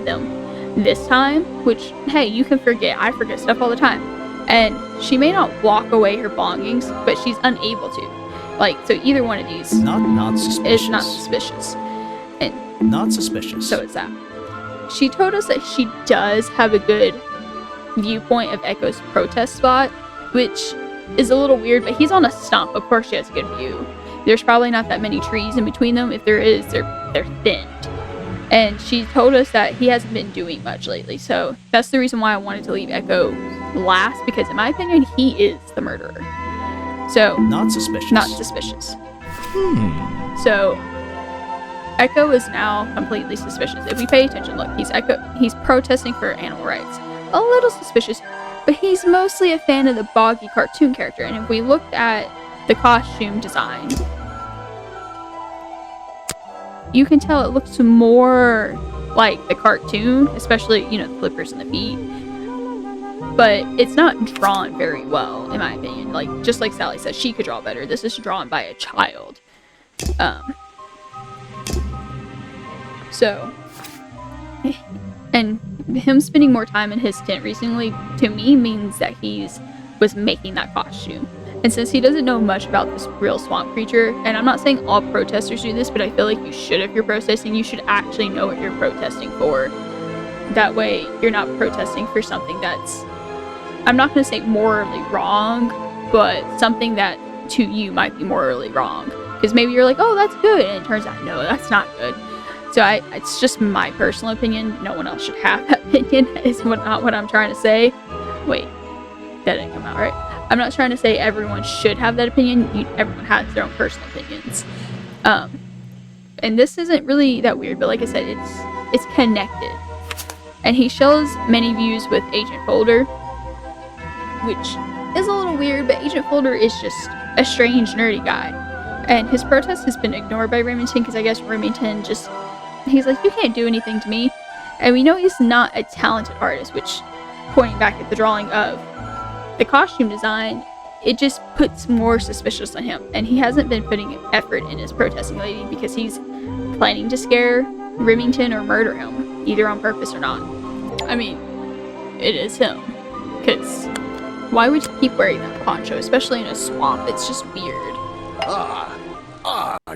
them this time, which, hey, you can forget. I forget stuff all the time. And she may not walk away her belongings, but she's unable to. So either one of these not suspicious. is not suspicious. And not suspicious. So it's that. She told us that she does have a good viewpoint of Echo's protest spot, which is a little weird, but he's on a stump. Of course she has a good view. There's probably not that many trees in between them. If there is, they're thinned. And she told us that he hasn't been doing much lately. So that's the reason why I wanted to leave Echo last, because in my opinion, he is the murderer. So not suspicious. Not suspicious. So Echo is now completely suspicious. If we pay attention, look, he's protesting for animal rights. A little suspicious, but he's mostly a fan of the Boggy cartoon character. And if we looked at the costume design, you can tell it looks more like the cartoon, especially, the flippers and the feet. But it's not drawn very well, in my opinion. Just like Sally said, she could draw better. This is drawn by a child. And him spending more time in his tent recently, to me, means that was making that costume. And since he doesn't know much about this real swamp creature, and I'm not saying all protesters do this, but I feel like you should, if you're protesting, you should actually know what you're protesting for. That way, you're not protesting for something that's, I'm not going to say morally wrong, but something that to you might be morally wrong. Because maybe you're like, oh, that's good, and it turns out, no, that's not good. So it's just my personal opinion. No one else should have that opinion, is not what I'm trying to say. Wait, that didn't come out right. I'm not trying to say everyone should have that opinion. Everyone has their own personal opinions. And this isn't really that weird, but like I said, it's connected. And he shares many views with Agent Folder, which is a little weird, but Agent Folder is just a strange, nerdy guy. And his protest has been ignored by Remington because I guess Remington just, he's like, you can't do anything to me. And we know he's not a talented artist, which, pointing back at the drawing of the costume design, it just puts more suspicious on him. And he hasn't been putting effort in his protesting lady because he's planning to scare Remington or murder him, either on purpose or not. I mean, it is him. Because why would you keep wearing that poncho, especially in a swamp? It's just weird.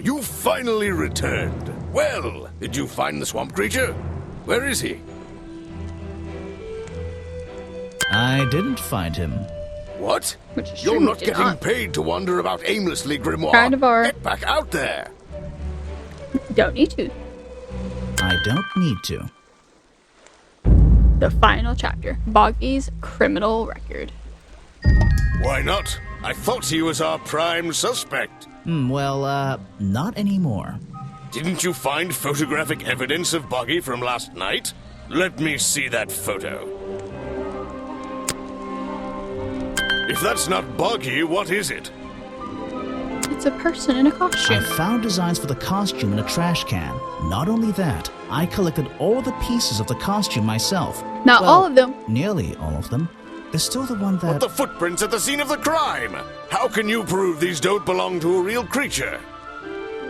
You finally returned. Well, did you find the swamp creature? Where is he? I didn't find him. What? Which is You're true, not did getting not. paid to wander about aimlessly, Grimoire. Kind of are. Get back out there. Don't need to. I don't need to. The final chapter, Boggy's criminal record. Why not? I thought he was our prime suspect. Not anymore. Didn't you find photographic evidence of Boggy from last night? Let me see that photo. If that's not Boggy, what is it? It's a person in a costume. I found designs for the costume in a trash can. Not only that, I collected all the pieces of the costume myself. Not all of them. Nearly all of them. There's still the one that... But the footprints at the scene of the crime! How can you prove these don't belong to a real creature?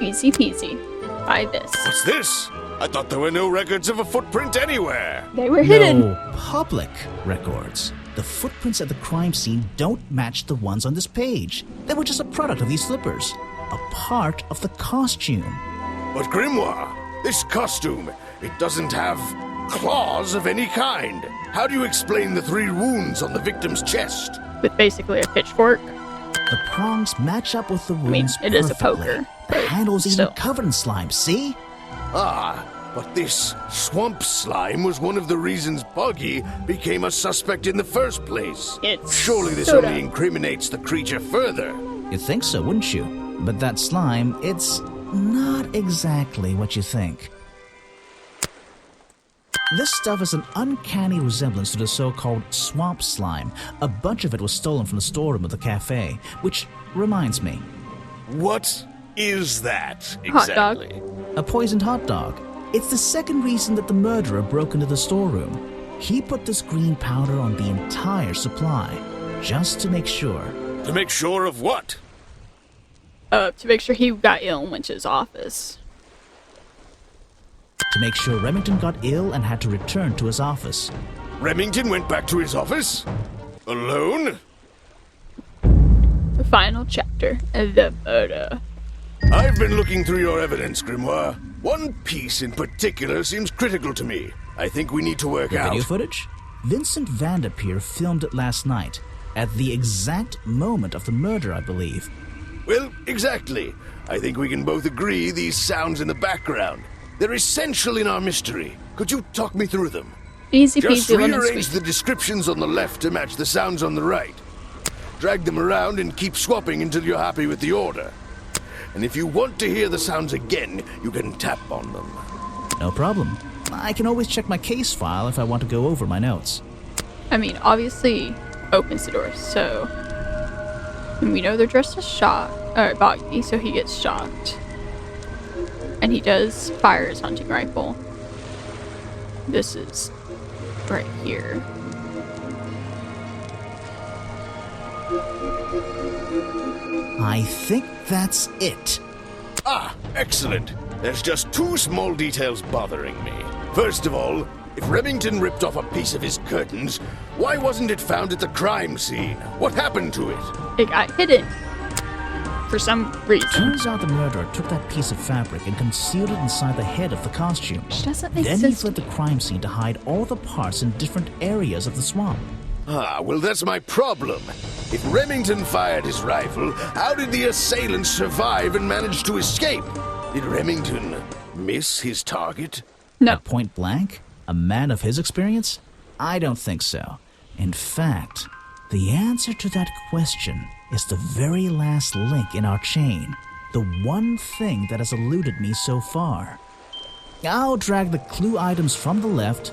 Easy peasy. By this. What's this? I thought there were no records of a footprint anywhere. They were hidden. No public records. The footprints at the crime scene don't match the ones on this page. They were just a product of these slippers. A part of the costume. But Grimoire, this costume, it doesn't have claws of any kind. How do you explain the 3 wounds on the victim's chest? With basically a pitchfork. The prongs match up with the wounds it is a perfectly. poker. The handle's still. even covered in slime, see? But this swamp slime was one of the reasons Boggy became a suspect in the first place. Surely this soda. only incriminates the creature further. You'd think so, wouldn't you? But that slime, it's not exactly what you think. This stuff is an uncanny resemblance to the so-called swamp slime. A bunch of it was stolen from the storeroom of the cafe, which reminds me. What is that Hot dog. exactly? A poisoned hot dog. It's the second reason that the murderer broke into the storeroom. He put this green powder on the entire supply, just to make sure. To make sure of what? To make sure he got ill and went to his office. To make sure Remington got ill and had to return to his office. Remington went back to his office? Alone? The final chapter, the murder. I've been looking through your evidence, Grimoire. One piece in particular seems critical to me. I think we need to work The out. video footage? Vincent Vanderpeer filmed it last night, at the exact moment of the murder, I believe. Well, exactly. I think we can both agree these sounds in the background. They're essential in our mystery. Could you talk me through them? Easy Just peasy lemon rearrange squeezy. the descriptions on the left to match the sounds on the right. Drag them around and keep swapping until you're happy with the order. And if you want to hear the sounds again, you can tap on them. No problem. I can always check my case file if I want to go over my notes. I mean, obviously, opens the door, so... And we know they're dressed as Boggy, so he gets shocked. And he does fire his hunting rifle. This is right here. I think that's it. Excellent. There's just 2 small details bothering me. First of all, if Remington ripped off a piece of his curtains, why wasn't it found at the crime scene? What happened to it? It got hidden. For some reason. Turns out the murderer took that piece of fabric and concealed it inside the head of the costume. Which doesn't make Then he sense. fled the crime scene to hide all the parts in different areas of the swamp. Well, that's my problem. If Remington fired his rifle, how did the assailant survive and manage to escape? Did Remington miss his target? No. At point blank? A man of his experience? I don't think so. In fact, the answer to that question is the very last link in our chain. The one thing that has eluded me so far. I'll drag the clue items from the left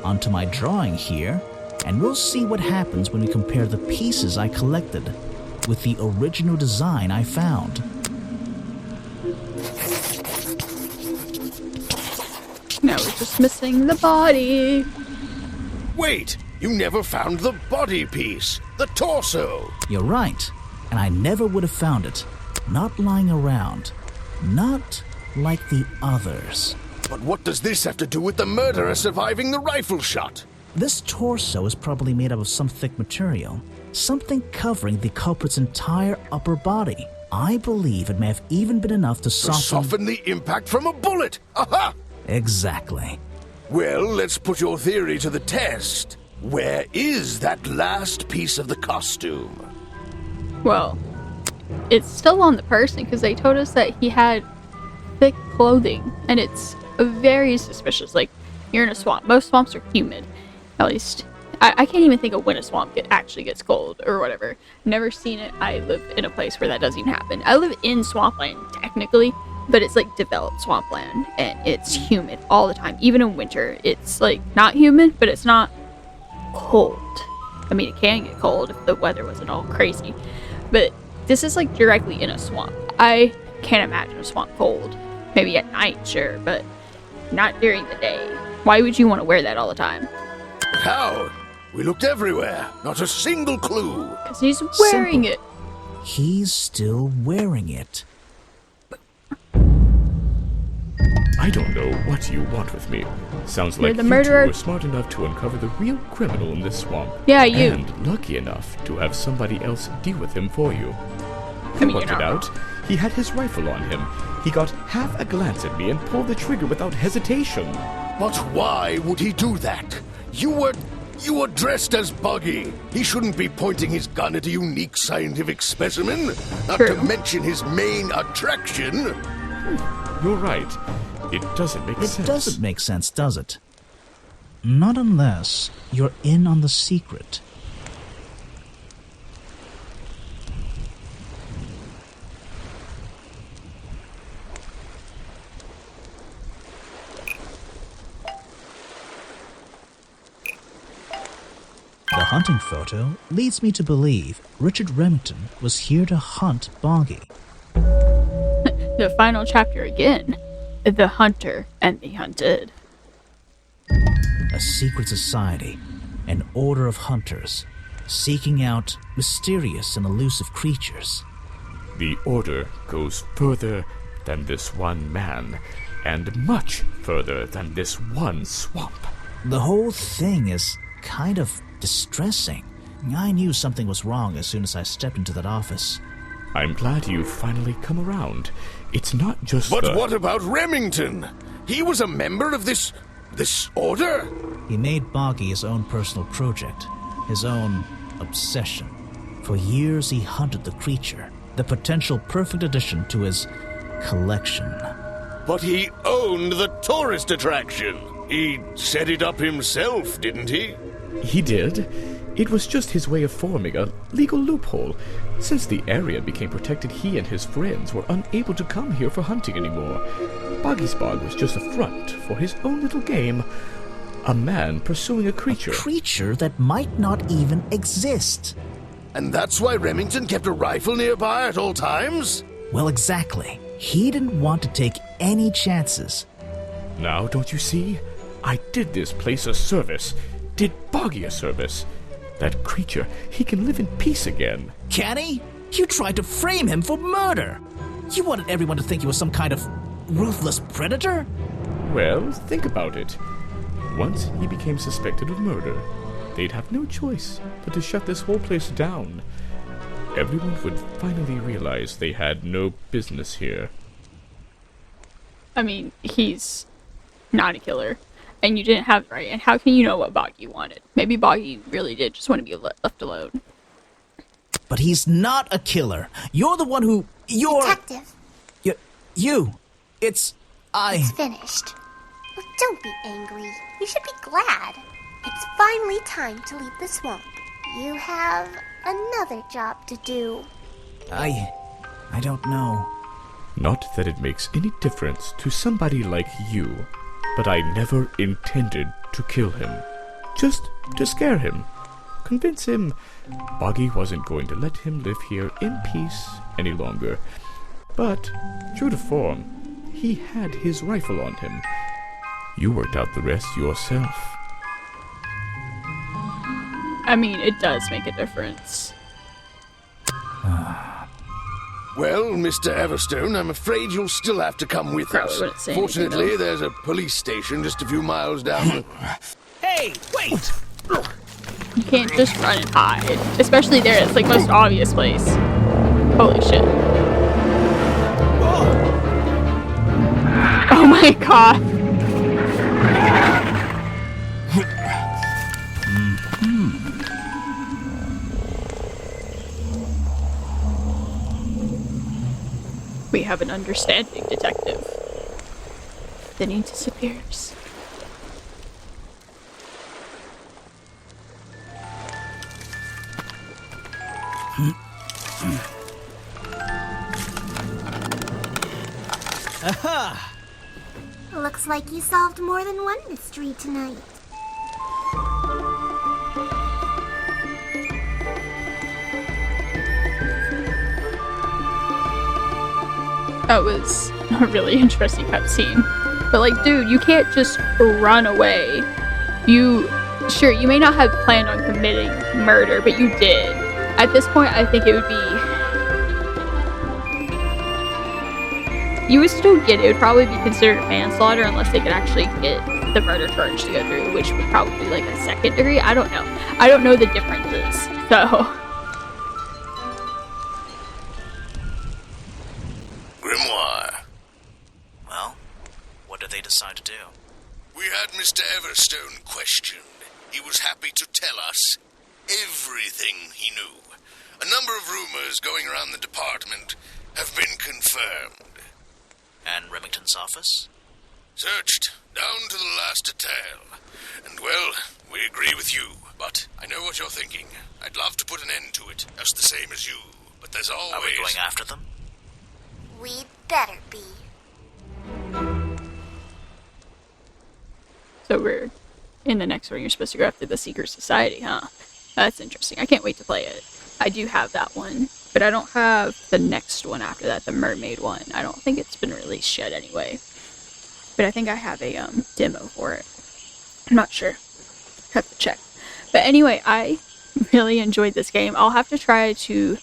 onto my drawing here, and we'll see what happens when we compare the pieces I collected with the original design I found. Now we're just missing the body. Wait! You never found the body piece, the torso! You're right, and I never would have found it. Not lying around. Not like the others. But what does this have to do with the murderer surviving the rifle shot? This torso is probably made up of some thick material, something covering the culprit's entire upper body. I believe it may have even been enough to soften the impact from a bullet! Aha! Exactly. Well, let's put your theory to the test. Where is that last piece of the costume? Well, it's still on the person because they told us that he had thick clothing, and it's very suspicious. Like, you're in a swamp. Most swamps are humid. At least, I can't even think of when a swamp actually gets cold or whatever. Never seen it. I live in a place where that doesn't even happen. I live in swampland, technically, but it's like developed swampland, and it's humid all the time. Even in winter, it's like not humid, but it's not cold. I mean, it can get cold if the weather wasn't all crazy, but this is like directly in a swamp. I can't imagine a swamp cold. Maybe at night, sure, but not during the day. Why would you want to wear that all the time? How? We looked everywhere. Not a single clue. Because he's wearing it. He's still wearing it. I don't know what you want with me. Sounds You're like the you murderer. two were smart enough to uncover the real criminal in this swamp. Yeah, you. And lucky enough to have somebody else deal with him for you. I mean, Worked it out. He had his rifle on him. He got half a glance at me and pulled the trigger without hesitation. But why would he do that? You were dressed as Buggy. He shouldn't be pointing his gun at a unique scientific specimen, not True. to mention his main attraction. You're right. It doesn't make sense. It doesn't make sense, does it? Not unless you're in on the secret. The hunting photo leads me to believe Richard Remington was here to hunt Boggy. The final chapter again. The hunter and the hunted. A secret society, an order of hunters, seeking out mysterious and elusive creatures. The order goes further than this one man, and much further than this one swamp. The whole thing is kind of distressing. I knew something was wrong as soon as I stepped into that office. I'm glad you've finally come around. It's not just But what about Remington? He was a member of this order? He made Boggy his own personal project, his own obsession. For years he hunted the creature, the potential perfect addition to his collection. But he owned the tourist attraction. He set it up himself, didn't he? He did. It was just his way of forming a legal loophole. Since the area became protected, he and his friends were unable to come here for hunting anymore. Boggy's Bog was just a front for his own little game. A man pursuing a creature. A creature that might not even exist. And that's why Remington kept a rifle nearby at all times? Well, exactly. He didn't want to take any chances. Now, don't you see? I did this place a service. Did Boggy a service. That creature, he can live in peace again. Can he? You tried to frame him for murder. You wanted everyone to think he was some kind of ruthless predator? Well, think about it. Once he became suspected of murder, they'd have no choice but to shut this whole place down. Everyone would finally realize they had no business here. I mean, he's not a killer. And you didn't have it right. And how can you know what Boggy wanted? Maybe Boggy really did just want to be left alone. But he's not a killer. You're the one who... Detective. You. It's finished. Oh, don't be angry. You should be glad. It's finally time to leave the swamp. You have another job to do. I don't know. Not that it makes any difference to somebody like you, but I never intended to kill him. just to scare him. Convince him Boggy wasn't going to let him live here in peace any longer. But, true to form, he had his rifle on him. You worked out the rest yourself. I mean, it does make a difference. Well, Mr. Everstone, I'm afraid you'll still have to come with Probably us. wouldn't say anything, Fortunately, though. there's a police station just a few miles down. Hey, wait! You can't just run and hide. Especially there, it's like most obvious place. Holy shit. Oh my god. We have an understanding, detective. Then he disappears. Aha! Looks like you solved more than one mystery tonight. That was a really interesting cutscene. But like, dude, you can't just run away. Sure, you may not have planned on committing murder, but you did. At this point, I think it would be... You would still get it. It would probably be considered manslaughter unless they could actually get the murder charge to go through, which would probably be like a second degree. I don't know. I don't know the differences, so... Grimoire. Well, what did they decide to do? We had Mr. Everstone questioned. He was happy to tell us everything he knew. A number of rumors going around the department have been confirmed. And Remington's office? Searched down to the last detail. And well, we agree with you, but I know what you're thinking. I'd love to put an end to it, just the same as you. But there's always... Are we going after them? We'd better be. So we're in the next one. You're supposed to go after the Secret Society, huh? That's interesting. I can't wait to play it. I do have that one, but I don't have the next one after that, the mermaid one. I don't think it's been released yet anyway. But I think I have a demo for it. I'm not sure. Have to check. But anyway, I really enjoyed this game. I'll have to try to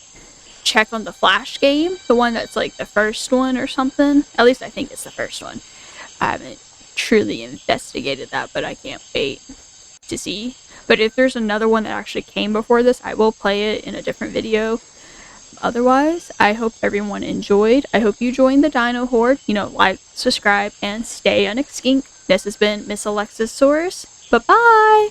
check on the Flash game, the one that's like the first one or something. At least I think it's the first one. I haven't truly investigated that, but I can't wait to see. But if there's another one that actually came before this, I will play it in a different video. Otherwise, I hope everyone enjoyed. I hope you joined the Dino Horde. You know, like, subscribe, and stay unextinct. This has been missalexisaurus. Bye-bye!